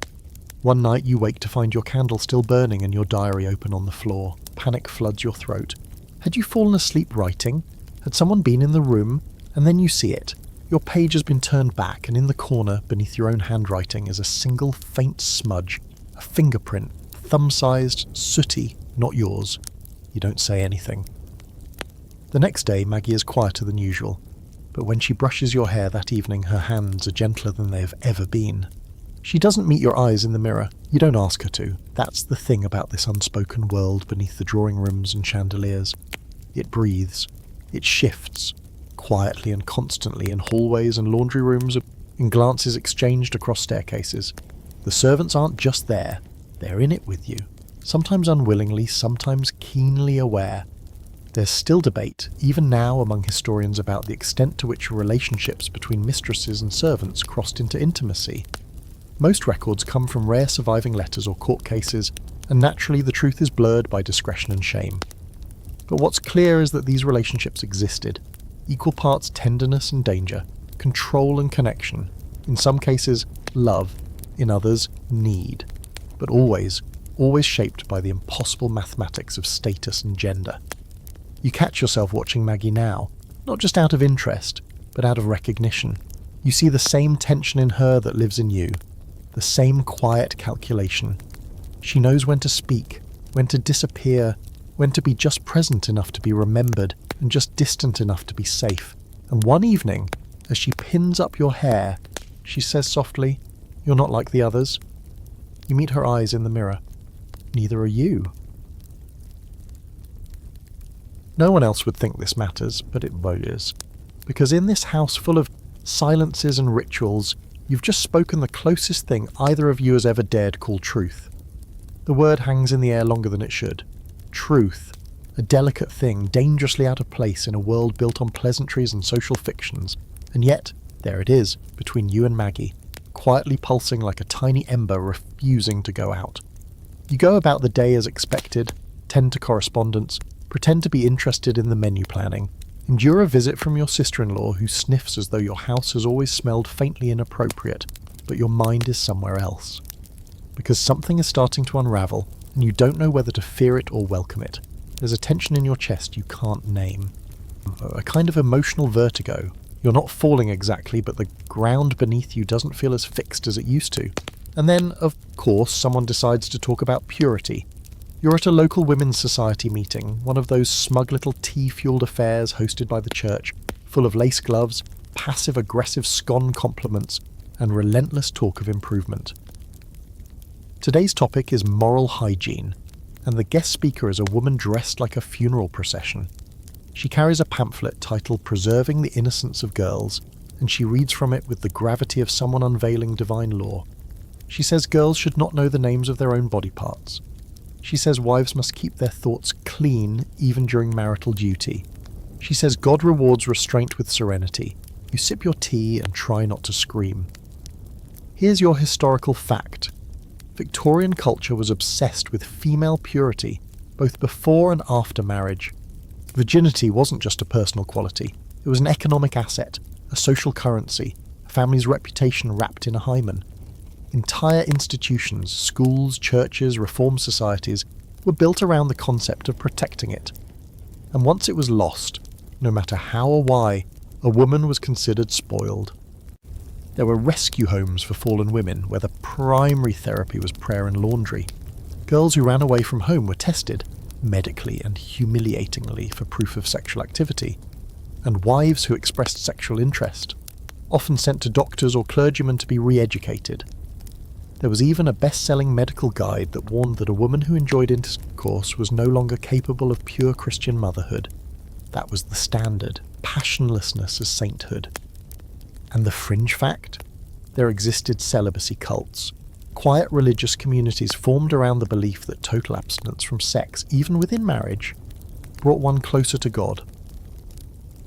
S1: One night you wake to find your candle still burning and your diary open on the floor. Panic floods your throat. Had you fallen asleep writing? Had someone been in the room? And then you see it. Your page has been turned back, and in the corner, beneath your own handwriting, is a single faint smudge. A fingerprint, thumb-sized, sooty, not yours. You don't say anything. The next day, Maggie is quieter than usual. But when she brushes your hair that evening, her hands are gentler than they have ever been. She doesn't meet your eyes in the mirror. You don't ask her to. That's the thing about this unspoken world beneath the drawing rooms and chandeliers. It breathes. It shifts. Quietly and constantly in hallways and laundry rooms, in glances exchanged across staircases. The servants aren't just there. They're in it with you. Sometimes unwillingly, sometimes keenly aware. There's still debate, even now among historians, about the extent to which relationships between mistresses and servants crossed into intimacy. Most records come from rare surviving letters or court cases, and naturally the truth is blurred by discretion and shame. But what's clear is that these relationships existed. Equal parts tenderness and danger, control and connection. In some cases, love. In others, need. But always shaped by the impossible mathematics of status and gender. You catch yourself watching Maggie now, not just out of interest, but out of recognition. You see the same tension in her that lives in you, the same quiet calculation. She knows when to speak, when to disappear, when to be just present enough to be remembered, and just distant enough to be safe. And one evening, as she pins up your hair, she says softly, "You're not like the others." You meet her eyes in the mirror. Neither are you. No one else would think this matters, but it is. Because in this house full of silences and rituals, you've just spoken the closest thing either of you has ever dared call truth. The word hangs in the air longer than it should. Truth. A delicate thing, dangerously out of place in a world built on pleasantries and social fictions. And yet, there it is, between you and Maggie, quietly pulsing like a tiny ember refusing to go out. You go about the day as expected, tend to correspondence, pretend to be interested in the menu planning, endure a visit from your sister-in-law who sniffs as though your house has always smelled faintly inappropriate, but your mind is somewhere else. Because something is starting to unravel, and you don't know whether to fear it or welcome it. There's a tension in your chest you can't name. A kind of emotional vertigo. You're not falling exactly, but the ground beneath you doesn't feel as fixed as it used to. And then, of course, someone decides to talk about purity. You're at a local women's society meeting, one of those smug little tea-fueled affairs hosted by the church, full of lace gloves, passive-aggressive scone compliments, and relentless talk of improvement. Today's topic is moral hygiene, and the guest speaker is a woman dressed like a funeral procession. She carries a pamphlet titled "Preserving the Innocence of Girls," and she reads from it with the gravity of someone unveiling divine law. She says girls should not know the names of their own body parts. She says wives must keep their thoughts clean even during marital duty. She says God rewards restraint with serenity. You sip your tea and try not to scream. Here's your historical fact. Victorian culture was obsessed with female purity, both before and after marriage. Virginity wasn't just a personal quality. It was an economic asset, a social currency, a family's reputation wrapped in a hymen. Entire institutions, schools, churches, reform societies, were built around the concept of protecting it. And once it was lost, no matter how or why, a woman was considered spoiled. There were rescue homes for fallen women, where the primary therapy was prayer and laundry. Girls who ran away from home were tested. medically and humiliatingly for proof of sexual activity, and wives who expressed sexual interest, often sent to doctors or clergymen to be re-educated. There was even a best-selling medical guide that warned that a woman who enjoyed intercourse was no longer capable of pure Christian motherhood. That was the standard, passionlessness as sainthood. And the fringe fact? There existed celibacy cults, quiet religious communities formed around the belief that total abstinence from sex, even within marriage, brought one closer to God.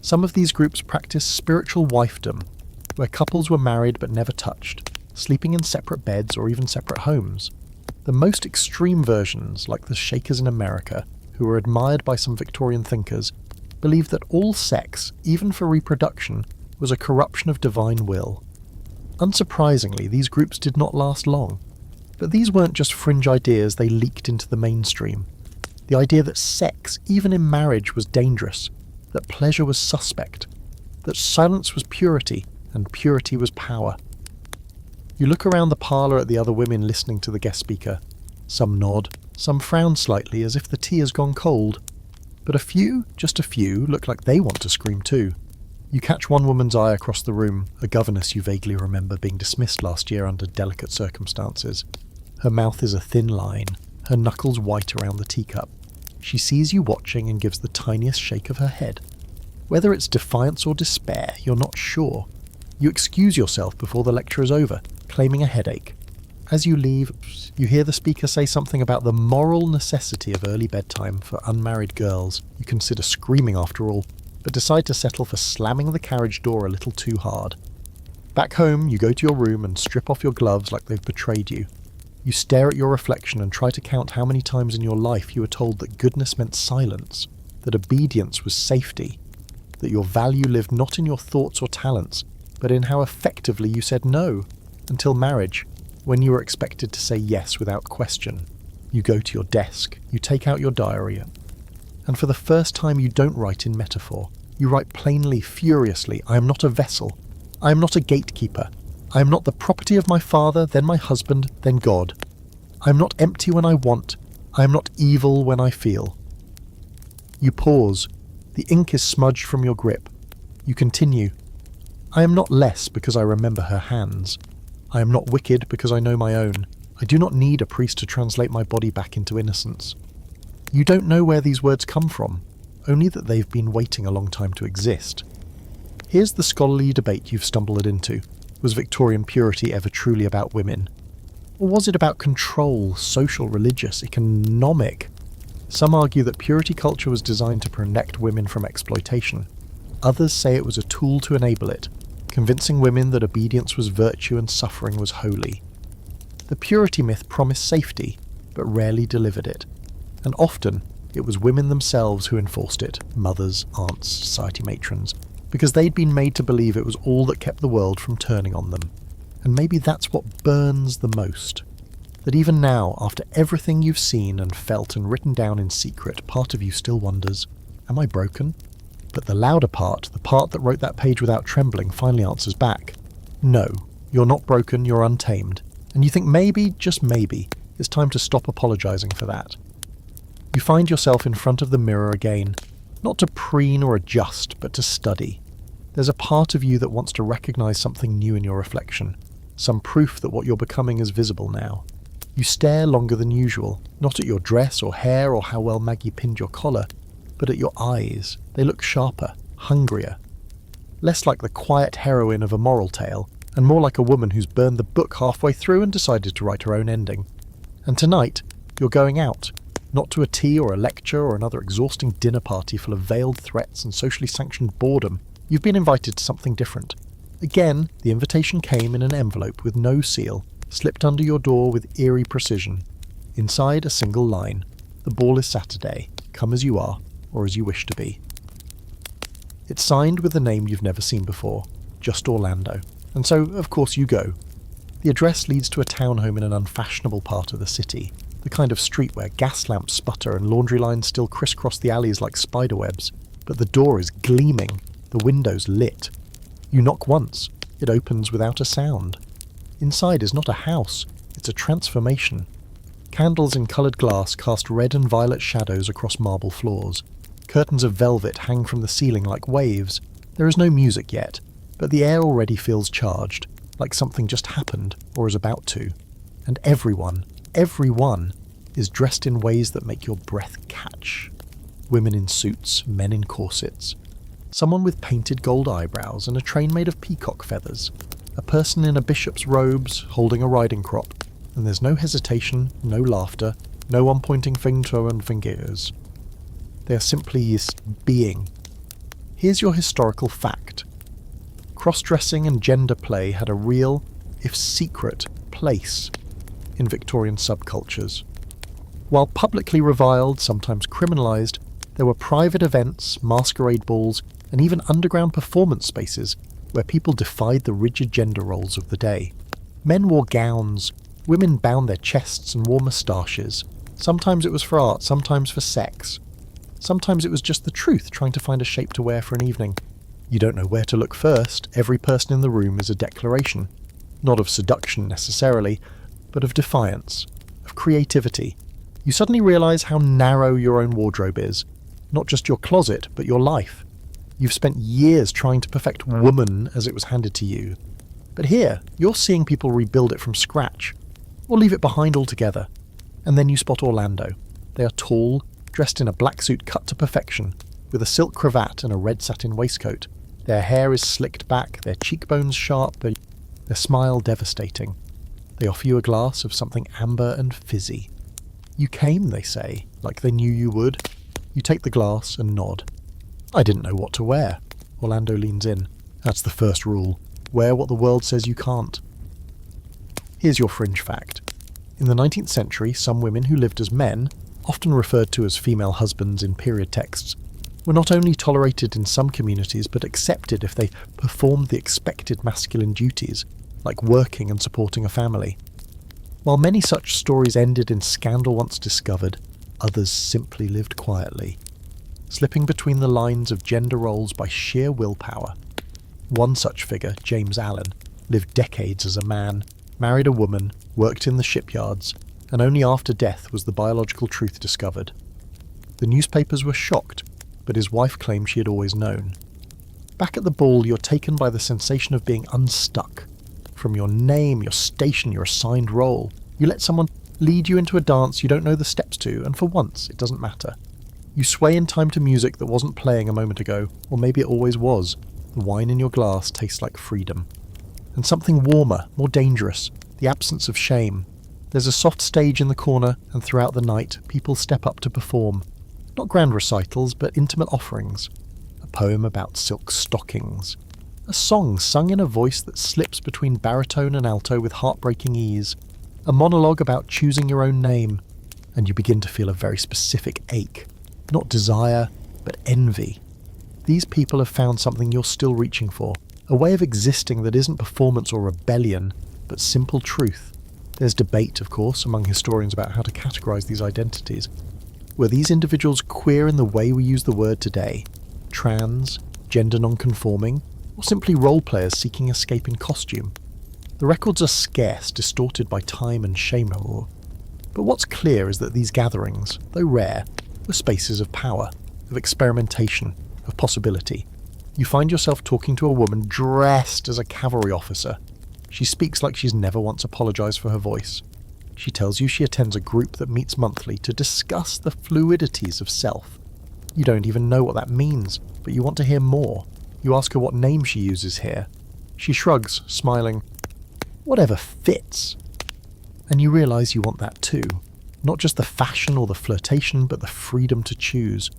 S1: Some of these groups practiced spiritual wifedom, where couples were married but never touched, sleeping in separate beds or even separate homes. The most extreme versions, like the Shakers in America, who were admired by some Victorian thinkers, believed that all sex, even for reproduction, was a corruption of divine will. Unsurprisingly, these groups did not last long. But these weren't just fringe ideas, they leaked into the mainstream. The idea that sex, even in marriage, was dangerous, that pleasure was suspect, that silence was purity, and purity was power. You look around the parlour at the other women listening to the guest speaker. Some nod, some frown slightly as if the tea has gone cold. But a few, just a few, look like they want to scream too. You catch one woman's eye across the room, a governess you vaguely remember being dismissed last year under delicate circumstances. Her mouth is a thin line, her knuckles white around the teacup. She sees you watching and gives the tiniest shake of her head. Whether it's defiance or despair, you're not sure. You excuse yourself before the lecture is over, claiming a headache. As you leave, you hear the speaker say something about the moral necessity of early bedtime for unmarried girls. You consider screaming after all, but decide to settle for slamming the carriage door a little too hard. Back home, you go to your room and strip off your gloves like they've betrayed you. You stare at your reflection and try to count how many times in your life you were told that goodness meant silence, that obedience was safety, that your value lived not in your thoughts or talents, but in how effectively you said no, until marriage, when you were expected to say yes without question. You go to your desk, you take out your diary, and for the first time you don't write in metaphor. You write plainly, furiously, I am not a vessel. I am not a gatekeeper. I am not the property of my father, then my husband, then God. I am not empty when I want. I am not evil when I feel. You pause. The ink is smudged from your grip. You continue. I am not less because I remember her hands. I am not wicked because I know my own. I do not need a priest to translate my body back into innocence. You don't know where these words come from, only that they've been waiting a long time to exist. Here's the scholarly debate you've stumbled into. Was Victorian purity ever truly about women? Or was it about control, social, religious, economic? Some argue that purity culture was designed to protect women from exploitation. Others say it was a tool to enable it, convincing women that obedience was virtue and suffering was holy. The purity myth promised safety, but rarely delivered it. And often, it was women themselves who enforced it, mothers, aunts, society matrons, because they'd been made to believe it was all that kept the world from turning on them. And maybe that's what burns the most. That even now, after everything you've seen and felt and written down in secret, part of you still wonders, am I broken? But the louder part, the part that wrote that page without trembling, finally answers back. No, you're not broken, you're untamed. And you think maybe, just maybe, it's time to stop apologising for that. You find yourself in front of the mirror again, not to preen or adjust, but to study. There's a part of you that wants to recognise something new in your reflection, some proof that what you're becoming is visible now. You stare longer than usual, not at your dress or hair or how well Maggie pinned your collar, but at your eyes. They look sharper, hungrier. Less like the quiet heroine of a moral tale, and more like a woman who's burned the book halfway through and decided to write her own ending. And tonight, you're going out. Not to a tea or a lecture or another exhausting dinner party full of veiled threats and socially sanctioned boredom. You've been invited to something different. Again, the invitation came in an envelope with no seal, slipped under your door with eerie precision. Inside, a single line. The ball is Saturday. Come as you are, or as you wish to be. It's signed with a name you've never seen before, just Orlando. And so, of course, you go. The address leads to a townhome in an unfashionable part of the city. The kind of street where gas lamps sputter and laundry lines still crisscross the alleys like spiderwebs. But the door is gleaming, the windows lit. You knock once, it opens without a sound. Inside is not a house, it's a transformation. Candles in coloured glass cast red and violet shadows across marble floors. Curtains of velvet hang from the ceiling like waves. There is no music yet, but the air already feels charged, like something just happened or is about to. And everyone is dressed in ways that make your breath catch. Women in suits, men in corsets. Someone with painted gold eyebrows and a train made of peacock feathers. A person in a bishop's robes holding a riding crop. And there's no hesitation, no laughter, no one pointing finger and fingers. They are simply being. Here's your historical fact. Cross-dressing and gender play had a real, if secret, place in Victorian subcultures. While publicly reviled, sometimes criminalised, there were private events, masquerade balls, and even underground performance spaces where people defied the rigid gender roles of the day. Men wore gowns, women bound their chests and wore moustaches. Sometimes it was for art, sometimes for sex. Sometimes it was just the truth, trying to find a shape to wear for an evening. You don't know where to look first. Every person in the room is a declaration. Not of seduction necessarily, but of defiance, of creativity. You suddenly realise how narrow your own wardrobe is. Not just your closet, but your life. You've spent years trying to perfect woman as it was handed to you. But here, you're seeing people rebuild it from scratch, or leave it behind altogether. And then you spot Orlando. They are tall, dressed in a black suit cut to perfection, with a silk cravat and a red satin waistcoat. Their hair is slicked back, their cheekbones sharp, their smile devastating. They offer you a glass of something amber and fizzy. You came, they say, like they knew you would. You take the glass and nod. I didn't know what to wear. Orlando leans in. That's the first rule. Wear what the world says you can't. Here's your fringe fact. In the 19th century, some women who lived as men, often referred to as female husbands in period texts, were not only tolerated in some communities but accepted if they performed the expected masculine duties, like working and supporting a family. While many such stories ended in scandal once discovered, others simply lived quietly, slipping between the lines of gender roles by sheer willpower. One such figure, James Allen, lived decades as a man, married a woman, worked in the shipyards, and only after death was the biological truth discovered. The newspapers were shocked, but his wife claimed she had always known. Back at the ball, you're taken by the sensation of being unstuck. From your name, your station, your assigned role. You let someone lead you into a dance you don't know the steps to, and for once, it doesn't matter. You sway in time to music that wasn't playing a moment ago, or maybe it always was. The wine in your glass tastes like freedom. And something warmer, more dangerous, the absence of shame. There's a soft stage in the corner, and throughout the night, people step up to perform. Not grand recitals, but intimate offerings. A poem about silk stockings. A song sung in a voice that slips between baritone and alto with heartbreaking ease. A monologue about choosing your own name. And you begin to feel a very specific ache. Not desire, but envy. These people have found something you're still reaching for. A way of existing that isn't performance or rebellion, but simple truth. There's debate, of course, among historians about how to categorize these identities. Were these individuals queer in the way we use the word today? Trans, gender non-conforming, or simply role players seeking escape in costume? The records are scarce, distorted by time and shame. But what's clear is that these gatherings, though rare, were spaces of power, of experimentation, of possibility. You find yourself talking to a woman dressed as a cavalry officer. She speaks like she's never once apologised for her voice. She tells you she attends a group that meets monthly to discuss the fluidities of self. You don't even know what that means, but you want to hear more. You ask her what name she uses here. She shrugs, smiling. Whatever fits. And you realise you want that too. Not just the fashion or the flirtation, but the freedom to choose.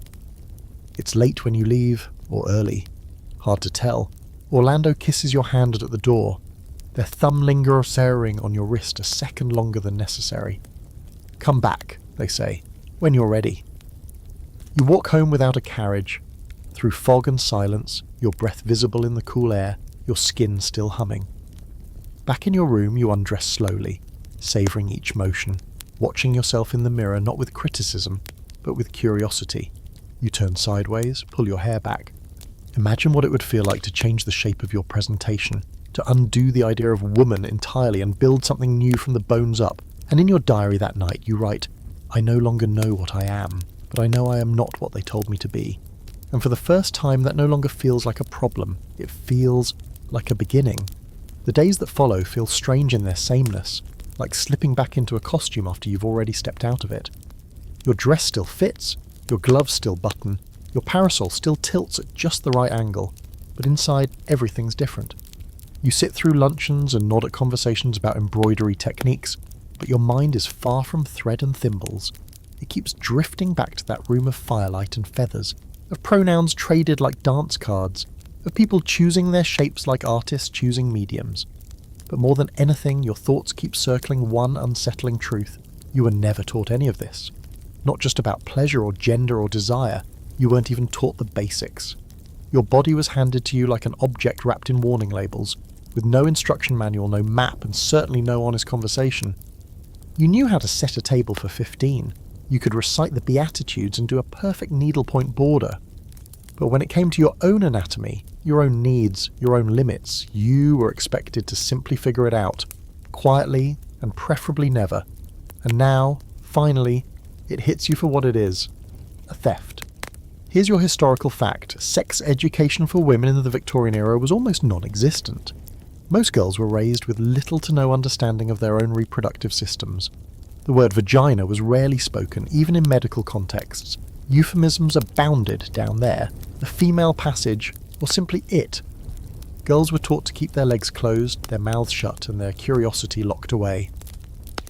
S1: It's late when you leave, or early. Hard to tell. Orlando kisses your hand at the door. Their thumb lingering on your wrist a second longer than necessary. Come back, they say, when you're ready. You walk home without a carriage. Through fog and silence, your breath visible in the cool air, your skin still humming. Back in your room, you undress slowly, savouring each motion, watching yourself in the mirror not with criticism, but with curiosity. You turn sideways, pull your hair back. Imagine what it would feel like to change the shape of your presentation, to undo the idea of woman entirely and build something new from the bones up, And in your diary that night you write, "I no longer know what I am, but I know I am not what they told me to be." And for the first time that no longer feels like a problem, it feels like a beginning. The days that follow feel strange in their sameness, like slipping back into a costume after you've already stepped out of it. Your dress still fits, your gloves still button, your parasol still tilts at just the right angle, but inside everything's different. You sit through luncheons and nod at conversations about embroidery techniques, but your mind is far from thread and thimbles. It keeps drifting back to that room of firelight and feathers, of pronouns traded like dance cards, of people choosing their shapes like artists choosing mediums. But more than anything, your thoughts keep circling one unsettling truth. You were never taught any of this. Not just about pleasure or gender or desire, you weren't even taught the basics. Your body was handed to you like an object wrapped in warning labels, with no instruction manual, no map, and certainly no honest conversation. You knew how to set a table for 15. You could recite the Beatitudes and do a perfect needlepoint border. But when it came to your own anatomy, your own needs, your own limits, you were expected to simply figure it out, quietly and preferably never. And now, finally, it hits you for what it is: a theft. Here's your historical fact. Sex education for women in the Victorian era was almost non-existent. Most girls were raised with little to no understanding of their own reproductive systems. The word vagina was rarely spoken, even in medical contexts. Euphemisms abounded down there. The female passage, or simply it. Girls were taught to keep their legs closed, their mouths shut, and their curiosity locked away.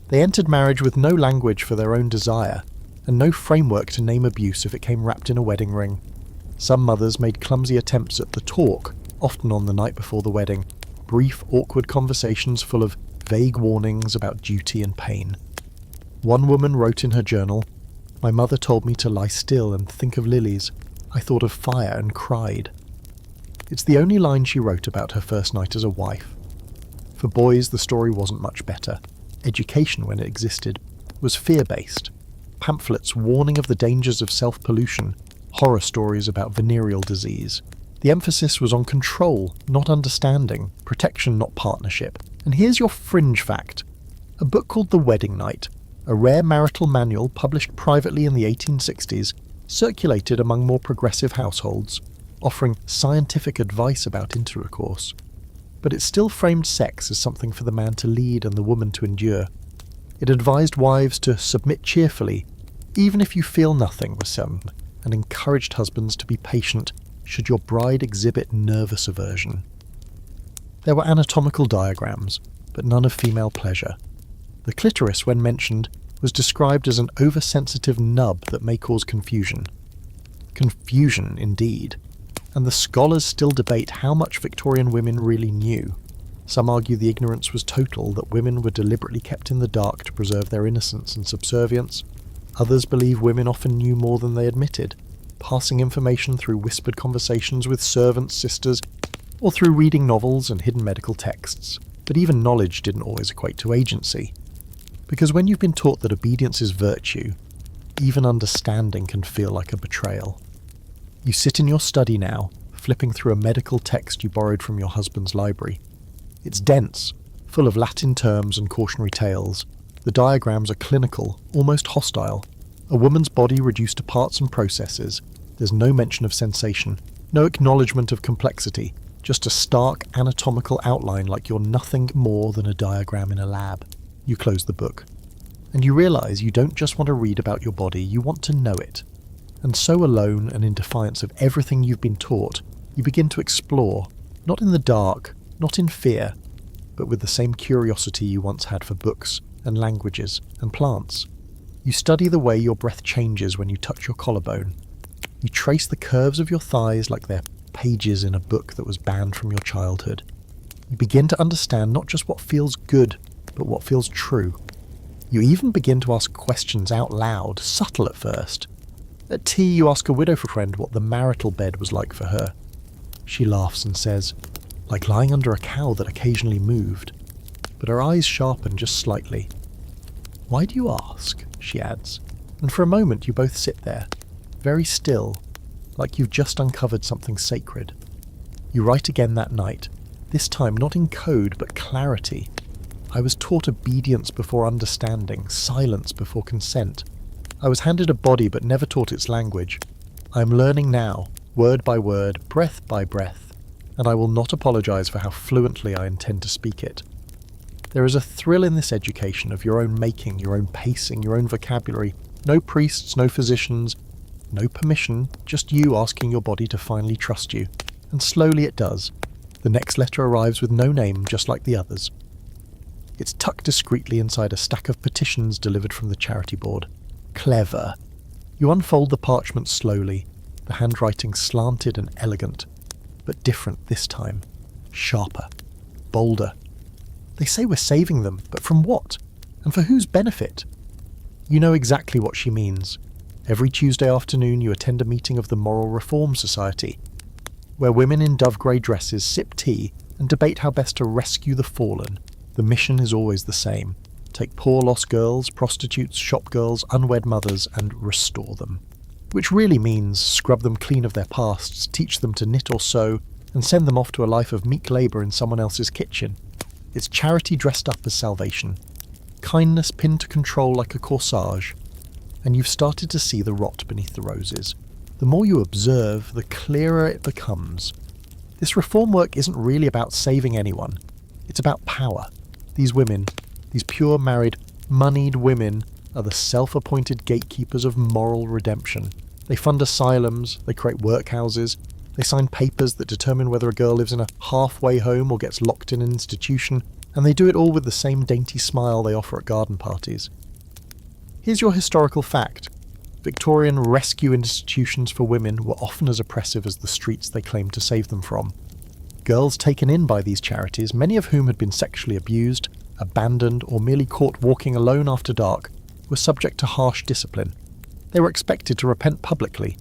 S1: They entered marriage with no language for their own desire, and no framework to name abuse if it came wrapped in a wedding ring. Some mothers made clumsy attempts at the talk, often on the night before the wedding, brief, awkward conversations full of vague warnings about duty and pain. One woman wrote in her journal, "My mother told me to lie still and think of lilies. I thought of fire and cried." It's the only line she wrote about her first night as a wife. For boys, the story wasn't much better. Education, when it existed, was fear-based. Pamphlets warning of the dangers of self-pollution, horror stories about venereal disease. The emphasis was on control, not understanding, protection, not partnership. And here's your fringe fact. A book called The Wedding Night, a rare marital manual published privately in the 1860s, circulated among more progressive households, offering scientific advice about intercourse. But it still framed sex as something for the man to lead and the woman to endure. It advised wives to submit cheerfully, even if you feel nothing was said, and encouraged husbands to be patient should your bride exhibit nervous aversion. There were anatomical diagrams, but none of female pleasure. The clitoris, when mentioned, was described as an oversensitive nub that may cause confusion. Confusion, indeed. And the scholars still debate how much Victorian women really knew. Some argue the ignorance was total, that women were deliberately kept in the dark to preserve their innocence and subservience. Others believe women often knew more than they admitted, passing information through whispered conversations with servants, sisters, or through reading novels and hidden medical texts. But even knowledge didn't always equate to agency. Because when you've been taught that obedience is virtue, even understanding can feel like a betrayal. You sit in your study now, flipping through a medical text you borrowed from your husband's library. It's dense, full of Latin terms and cautionary tales. The diagrams are clinical, almost hostile. A woman's body reduced to parts and processes. There's no mention of sensation, no acknowledgement of complexity, just a stark anatomical outline like you're nothing more than a diagram in a lab. You close the book. And you realise you don't just want to read about your body, you want to know it. And so alone and in defiance of everything you've been taught, you begin to explore, not in the dark, not in fear, but with the same curiosity you once had for books and languages and plants. You study the way your breath changes when you touch your collarbone. You trace the curves of your thighs like they're pages in a book that was banned from your childhood. You begin to understand not just what feels good, but what feels true. You even begin to ask questions out loud, subtle at first. At tea, you ask a widow friend what the marital bed was like for her. She laughs and says, "Like lying under a cow that occasionally moved." But her eyes sharpen just slightly. "Why do you ask?" she adds. And for a moment you both sit there, very still, like you've just uncovered something sacred. You write again that night, this time not in code but clarity. I was taught obedience before understanding, silence before consent. I was handed a body but never taught its language. I am learning now, word by word, breath by breath, and I will not apologise for how fluently I intend to speak it. There is a thrill in this education of your own making, your own pacing, your own vocabulary. No priests, no physicians, no permission, just you asking your body to finally trust you. And slowly it does. The next letter arrives with no name, just like the others. It's tucked discreetly inside a stack of petitions delivered from the charity board. Clever. You unfold the parchment slowly, the handwriting slanted and elegant, but different this time. Sharper. Bolder. They say we're saving them, but from what? And for whose benefit? You know exactly what she means. Every Tuesday afternoon you attend a meeting of the Moral Reform Society, where women in dove-grey dresses sip tea and debate how best to rescue the fallen. The mission is always the same. Take poor lost girls, prostitutes, shopgirls, unwed mothers, and restore them. Which really means scrub them clean of their pasts, teach them to knit or sew, and send them off to a life of meek labour in someone else's kitchen. It's charity dressed up as salvation. Kindness pinned to control like a corsage. And you've started to see the rot beneath the roses. The more you observe, the clearer it becomes. This reform work isn't really about saving anyone. It's about power. These women, these pure married, moneyed women, are the self-appointed gatekeepers of moral redemption. They fund asylums, they create workhouses, they sign papers that determine whether a girl lives in a halfway home or gets locked in an institution, and they do it all with the same dainty smile they offer at garden parties. Here's your historical fact. Victorian rescue institutions for women were often as oppressive as the streets they claimed to save them from. Girls taken in by these charities, many of whom had been sexually abused, abandoned, or merely caught walking alone after dark, were subject to harsh discipline. They were expected to repent publicly,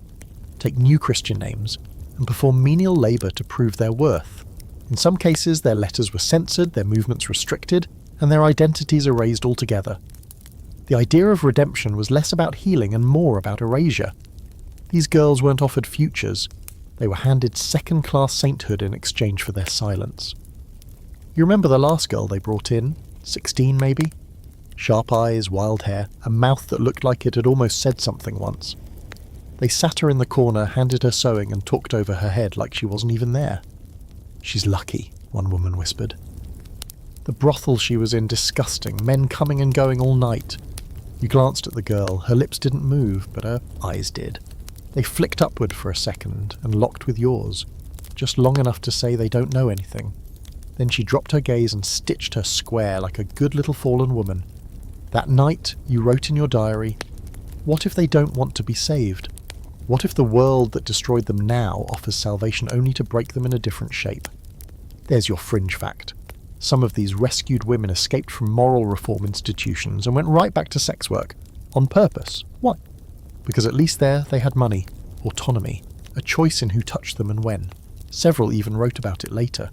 S1: take new Christian names, and perform menial labour to prove their worth. In some cases, their letters were censored, their movements restricted, and their identities erased altogether. The idea of redemption was less about healing and more about erasure. These girls weren't offered futures. They were handed second-class sainthood in exchange for their silence. You remember the last girl they brought in? 16 maybe? Sharp eyes, wild hair, a mouth that looked like it had almost said something once. They sat her in the corner, handed her sewing, and talked over her head like she wasn't even there. "She's lucky," one woman whispered. The brothel she was in, disgusting, men coming and going all night. You glanced at the girl, her lips didn't move, but her eyes did. They flicked upward for a second, and locked with yours, just long enough to say they don't know anything. Then she dropped her gaze and stitched her square like a good little fallen woman. That night, you wrote in your diary, "What if they don't want to be saved? What if the world that destroyed them now offers salvation only to break them in a different shape?" There's your fringe fact. Some of these rescued women escaped from moral reform institutions and went right back to sex work. On purpose. Why? Because at least there they had money, autonomy, a choice in who touched them and when. Several even wrote about it later.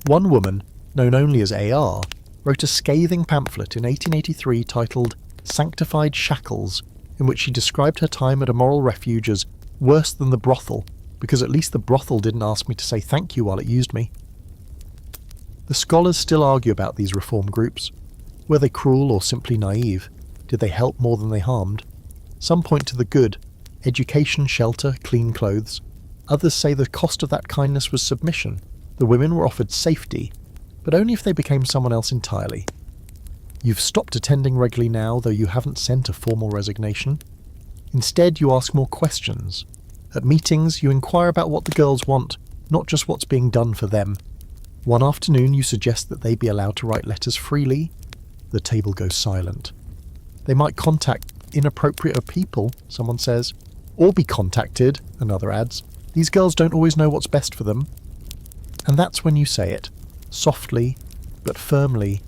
S1: One woman, known only as AR, wrote a scathing pamphlet in 1883 titled Sanctified Shackles, in which she described her time at a moral refuge as worse than the brothel, because at least the brothel didn't ask me to say thank you while it used me. The scholars still argue about these reform groups. Were they cruel or simply naive? Did they help more than they harmed? Some point to the good: education, shelter, clean clothes. Others say the cost of that kindness was submission. The women were offered safety, but only if they became someone else entirely. You've stopped attending regularly now, though you haven't sent a formal resignation. Instead, you ask more questions. At meetings, you inquire about what the girls want, not just what's being done for them. One afternoon, you suggest that they be allowed to write letters freely. The table goes silent. They might contact inappropriate people, someone says, or be contacted, another adds. These girls don't always know what's best for them. And that's when you say it, softly, but firmly.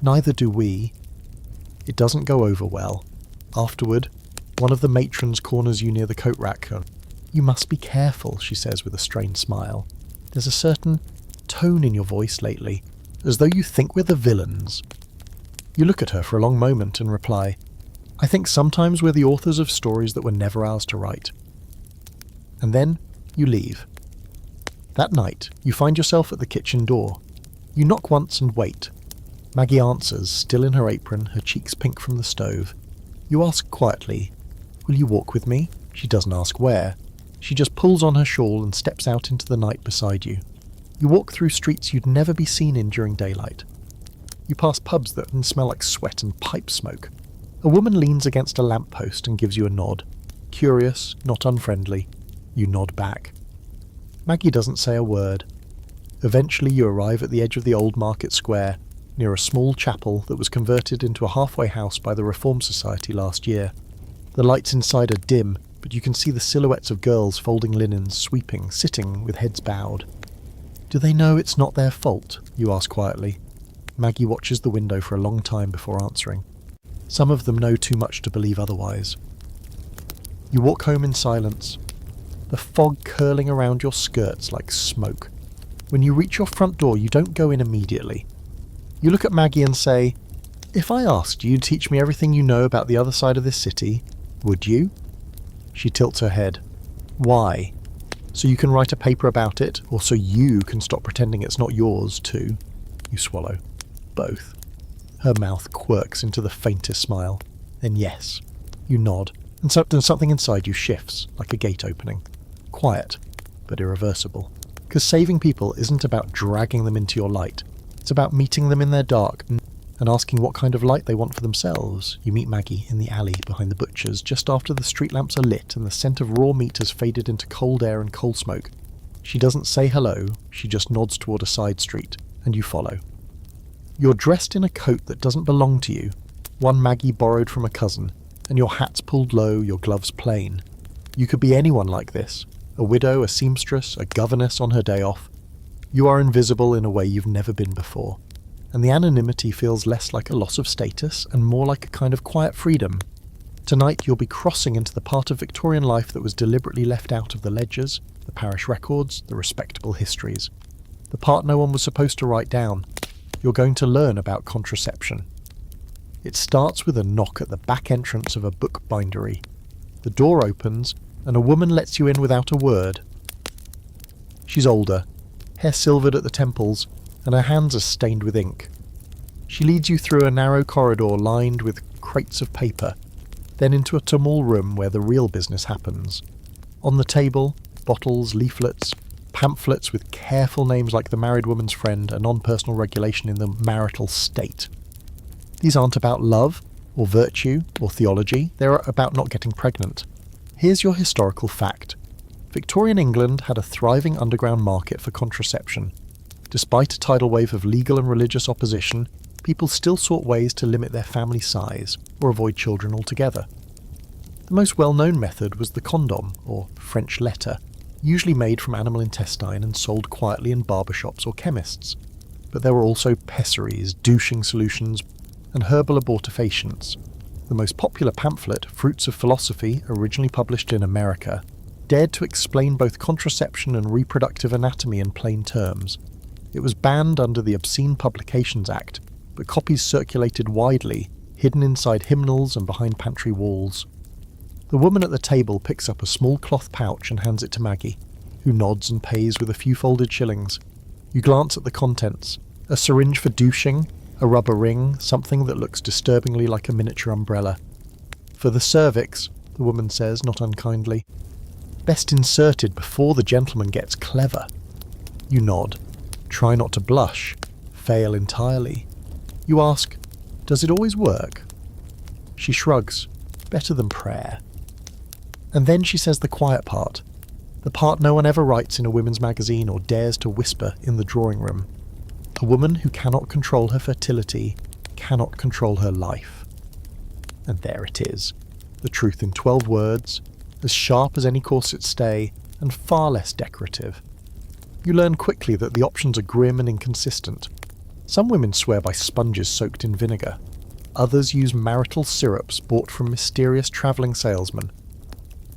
S1: Neither do we. It doesn't go over well. Afterward, one of the matrons corners you near the coat rack. "You must be careful," she says with a strained smile. "There's a certain tone in your voice lately, as though you think we're the villains." You look at her for a long moment and reply, "I think sometimes we're the authors of stories that were never ours to write." And then you leave. That night, you find yourself at the kitchen door. You knock once and wait. Maggie answers, still in her apron, her cheeks pink from the stove. You ask quietly, "Will you walk with me?" She doesn't ask where. She just pulls on her shawl and steps out into the night beside you. You walk through streets you'd never be seen in during daylight. You pass pubs that can smell like sweat and pipe smoke. A woman leans against a lamppost and gives you a nod. Curious, not unfriendly. You nod back. Maggie doesn't say a word. Eventually you arrive at the edge of the old market square, near a small chapel that was converted into a halfway house by the Reform Society last year. The lights inside are dim, but you can see the silhouettes of girls folding linens, sweeping, sitting with heads bowed. Do they know it's not their fault? You ask quietly. Maggie watches the window for a long time before answering. Some of them know too much to believe otherwise. You walk home in silence, the fog curling around your skirts like smoke. When you reach your front door, you don't go in immediately. You look at Maggie and say, "If I asked you to teach me everything you know about the other side of this city, would you?" She tilts her head. Why? So you can write a paper about it, or so you can stop pretending it's not yours, too? You swallow. Both. Her mouth quirks into the faintest smile. Then yes. You nod, and something inside you shifts, like a gate opening. Quiet, but irreversible. Because saving people isn't about dragging them into your light. It's about meeting them in their dark and asking what kind of light they want for themselves. You meet Maggie in the alley behind the butcher's just after the street lamps are lit and the scent of raw meat has faded into cold air and coal smoke. She doesn't say hello, she just nods toward a side street, and you follow. You're dressed in a coat that doesn't belong to you, one Maggie borrowed from a cousin, and your hat's pulled low, your gloves plain. You could be anyone like this, a widow, a seamstress, a governess on her day off. You are invisible in a way you've never been before, and the anonymity feels less like a loss of status and more like a kind of quiet freedom. Tonight you'll be crossing into the part of Victorian life that was deliberately left out of the ledgers, the parish records, the respectable histories. The part no one was supposed to write down. You're going to learn about contraception. It starts with a knock at the back entrance of a bookbindery. The door opens, and a woman lets you in without a word. She's older, hair silvered at the temples, and her hands are stained with ink. She leads you through a narrow corridor lined with crates of paper, then into a small room where the real business happens. On the table, bottles, leaflets, pamphlets with careful names like The Married Woman's Friend, a non-personal regulation in the marital state. These aren't about love, or virtue, or theology. They're about not getting pregnant. Here's your historical fact. Victorian England had a thriving underground market for contraception. Despite a tidal wave of legal and religious opposition, people still sought ways to limit their family size, or avoid children altogether. The most well-known method was the condom, or French letter, usually made from animal intestine and sold quietly in barbershops or chemists. But there were also pessaries, douching solutions, and herbal abortifacients. The most popular pamphlet, Fruits of Philosophy, originally published in America, dared to explain both contraception and reproductive anatomy in plain terms. It was banned under the Obscene Publications Act, but copies circulated widely, hidden inside hymnals and behind pantry walls. The woman at the table picks up a small cloth pouch and hands it to Maggie, who nods and pays with a few folded shillings. You glance at the contents. A syringe for douching, a rubber ring, something that looks disturbingly like a miniature umbrella. For the cervix, the woman says, not unkindly. Best inserted before the gentleman gets clever. You nod. Try not to blush. Fail entirely. You ask, does it always work? She shrugs. Better than prayer. And then she says the quiet part. The part no one ever writes in a women's magazine or dares to whisper in the drawing room. A woman who cannot control her fertility cannot control her life. And there it is. The truth in 12 words, as sharp as any corset stay, and far less decorative. You learn quickly that the options are grim and inconsistent. Some women swear by sponges soaked in vinegar. Others use marital syrups bought from mysterious travelling salesmen.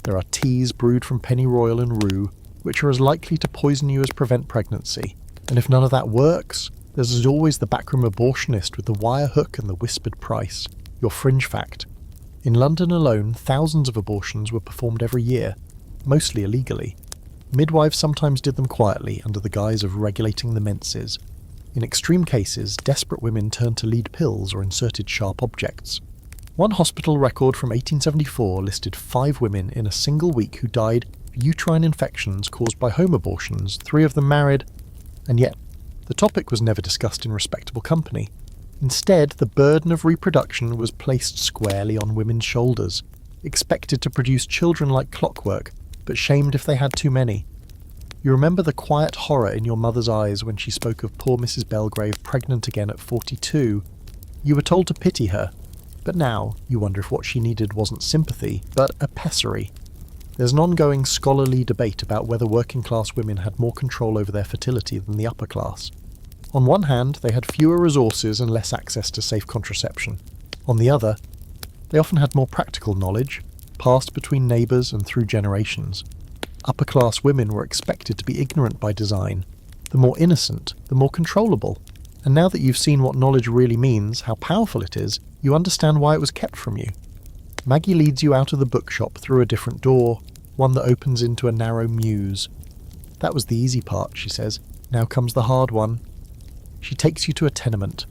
S1: There are teas brewed from pennyroyal and rue, which are as likely to poison you as prevent pregnancy. And if none of that works, there's as always the backroom abortionist with the wire hook and the whispered price. Your fringe fact. In London alone, thousands of abortions were performed every year, mostly illegally. Midwives sometimes did them quietly under the guise of regulating the menses. In extreme cases, desperate women turned to lead pills or inserted sharp objects. One hospital record from 1874 listed 5 women in a single week who died of uterine infections caused by home abortions, 3 of them married, and yet the topic was never discussed in respectable company. Instead, the burden of reproduction was placed squarely on women's shoulders, expected to produce children like clockwork, but shamed if they had too many. You remember the quiet horror in your mother's eyes when she spoke of poor Mrs. Belgrave pregnant again at 42. You were told to pity her, but now you wonder if what she needed wasn't sympathy, but a pessary. There's an ongoing scholarly debate about whether working-class women had more control over their fertility than the upper class. On one hand, they had fewer resources and less access to safe contraception. On the other, they often had more practical knowledge, passed between neighbours and through generations. Upper-class women were expected to be ignorant by design. The more innocent, the more controllable. And now that you've seen what knowledge really means, how powerful it is, you understand why it was kept from you. Maggie leads you out of the bookshop through a different door, one that opens into a narrow mews. That was the easy part, she says. Now comes the hard one. She takes you to a tenement.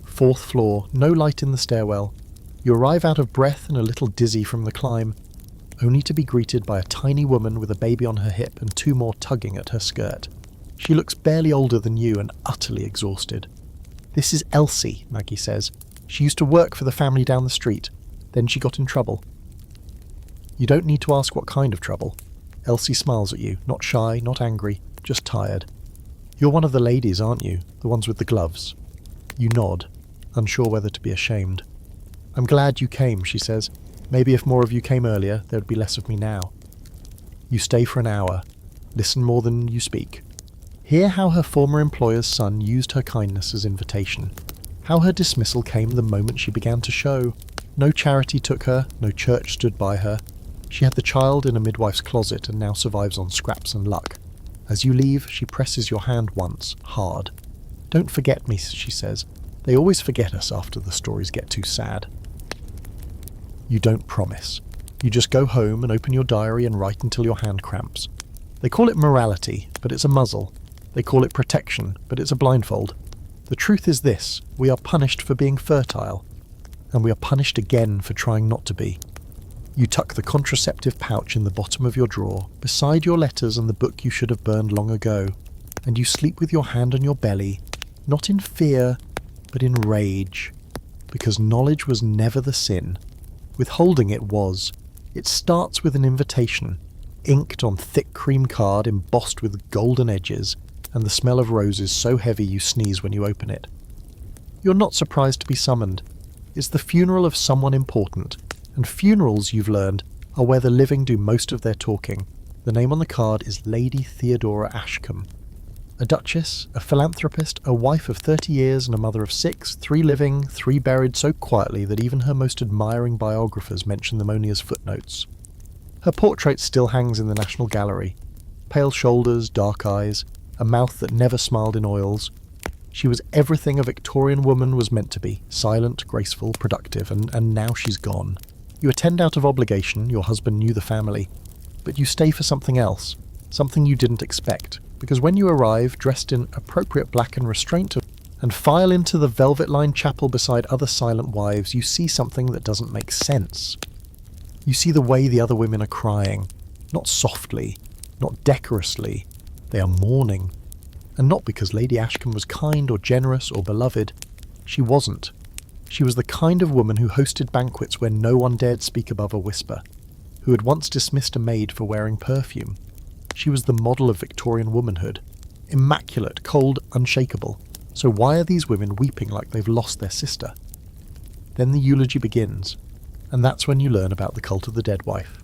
S1: 4th floor, no light in the stairwell. You arrive out of breath and a little dizzy from the climb, only to be greeted by a tiny woman with a baby on her hip and 2 more tugging at her skirt. She looks barely older than you and utterly exhausted. "This is Elsie," Maggie says. "She used to work for the family down the street. Then she got in trouble." You don't need to ask what kind of trouble. Elsie smiles at you, not shy, not angry, just tired. "You're one of the ladies, aren't you? The ones with the gloves?" You nod, unsure whether to be ashamed. "I'm glad you came," she says. "Maybe if more of you came earlier, there would be less of me now." You stay for an hour. Listen more than you speak. Hear how her former employer's son used her kindness as invitation. How her dismissal came the moment she began to show. No charity took her, no church stood by her. She had the child in a midwife's closet and now survives on scraps and luck. As you leave, she presses your hand once, hard. "Don't forget me," she says. "They always forget us after the stories get too sad." You don't promise. You just go home and open your diary and write until your hand cramps. They call it morality, but it's a muzzle. They call it protection, but it's a blindfold. The truth is this: we are punished for being fertile, and we are punished again for trying not to be. You tuck the contraceptive pouch in the bottom of your drawer, beside your letters and the book you should have burned long ago, and you sleep with your hand on your belly, not in fear, but in rage, because knowledge was never the sin. Withholding it was. It starts with an invitation, inked on thick cream card embossed with golden edges, and the smell of roses so heavy you sneeze when you open it. You're not surprised to be summoned. It's the funeral of someone important, and funerals, you've learned, are where the living do most of their talking. The name on the card is Lady Theodora Ashcombe. A duchess, a philanthropist, a wife of 30 years and a mother of 6, 3 living, 3 buried so quietly that even her most admiring biographers mention them only as footnotes. Her portrait still hangs in the National Gallery. Pale shoulders, dark eyes, a mouth that never smiled in oils. She was everything a Victorian woman was meant to be, silent, graceful, productive, and now she's gone. You attend out of obligation, your husband knew the family, but you stay for something else, something you didn't expect, because when you arrive, dressed in appropriate black and restraint, and file into the velvet-lined chapel beside other silent wives, you see something that doesn't make sense. You see the way the other women are crying, not softly, not decorously. They are mourning. And not because Lady Ashcombe was kind or generous or beloved. She wasn't. She was the kind of woman who hosted banquets where no one dared speak above a whisper, who had once dismissed a maid for wearing perfume. She was the model of Victorian womanhood, immaculate, cold, unshakable. So why are these women weeping like they've lost their sister? Then the eulogy begins, and that's when you learn about the cult of the dead wife.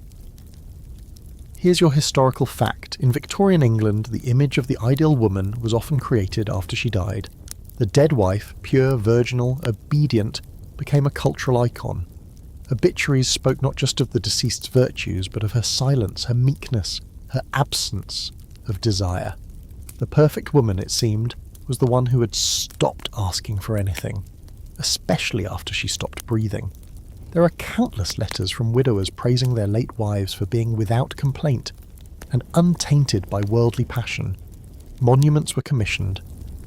S1: Here's your historical fact. In Victorian England, the image of the ideal woman was often created after she died. The dead wife, pure, virginal, obedient, became a cultural icon. Obituaries spoke not just of the deceased's virtues, but of her silence, her meekness, her absence of desire. The perfect woman, it seemed, was the one who had stopped asking for anything, especially after she stopped breathing. There are countless letters from widowers praising their late wives for being without complaint and untainted by worldly passion. Monuments were commissioned,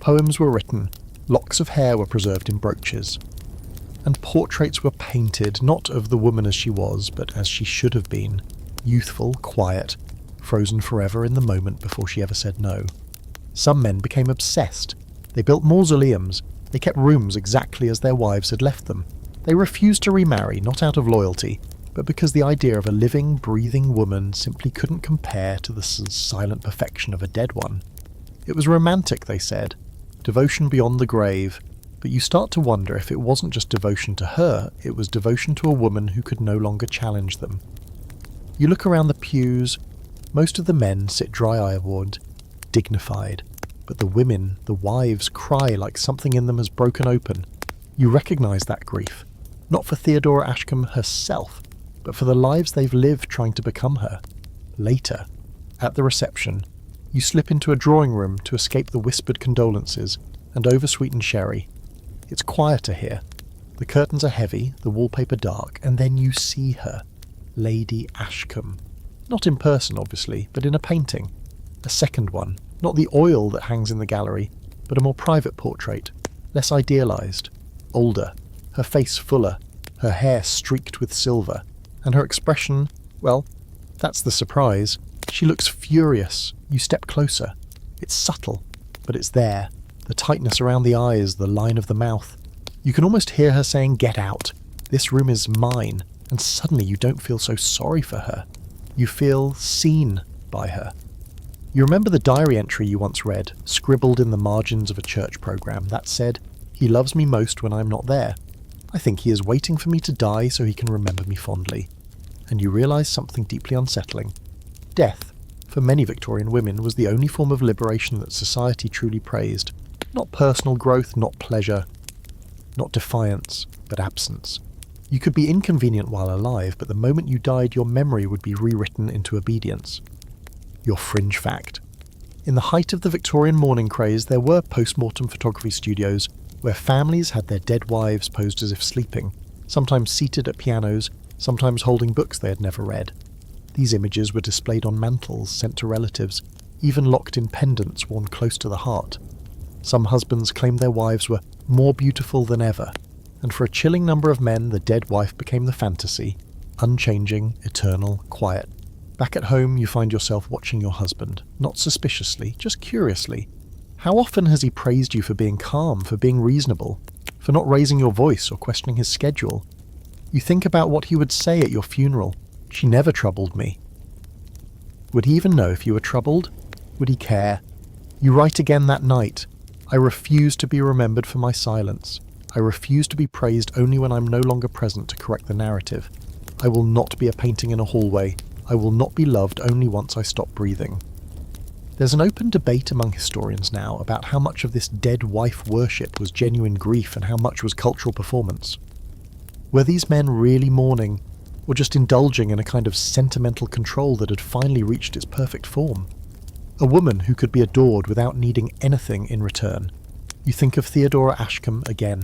S1: Poems were written, locks of hair were preserved in brooches, and portraits were painted not of the woman as she was, but as she should have been, youthful, quiet, frozen forever in the moment before she ever said no. Some men became obsessed. They built mausoleums. They kept rooms exactly as their wives had left them. They refused to remarry, not out of loyalty, but because the idea of a living, breathing woman simply couldn't compare to the silent perfection of a dead one. It was romantic, they said, devotion beyond the grave, but you start to wonder if it wasn't just devotion to her, it was devotion to a woman who could no longer challenge them. You look around the pews, most of the men sit dry-eyed, dignified, but the women, the wives, cry like something in them has broken open. You recognise that grief, not for Theodora Ashcombe herself, but for the lives they've lived trying to become her. Later, at the reception, you slip into a drawing room to escape the whispered condolences and oversweetened sherry. It's quieter here. The curtains are heavy, the wallpaper dark, and then you see her, Lady Ashcombe. Not in person, obviously, but in a painting. A second one, not the oil that hangs in the gallery, but a more private portrait, less idealised, older, her face fuller, her hair streaked with silver, and her expression, well, that's the surprise. She looks furious. You step closer. It's subtle, but it's there. The tightness around the eyes, the line of the mouth. You can almost hear her saying, "Get out. This room is mine." And suddenly you don't feel so sorry for her. You feel seen by her. You remember the diary entry you once read, scribbled in the margins of a church programme, that said, "He loves me most when I'm not there. I think he is waiting for me to die so he can remember me fondly." And you realise something deeply unsettling. Death, for many Victorian women, was the only form of liberation that society truly praised. Not personal growth, not pleasure, not defiance, but absence. You could be inconvenient while alive, but the moment you died, your memory would be rewritten into obedience. Your fringe fact. In the height of the Victorian mourning craze, there were post-mortem photography studios where families had their dead wives posed as if sleeping, sometimes seated at pianos, sometimes holding books they had never read. These images were displayed on mantels, sent to relatives, even locked in pendants worn close to the heart. Some husbands claimed their wives were more beautiful than ever, and for a chilling number of men the dead wife became the fantasy, unchanging, eternal, quiet. Back at home you find yourself watching your husband, not suspiciously, just curiously. How often has he praised you for being calm, for being reasonable, for not raising your voice or questioning his schedule? You think about what he would say at your funeral. "She never troubled me." Would he even know if you were troubled? Would he care? You write again that night, "I refuse to be remembered for my silence. I refuse to be praised only when I'm no longer present to correct the narrative. I will not be a painting in a hallway. I will not be loved only once I stop breathing." There's an open debate among historians now about how much of this dead wife worship was genuine grief and how much was cultural performance. Were these men really mourning, or just indulging in a kind of sentimental control that had finally reached its perfect form? A woman who could be adored without needing anything in return. You think of Theodora Ashcombe again,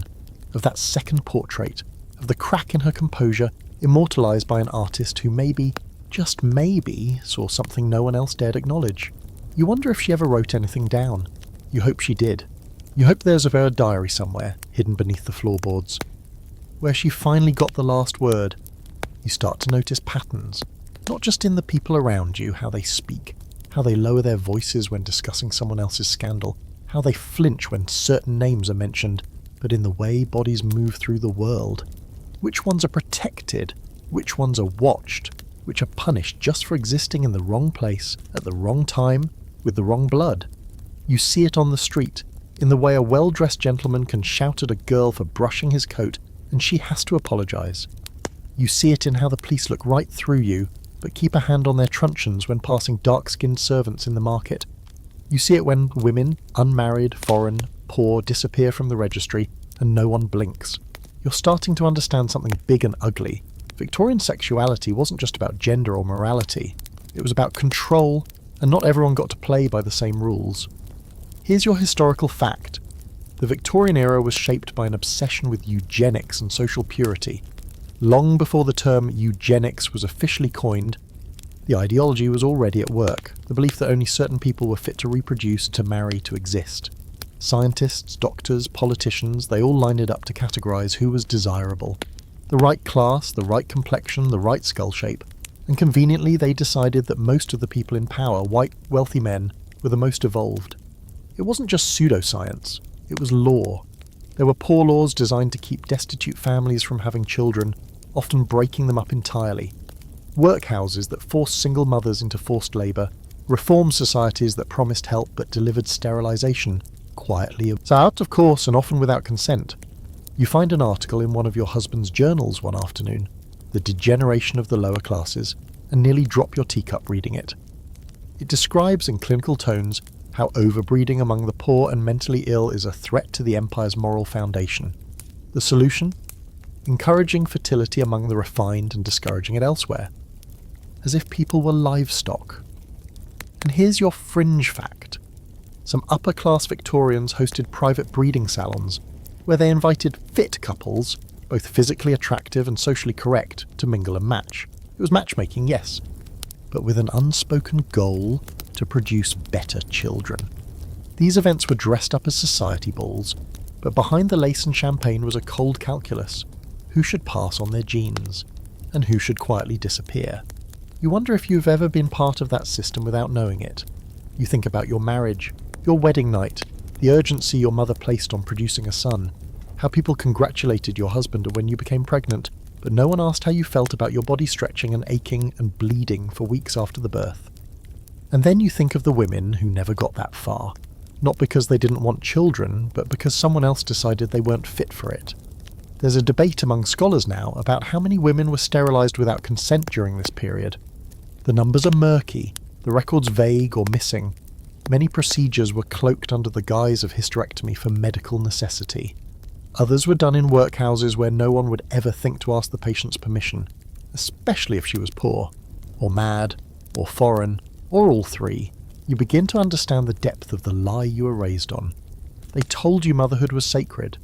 S1: of that second portrait, of the crack in her composure, immortalised by an artist who maybe, just maybe, saw something no one else dared acknowledge. You wonder if she ever wrote anything down. You hope she did. You hope there's a diary somewhere, hidden beneath the floorboards, where she finally got the last word. You start to notice patterns, not just in the people around you, how they speak, how they lower their voices when discussing someone else's scandal, how they flinch when certain names are mentioned, but in the way bodies move through the world. Which ones are protected? Which ones are watched? Which are punished just for existing in the wrong place, at the wrong time, with the wrong blood? You see it on the street, in the way a well-dressed gentleman can shout at a girl for brushing his coat, and she has to apologise. You see it in how the police look right through you, but keep a hand on their truncheons when passing dark-skinned servants in the market. You see it when women, unmarried, foreign, poor, disappear from the registry, and no one blinks. You're starting to understand something big and ugly. Victorian sexuality wasn't just about gender or morality. It was about control, and not everyone got to play by the same rules. Here's your historical fact. The Victorian era was shaped by an obsession with eugenics and social purity. Long before the term eugenics was officially coined, the ideology was already at work, the belief that only certain people were fit to reproduce, to marry, to exist. Scientists, doctors, politicians, they all lined it up to categorise who was desirable. The right class, the right complexion, the right skull shape. And conveniently they decided that most of the people in power, white, wealthy men, were the most evolved. It wasn't just pseudoscience, it was law. There were poor laws designed to keep destitute families from having children, often breaking them up entirely. Workhouses that forced single mothers into forced labour, reform societies that promised help but delivered sterilisation, quietly. So out of course and often without consent. You find an article in one of your husband's journals one afternoon, The Degeneration of the Lower Classes, and nearly drop your teacup reading it. It describes in clinical tones how overbreeding among the poor and mentally ill is a threat to the empire's moral foundation. The solution? Encouraging fertility among the refined and discouraging it elsewhere. As if people were livestock. And here's your fringe fact. Some upper-class Victorians hosted private breeding salons, where they invited fit couples, both physically attractive and socially correct, to mingle and match. It was matchmaking, yes, but with an unspoken goal to produce better children. These events were dressed up as society balls, but behind the lace and champagne was a cold calculus. Who should pass on their genes, and who should quietly disappear? You wonder if you've ever been part of that system without knowing it. You think about your marriage, your wedding night, the urgency your mother placed on producing a son, how people congratulated your husband when you became pregnant, but no one asked how you felt about your body stretching and aching and bleeding for weeks after the birth. And then you think of the women who never got that far, not because they didn't want children, but because someone else decided they weren't fit for it. There's a debate among scholars now about how many women were sterilised without consent during this period. The numbers are murky, the records vague or missing. Many procedures were cloaked under the guise of hysterectomy for medical necessity. Others were done in workhouses where no one would ever think to ask the patient's permission, especially if she was poor, or mad, or foreign, or all three. You begin to understand the depth of the lie you were raised on. They told you motherhood was sacred,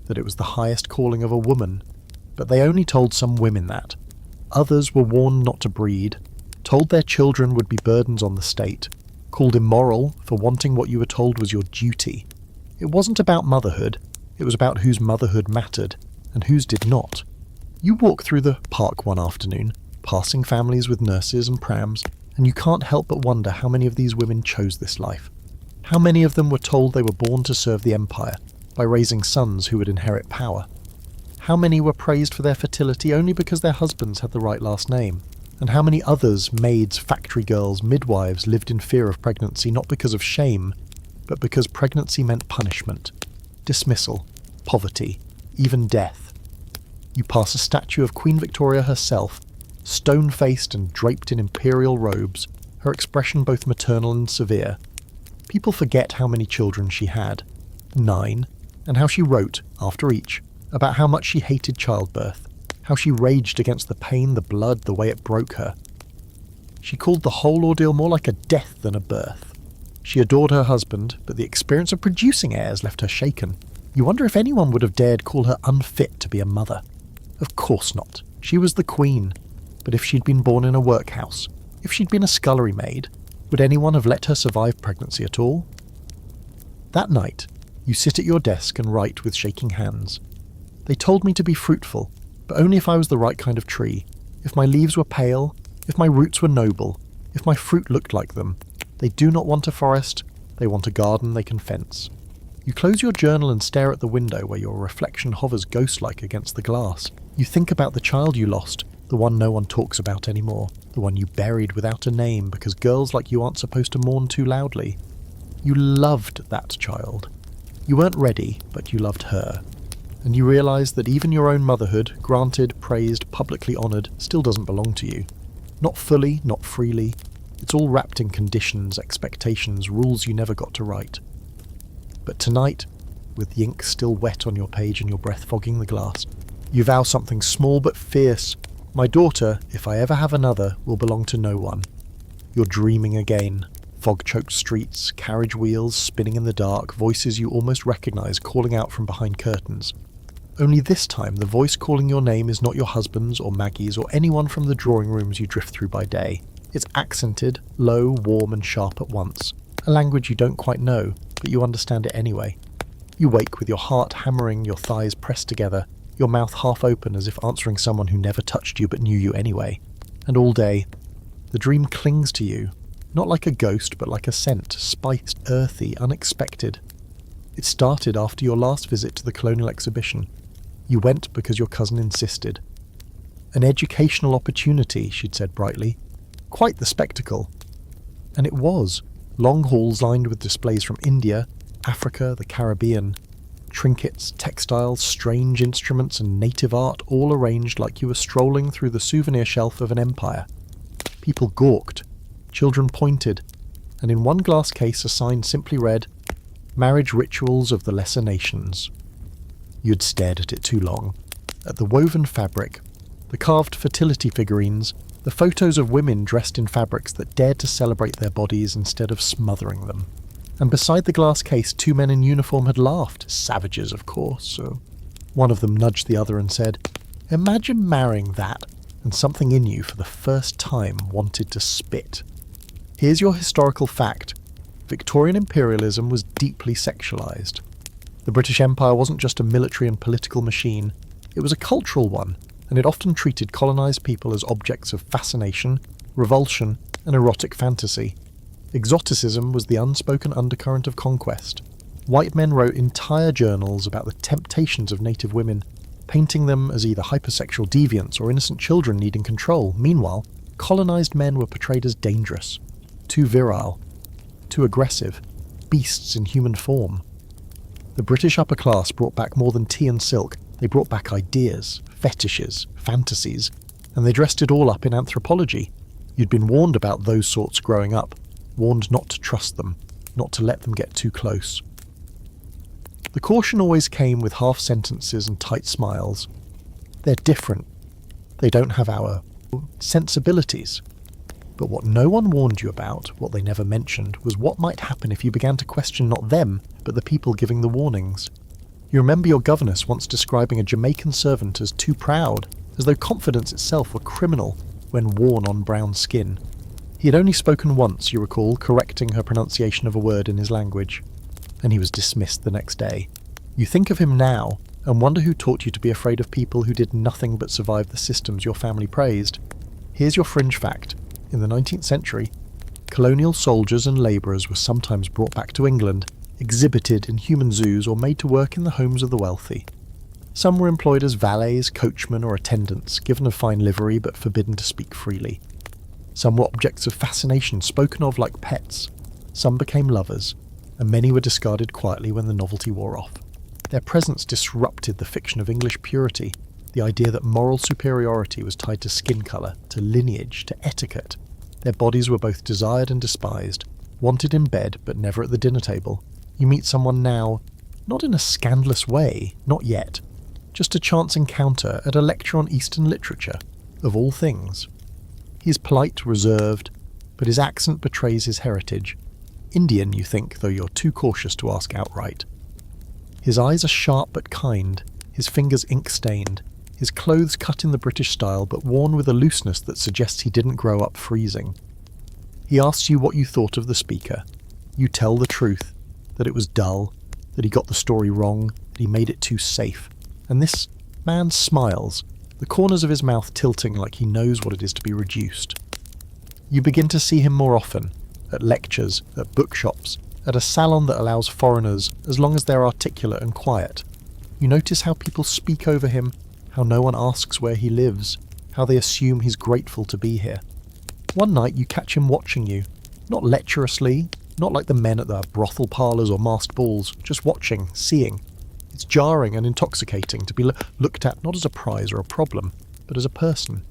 S1: that it was the highest calling of a woman, but they only told some women that. Others were warned not to breed, told their children would be burdens on the state, called immoral for wanting what you were told was your duty. It wasn't about motherhood, it was about whose motherhood mattered, and whose did not. You walk through the park one afternoon, passing families with nurses and prams, and you can't help but wonder how many of these women chose this life. How many of them were told they were born to serve the empire, by raising sons who would inherit power? How many were praised for their fertility only because their husbands had the right last name? And how many others, maids, factory girls, midwives, lived in fear of pregnancy not because of shame, but because pregnancy meant punishment, dismissal, poverty, even death? You pass a statue of Queen Victoria herself, stone-faced and draped in imperial robes, her expression both maternal and severe. People forget how many children she had, 9, and how she wrote, after each, about how much she hated childbirth, how she raged against the pain, the blood, the way it broke her. She called the whole ordeal more like a death than a birth. She adored her husband, but the experience of producing heirs left her shaken. You wonder if anyone would have dared call her unfit to be a mother. Of course not. She was the queen. But if she'd been born in a workhouse, if she'd been a scullery maid, would anyone have let her survive pregnancy at all? That night, you sit at your desk and write with shaking hands. They told me to be fruitful, but only if I was the right kind of tree, if my leaves were pale, if my roots were noble, if my fruit looked like them. They do not want a forest, they want a garden they can fence. You close your journal and stare at the window where your reflection hovers ghost-like against the glass. You think about the child you lost, the one no one talks about anymore, the one you buried without a name because girls like you aren't supposed to mourn too loudly. You loved that child. You weren't ready, but you loved her. And you realise that even your own motherhood, granted, praised, publicly honoured, still doesn't belong to you. Not fully, not freely. It's all wrapped in conditions, expectations, rules you never got to write. But tonight, with the ink still wet on your page and your breath fogging the glass, you vow something small but fierce. My daughter, if I ever have another, will belong to no one. You're dreaming again. Fog-choked streets, carriage wheels spinning in the dark, voices you almost recognise calling out from behind curtains. Only this time the voice calling your name is not your husband's or Maggie's or anyone from the drawing rooms you drift through by day. It's accented, low, warm and sharp at once. A language you don't quite know, but you understand it anyway. You wake with your heart hammering, your thighs pressed together, your mouth half open as if answering someone who never touched you but knew you anyway. And all day, the dream clings to you, not like a ghost but like a scent, spiced, earthy, unexpected. It started after your last visit to the colonial exhibition. You went because your cousin insisted. An educational opportunity, she'd said brightly. Quite the spectacle. And it was. Long halls lined with displays from India, Africa, the Caribbean. Trinkets, textiles, strange instruments and native art all arranged like you were strolling through the souvenir shelf of an empire. People gawked. Children pointed. And in one glass case a sign simply read, "Marriage Rituals of the Lesser Nations." You'd stared at it too long. At the woven fabric, the carved fertility figurines, the photos of women dressed in fabrics that dared to celebrate their bodies instead of smothering them. And beside the glass case, two men in uniform had laughed. Savages, of course. So one of them nudged the other and said, "Imagine marrying that," and something in you for the first time wanted to spit. Here's your historical fact. Victorian imperialism was deeply sexualized. The British Empire wasn't just a military and political machine, it was a cultural one, and it often treated colonized people as objects of fascination, revulsion, and erotic fantasy. Exoticism was the unspoken undercurrent of conquest. White men wrote entire journals about the temptations of native women, painting them as either hypersexual deviants or innocent children needing control. Meanwhile, colonized men were portrayed as dangerous, too virile, too aggressive, beasts in human form. The British upper class brought back more than tea and silk. They brought back ideas, fetishes, fantasies, and they dressed it all up in anthropology. You'd been warned about those sorts growing up, warned not to trust them, not to let them get too close. The caution always came with half sentences and tight smiles. They're different. They don't have our sensibilities. But what no one warned you about, what they never mentioned, was what might happen if you began to question not them, but the people giving the warnings. You remember your governess once describing a Jamaican servant as too proud, as though confidence itself were criminal when worn on brown skin. He had only spoken once, you recall, correcting her pronunciation of a word in his language, and he was dismissed the next day. You think of him now, and wonder who taught you to be afraid of people who did nothing but survive the systems your family praised. Here's your fringe fact. In the 19th century, colonial soldiers and labourers were sometimes brought back to England, exhibited in human zoos or made to work in the homes of the wealthy. Some were employed as valets, coachmen or attendants, given a fine livery but forbidden to speak freely. Some were objects of fascination, spoken of like pets. Some became lovers, and many were discarded quietly when the novelty wore off. Their presence disrupted the fiction of English purity, the idea that moral superiority was tied to skin colour, to lineage, to etiquette. Their bodies were both desired and despised, wanted in bed but never at the dinner table. You meet someone now, not in a scandalous way, not yet, just a chance encounter at a lecture on Eastern literature, of all things. He is polite, reserved, but his accent betrays his heritage. Indian, you think, though you're too cautious to ask outright. His eyes are sharp but kind, his fingers ink-stained, his clothes cut in the British style but worn with a looseness that suggests he didn't grow up freezing. He asks you what you thought of the speaker. You tell the truth, that it was dull, that he got the story wrong, that he made it too safe. And this man smiles, the corners of his mouth tilting like he knows what it is to be reduced. You begin to see him more often, at lectures, at bookshops, at a salon that allows foreigners as long as they're articulate and quiet. You notice how people speak over him, how no one asks where he lives, how they assume he's grateful to be here. One night you catch him watching you, not lecherously, not like the men at the brothel parlours or masked balls, just watching, seeing. It's jarring and intoxicating to be looked at not as a prize or a problem, but as a person.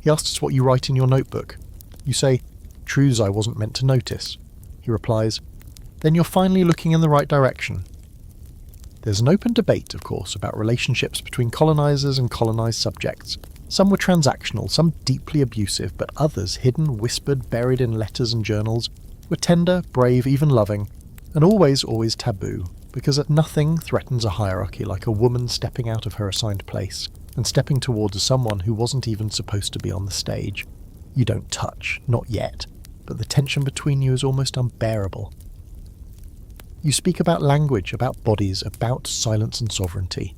S1: He asks what you write in your notebook. You say, "Truths I wasn't meant to notice." He replies, "Then you're finally looking in the right direction." There's an open debate, of course, about relationships between colonizers and colonized subjects. Some were transactional, some deeply abusive, but others, hidden, whispered, buried in letters and journals, were tender, brave, even loving, and always taboo, because nothing threatens a hierarchy like a woman stepping out of her assigned place and stepping towards someone who wasn't even supposed to be on the stage. You don't touch, not yet, but the tension between you is almost unbearable. You speak about language, about bodies, about silence and sovereignty.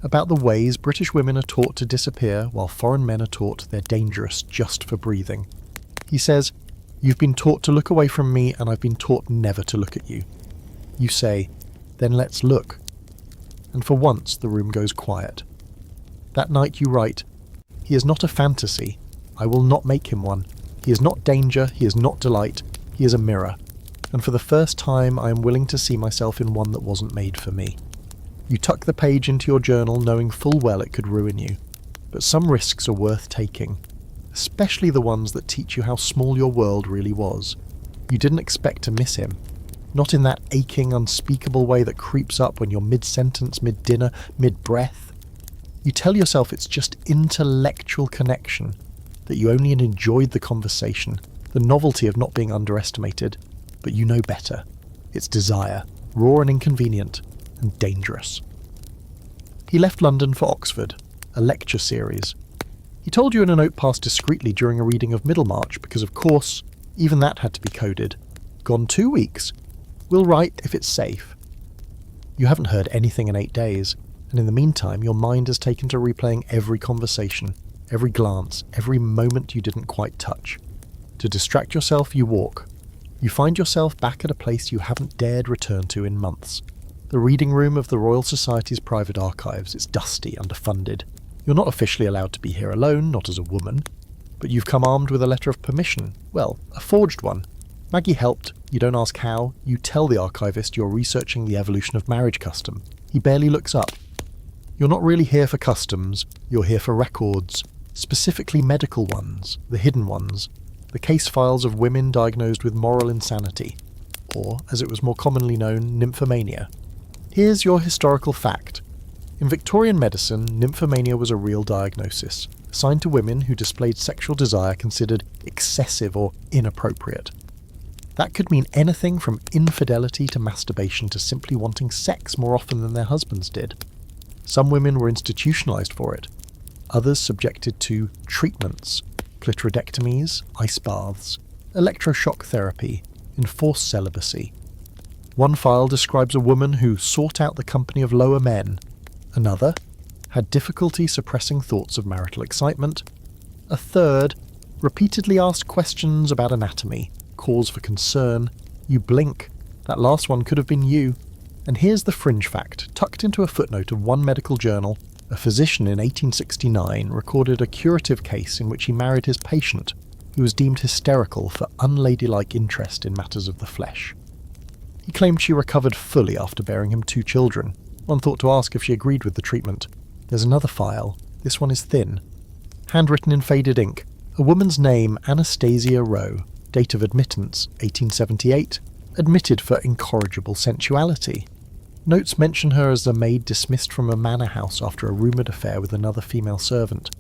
S1: About the ways British women are taught to disappear while foreign men are taught they're dangerous just for breathing. He says, "You've been taught to look away from me and I've been taught never to look at you." You say, "Then let's look." And for once the room goes quiet. That night you write, "He is not a fantasy. I will not make him one. He is not danger, he is not delight. He is a mirror. And for the first time I am willing to see myself in one that wasn't made for me." You tuck the page into your journal knowing full well it could ruin you. But some risks are worth taking, especially the ones that teach you how small your world really was. You didn't expect to miss him. Not in that aching, unspeakable way that creeps up when you're mid-sentence, mid-dinner, mid-breath. You tell yourself it's just intellectual connection, that you only enjoyed the conversation, the novelty of not being underestimated, but you know better. It's desire, raw and inconvenient, and dangerous. He left London for Oxford, a lecture series. He told you in a note passed discreetly during a reading of Middlemarch, because of course, even that had to be coded. Gone 2 weeks. We'll write if it's safe. You haven't heard anything in 8 days, and in the meantime your mind has taken to replaying every conversation, every glance, every moment you didn't quite touch. To distract yourself, you walk. You find yourself back at a place you haven't dared return to in months. The reading room of the Royal Society's private archives. It's dusty, underfunded. You're not officially allowed to be here alone, not as a woman, but you've come armed with a letter of permission. Well, a forged one. Maggie helped. You don't ask how. You tell the archivist you're researching the evolution of marriage custom. He barely looks up. You're not really here for customs. You're here for records, specifically medical ones, the hidden ones, the case files of women diagnosed with moral insanity, or, as it was more commonly known, nymphomania. Here's your historical fact. In Victorian medicine, nymphomania was a real diagnosis, assigned to women who displayed sexual desire considered excessive or inappropriate. That could mean anything from infidelity to masturbation to simply wanting sex more often than their husbands did. Some women were institutionalized for it, others subjected to treatments, clitoridectomies, ice baths, electroshock therapy, enforced celibacy. One file describes a woman who sought out the company of lower men. Another had difficulty suppressing thoughts of marital excitement. A third repeatedly asked questions about anatomy, cause for concern. You blink. That last one could have been you. And here's the fringe fact, tucked into a footnote of one medical journal. A physician in 1869 recorded a curative case in which he married his patient, who was deemed hysterical for unladylike interest in matters of the flesh. He claimed she recovered fully after bearing him 2 children. One thought to ask if she agreed with the treatment. There's another file. This one is thin. Handwritten in faded ink. A woman's name, Anastasia Rowe. Date of admittance, 1878. Admitted for incorrigible sensuality. Notes mention her as the maid dismissed from a manor house after a rumoured affair with another female servant.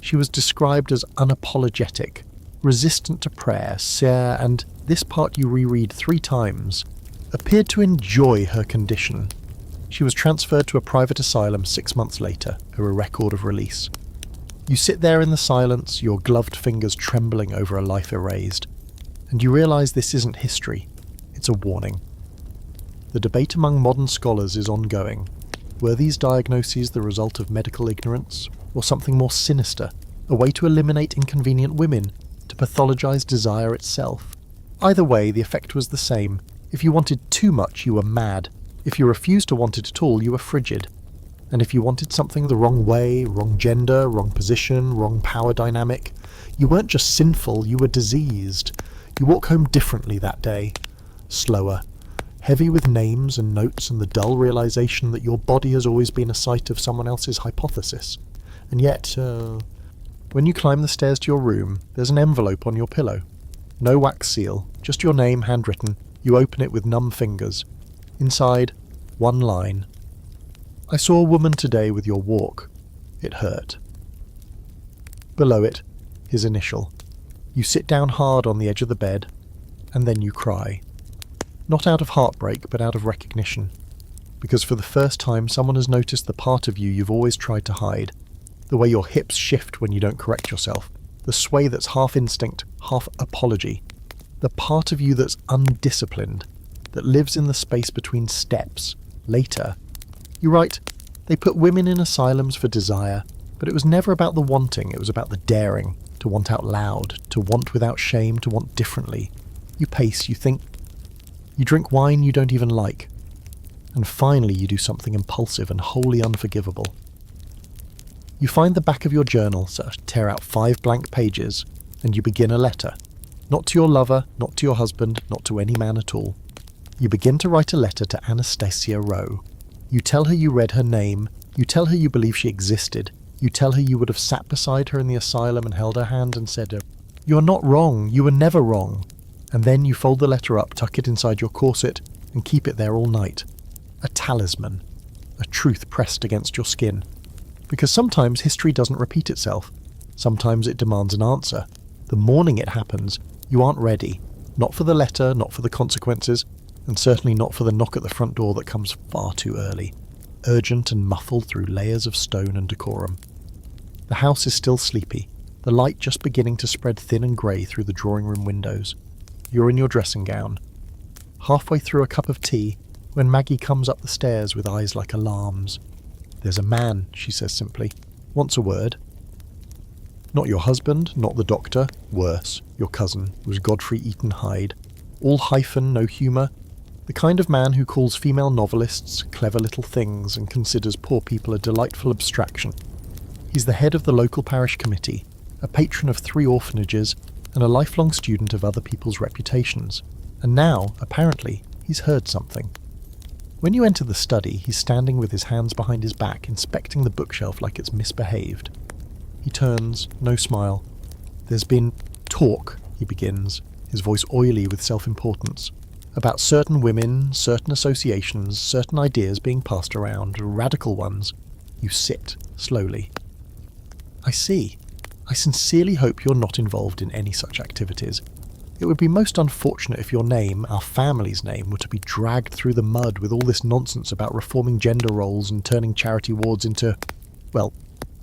S1: She was described as unapologetic, resistant to prayer, sere, and, this part you reread 3 times, appeared to enjoy her condition. She was transferred to a private asylum 6 months later, her record of release. You sit there in the silence, your gloved fingers trembling over a life erased, and you realise this isn't history, it's a warning. The debate among modern scholars is ongoing. Were these diagnoses the result of medical ignorance, or something more sinister, a way to eliminate inconvenient women, to pathologise desire itself? Either way, the effect was the same. If you wanted too much, you were mad. If you refused to want it at all, you were frigid. And if you wanted something the wrong way, wrong gender, wrong position, wrong power dynamic, you weren't just sinful, you were diseased. You walk home differently that day. Slower. Heavy with names and notes and the dull realisation that your body has always been a site of someone else's hypothesis. And yet, when you climb the stairs to your room, there's an envelope on your pillow. No wax seal, just your name handwritten. You open it with numb fingers. Inside, one line. I saw a woman today with your walk. It hurt. Below it, his initial. You sit down hard on the edge of the bed, and then you cry. Not out of heartbreak, but out of recognition. Because for the first time someone has noticed the part of you you've always tried to hide. The way your hips shift when you don't correct yourself. The sway that's half instinct, half apology. The part of you that's undisciplined. that lives in the space between steps, later. You write, they put women in asylums for desire, but it was never about the wanting, it was about the daring, to want out loud, to want without shame, to want differently. You pace, you think, you drink wine you don't even like, and finally you do something impulsive and wholly unforgivable. You find the back of your journal, so tear out 5 blank pages, and you begin a letter. Not to your lover, not to your husband, not to any man at all. You begin to write a letter to Anastasia Rowe. You tell her you read her name, you tell her you believe she existed, you tell her you would have sat beside her in the asylum and held her hand and said, "You are not wrong, you were never wrong." And then you fold the letter up, tuck it inside your corset, and keep it there all night. A talisman. A truth pressed against your skin. Because sometimes history doesn't repeat itself. Sometimes it demands an answer. The morning it happens, you aren't ready. Not for the letter, not for the consequences, and certainly not for the knock at the front door that comes far too early. Urgent and muffled through layers of stone and decorum. The house is still sleepy, the light just beginning to spread thin and grey through the drawing room windows. You're in your dressing gown. Halfway through a cup of tea, when Maggie comes up the stairs with eyes like alarms. "There's a man," she says simply. "Wants a word." Not your husband, not the doctor, worse, your cousin, was Godfrey Eaton Hyde. All hyphen, no humour. The kind of man who calls female novelists clever little things and considers poor people a delightful abstraction. He's the head of the local parish committee, a patron of 3 orphanages, and a lifelong student of other people's reputations. And now, apparently, he's heard something. When you enter the study, he's standing with his hands behind his back, inspecting the bookshelf like it's misbehaved. He turns, no smile. "There's been talk," he begins, his voice oily with self-importance, "about certain women, certain associations, certain ideas being passed around, radical ones." You sit, slowly. "I see. I sincerely hope you're not involved in any such activities. It would be most unfortunate if your name, our family's name, were to be dragged through the mud with all this nonsense about reforming gender roles and turning charity wards into, well,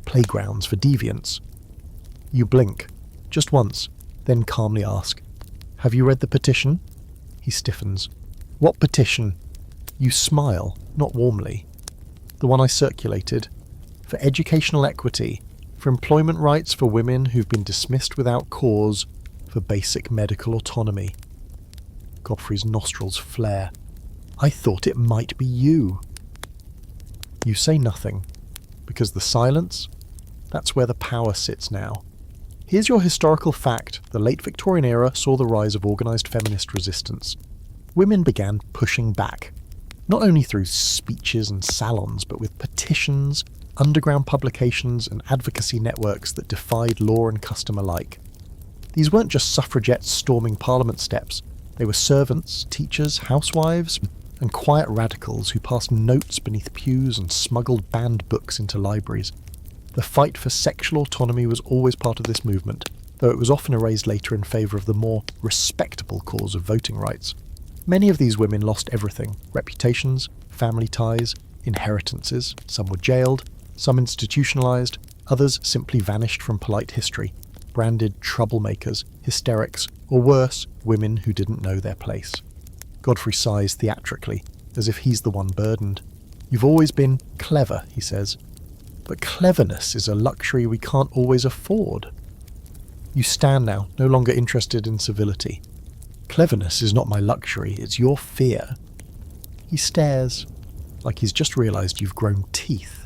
S1: playgrounds for deviants." You blink, just once, then calmly ask, "Have you read the petition?" He stiffens. "What petition?" You smile, not warmly. "The one I circulated. For educational equity, for employment rights for women who've been dismissed without cause, for basic medical autonomy." Godfrey's nostrils flare. "I thought it might be you." You say nothing, because the silence, that's where the power sits now. Here's your historical fact. The late Victorian era saw the rise of organised feminist resistance. Women began pushing back, not only through speeches and salons, but with petitions, underground publications and advocacy networks that defied law and custom alike. These weren't just suffragettes storming Parliament steps. They were servants, teachers, housewives, and quiet radicals who passed notes beneath pews and smuggled banned books into libraries. The fight for sexual autonomy was always part of this movement, though it was often erased later in favour of the more respectable cause of voting rights. Many of these women lost everything: reputations, family ties, inheritances. Some were jailed, some institutionalised, others simply vanished from polite history, branded troublemakers, hysterics, or worse, women who didn't know their place. Godfrey sighs theatrically, as if he's the one burdened. "You've always been clever," he says. "But cleverness is a luxury we can't always afford." You stand now, no longer interested in civility. "Cleverness is not my luxury, it's your fear." He stares, like he's just realised you've grown teeth.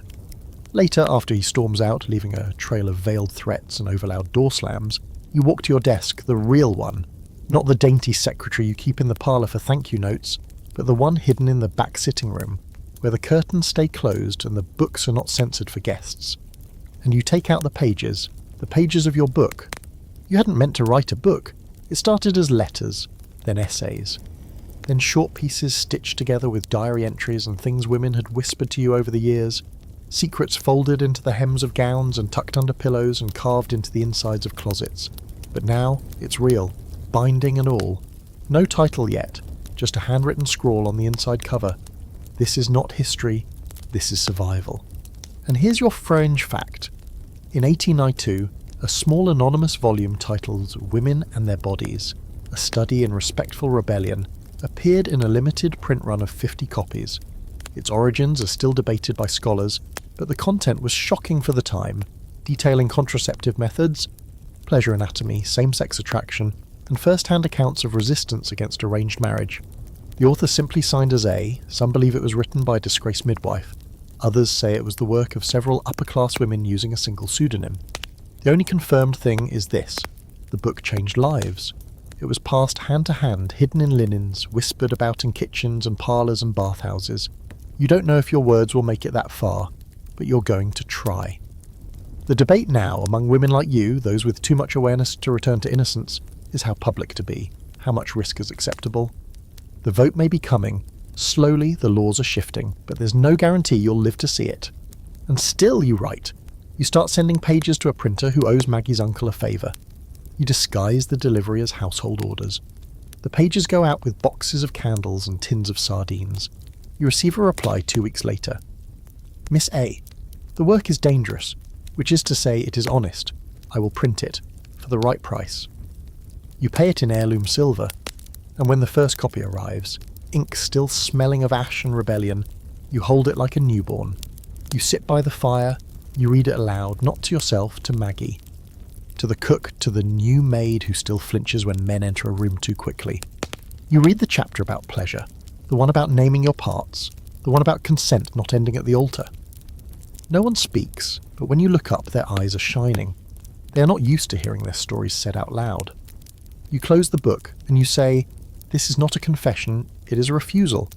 S1: Later, after he storms out, leaving a trail of veiled threats and overloud door slams, you walk to your desk, the real one, not the dainty secretary you keep in the parlour for thank you notes, but the one hidden in the back sitting room, where the curtains stay closed and the books are not censored for guests. And you take out the pages of your book. You hadn't meant to write a book. It started as letters, then essays, then short pieces stitched together with diary entries and things women had whispered to you over the years. Secrets folded into the hems of gowns and tucked under pillows and carved into the insides of closets. But now it's real, binding and all. No title yet, just a handwritten scrawl on the inside cover. This is not history, this is survival. And here's your fringe fact. In 1892, a small anonymous volume titled Women and Their Bodies, A Study in Respectful Rebellion, appeared appeared in a limited print run of 50 copies. Its origins are still debated by scholars, but the content was shocking for the time, detailing contraceptive methods, pleasure anatomy, same-sex attraction, and first-hand accounts of resistance against arranged marriage. The author simply signed as A. Some believe it was written by a disgraced midwife. Others say it was the work of several upper-class women using a single pseudonym. The only confirmed thing is this: the book changed lives. It was passed hand to hand, hidden in linens, whispered about in kitchens and parlours and bathhouses. You don't know if your words will make it that far, but you're going to try. The debate now among women like you, those with too much awareness to return to innocence, is how public to be, how much risk is acceptable. The vote may be coming. Slowly the laws are shifting, but there's no guarantee you'll live to see it. And still you write. You start sending pages to a printer who owes Maggie's uncle a favour. You disguise the delivery as household orders. The pages go out with boxes of candles and tins of sardines. You receive a reply 2 weeks later. Miss A. The work is dangerous, which is to say it is honest. I will print it, for the right price. You pay it in heirloom silver, and when the first copy arrives, ink still smelling of ash and rebellion, you hold it like a newborn. You sit by the fire, you read it aloud, not to yourself, to Maggie. To the cook, to the new maid who still flinches when men enter a room too quickly. You read the chapter about pleasure, the one about naming your parts, the one about consent not ending at the altar. No one speaks, but when you look up, their eyes are shining. They are not used to hearing their stories said out loud. You close the book and you say, this is not a confession, it is a refusal.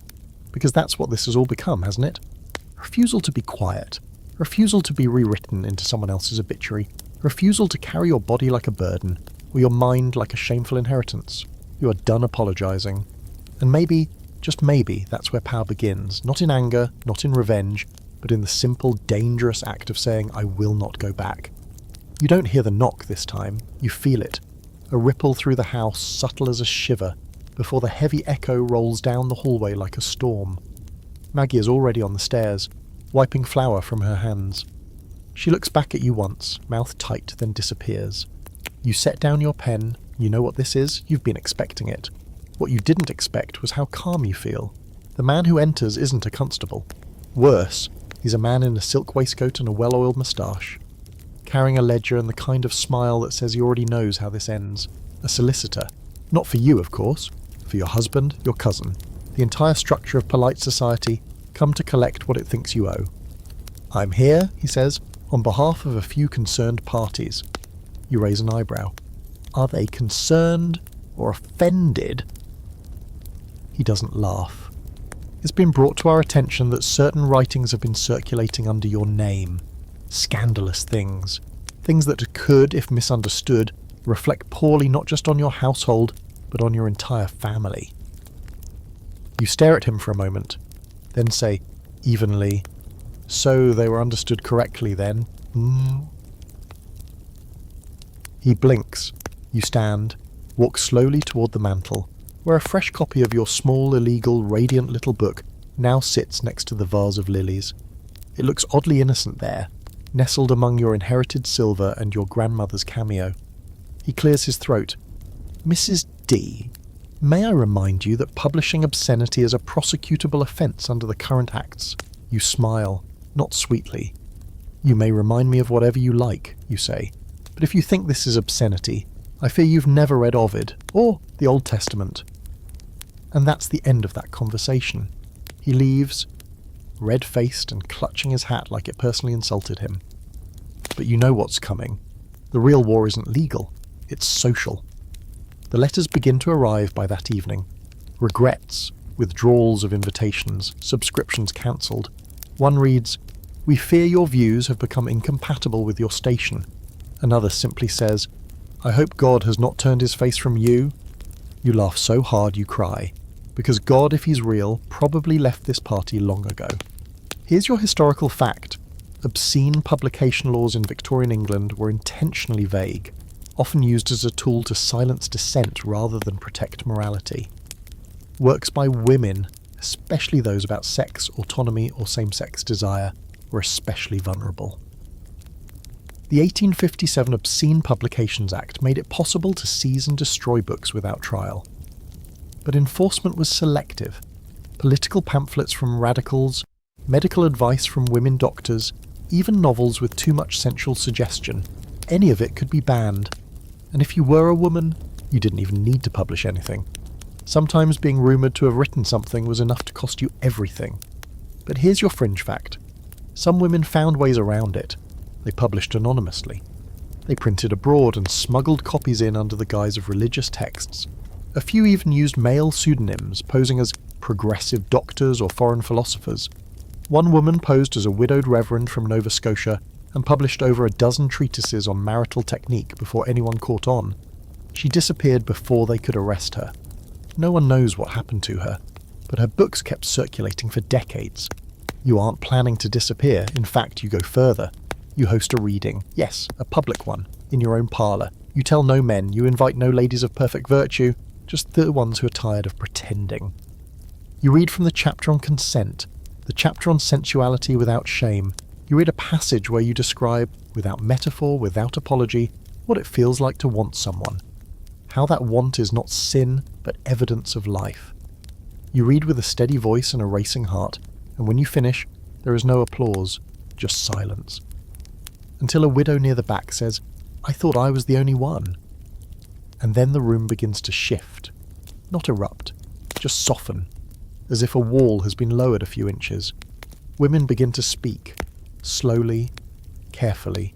S1: Because that's what this has all become, hasn't it? Refusal to be quiet. Refusal to be rewritten into someone else's obituary. Refusal to carry your body like a burden, or your mind like a shameful inheritance. You are done apologising. And maybe, just maybe, that's where power begins. Not in anger, not in revenge, but in the simple, dangerous act of saying, I will not go back. You don't hear the knock this time, you feel it. A ripple through the house, subtle as a shiver, before the heavy echo rolls down the hallway like a storm. Maggie is already on the stairs, wiping flour from her hands. She looks back at you once, mouth tight, then disappears. You set down your pen. You know what this is? You've been expecting it. What you didn't expect was how calm you feel. The man who enters isn't a constable. Worse, he's a man in a silk waistcoat and a well-oiled moustache, carrying a ledger and the kind of smile that says he already knows how this ends. A solicitor. Not for you, of course. For your husband, your cousin. The entire structure of polite society, come to collect what it thinks you owe. I'm here, he says, on behalf of a few concerned parties. You raise an eyebrow. Are they concerned or offended? He doesn't laugh. It's been brought to our attention that certain writings have been circulating under your name. Scandalous things. Things that could, if misunderstood, reflect poorly not just on your household, but on your entire family. You stare at him for a moment, then say, evenly, so they were understood correctly then. He blinks. You stand, walk slowly toward the mantel, where a fresh copy of your small, illegal, radiant little book now sits next to the vase of lilies. It looks oddly innocent there, nestled among your inherited silver and your grandmother's cameo. He clears his throat. Mrs. D, may I remind you that publishing obscenity is a prosecutable offence under the current acts? You smile, not sweetly. You may remind me of whatever you like, you say, but if you think this is obscenity, I fear you've never read Ovid, or the Old Testament. And that's the end of that conversation. He leaves, red-faced and clutching his hat like it personally insulted him. But you know what's coming. The real war isn't legal, it's social. The letters begin to arrive by that evening. Regrets, withdrawals of invitations, subscriptions cancelled. One reads, "We fear your views have become incompatible with your station." Another simply says, "I hope God has not turned his face from you." You laugh so hard you cry, because God, if he's real, probably left this party long ago. Here's your historical fact. Obscene publication laws in Victorian England were intentionally vague, often used as a tool to silence dissent rather than protect morality. Works by women, especially those about sex, autonomy, or same-sex desire, were especially vulnerable. The 1857 Obscene Publications Act made it possible to seize and destroy books without trial. But enforcement was selective. Political pamphlets from radicals, medical advice from women doctors, even novels with too much sensual suggestion, any of it could be banned. And if you were a woman, you didn't even need to publish anything. Sometimes being rumoured to have written something was enough to cost you everything. But here's your fringe fact. Some women found ways around it. They published anonymously. They printed abroad and smuggled copies in under the guise of religious texts. A few even used male pseudonyms, posing as progressive doctors or foreign philosophers. One woman posed as a widowed reverend from Nova Scotia and published over a dozen treatises on marital technique before anyone caught on. She disappeared before they could arrest her. No one knows what happened to her, but her books kept circulating for decades. You aren't planning to disappear. In fact, you go further. You host a reading, yes, a public one, in your own parlour. You tell no men, you invite no ladies of perfect virtue, just the ones who are tired of pretending. You read from the chapter on consent, the chapter on sensuality without shame. You read a passage where you describe, without metaphor, without apology, what it feels like to want someone. How that want is not sin, but evidence of life. You read with a steady voice and a racing heart, and when you finish, there is no applause, just silence. Until a widow near the back says, "I thought I was the only one." And then the room begins to shift. Not erupt, just soften, as if a wall has been lowered a few inches. Women begin to speak, slowly, carefully.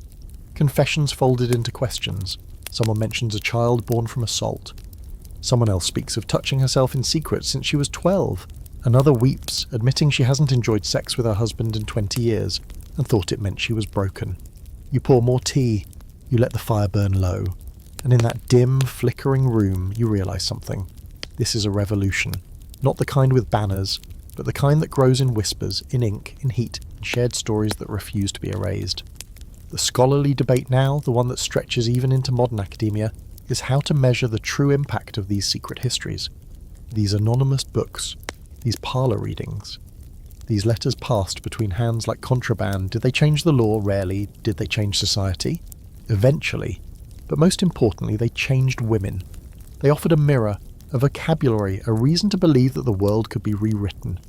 S1: Confessions folded into questions. Someone mentions a child born from assault. Someone else speaks of touching herself in secret since she was 12. Another weeps, admitting she hasn't enjoyed sex with her husband in 20 years and thought it meant she was broken. You pour more tea. You let the fire burn low. And in that dim, flickering room, you realise something. This is a revolution. Not the kind with banners, but the kind that grows in whispers, in ink, in heat, in shared stories that refuse to be erased. The scholarly debate now, the one that stretches even into modern academia, is how to measure the true impact of these secret histories. These anonymous books, these parlour readings, these letters passed between hands like contraband, did they change the law? Rarely. Did they change society? Eventually. But most importantly, they changed women. They offered a mirror, a vocabulary, a reason to believe that the world could be rewritten.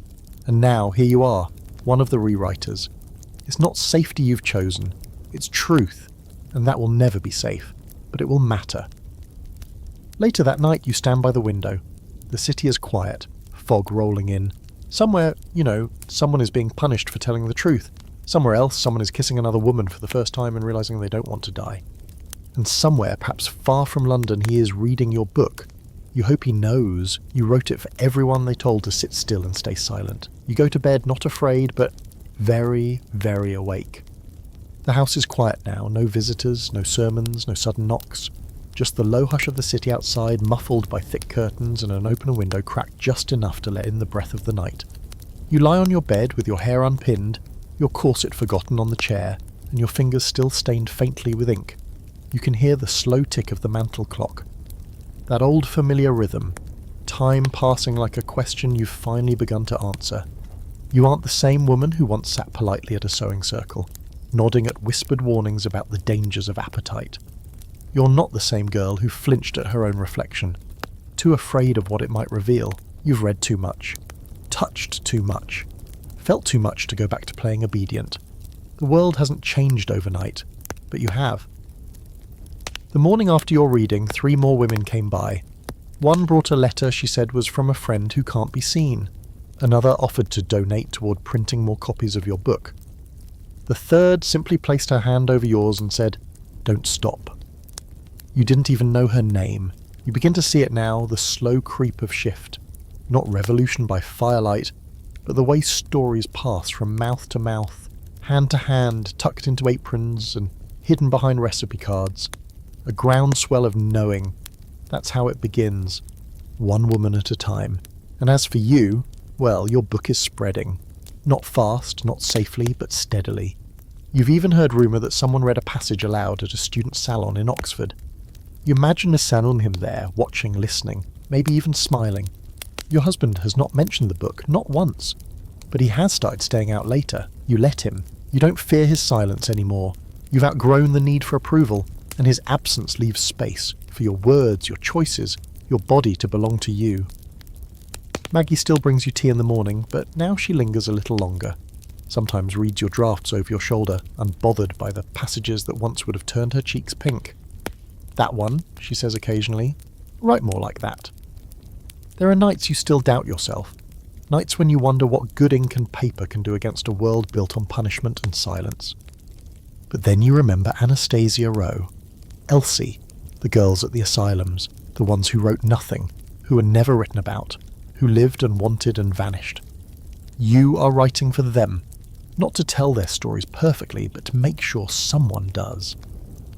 S1: And now, here you are, one of the rewriters. It's not safety you've chosen. It's truth, and that will never be safe, but it will matter. Later that night, you stand by the window. The city is quiet, fog rolling in. Somewhere, someone is being punished for telling the truth. Somewhere else, someone is kissing another woman for the first time and realising they don't want to die. And somewhere, perhaps far from London, he is reading your book. You hope he knows. You wrote it for everyone they told to sit still and stay silent. You go to bed not afraid, but very, very awake. The house is quiet now, no visitors, no sermons, no sudden knocks. Just the low hush of the city outside, muffled by thick curtains and an open window cracked just enough to let in the breath of the night. You lie on your bed with your hair unpinned, your corset forgotten on the chair, and your fingers still stained faintly with ink. You can hear the slow tick of the mantel clock. That old familiar rhythm, time passing like a question you've finally begun to answer. You aren't the same woman who once sat politely at a sewing circle, nodding at whispered warnings about the dangers of appetite. You're not the same girl who flinched at her own reflection. Too afraid of what it might reveal, you've read too much, touched too much, felt too much to go back to playing obedient. The world hasn't changed overnight, but you have. The morning after your reading, 3 more women came by. One brought a letter she said was from a friend who can't be seen. Another offered to donate toward printing more copies of your book. The third simply placed her hand over yours and said, "Don't stop." You didn't even know her name. You begin to see it now, the slow creep of shift. Not revolution by firelight, but the way stories pass from mouth to mouth, hand to hand, tucked into aprons and hidden behind recipe cards. A groundswell of knowing. That's how it begins. One woman at a time. And as for you, well, your book is spreading. Not fast, not safely, but steadily. You've even heard rumour that someone read a passage aloud at a student salon in Oxford. You imagine Miss Sanunhim there, watching, listening, maybe even smiling. Your husband has not mentioned the book, not once. But he has started staying out later. You let him. You don't fear his silence anymore. You've outgrown the need for approval, and his absence leaves space for your words, your choices, your body to belong to you. Maggie still brings you tea in the morning, but now she lingers a little longer. Sometimes reads your drafts over your shoulder, unbothered by the passages that once would have turned her cheeks pink. "That one," she says occasionally. "Write more like that." There are nights you still doubt yourself. Nights when you wonder what good ink and paper can do against a world built on punishment and silence. But then you remember Anastasia Rowe, Elsie, the girls at the asylums, the ones who wrote nothing, who were never written about, who lived and wanted and vanished. You are writing for them, not to tell their stories perfectly, but to make sure someone does.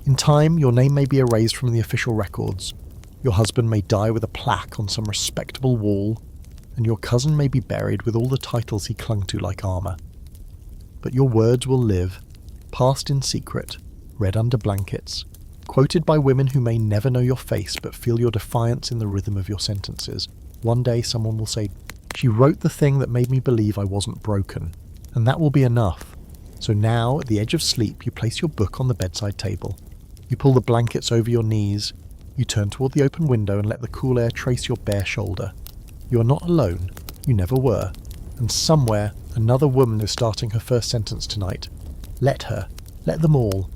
S1: In time, your name may be erased from the official records, your husband may die with a plaque on some respectable wall, and your cousin may be buried with all the titles he clung to like armour. But your words will live, passed in secret, read under blankets, quoted by women who may never know your face but feel your defiance in the rhythm of your sentences. One day someone will say, "She wrote the thing that made me believe I wasn't broken," and that will be enough. So now, at the edge of sleep, you place your book on the bedside table. You pull the blankets over your knees, you turn toward the open window and let the cool air trace your bare shoulder. You are not alone, you never were, and somewhere another woman is starting her first sentence tonight. Let her, let them all.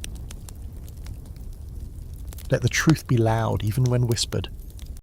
S1: Let the truth be loud, even when whispered.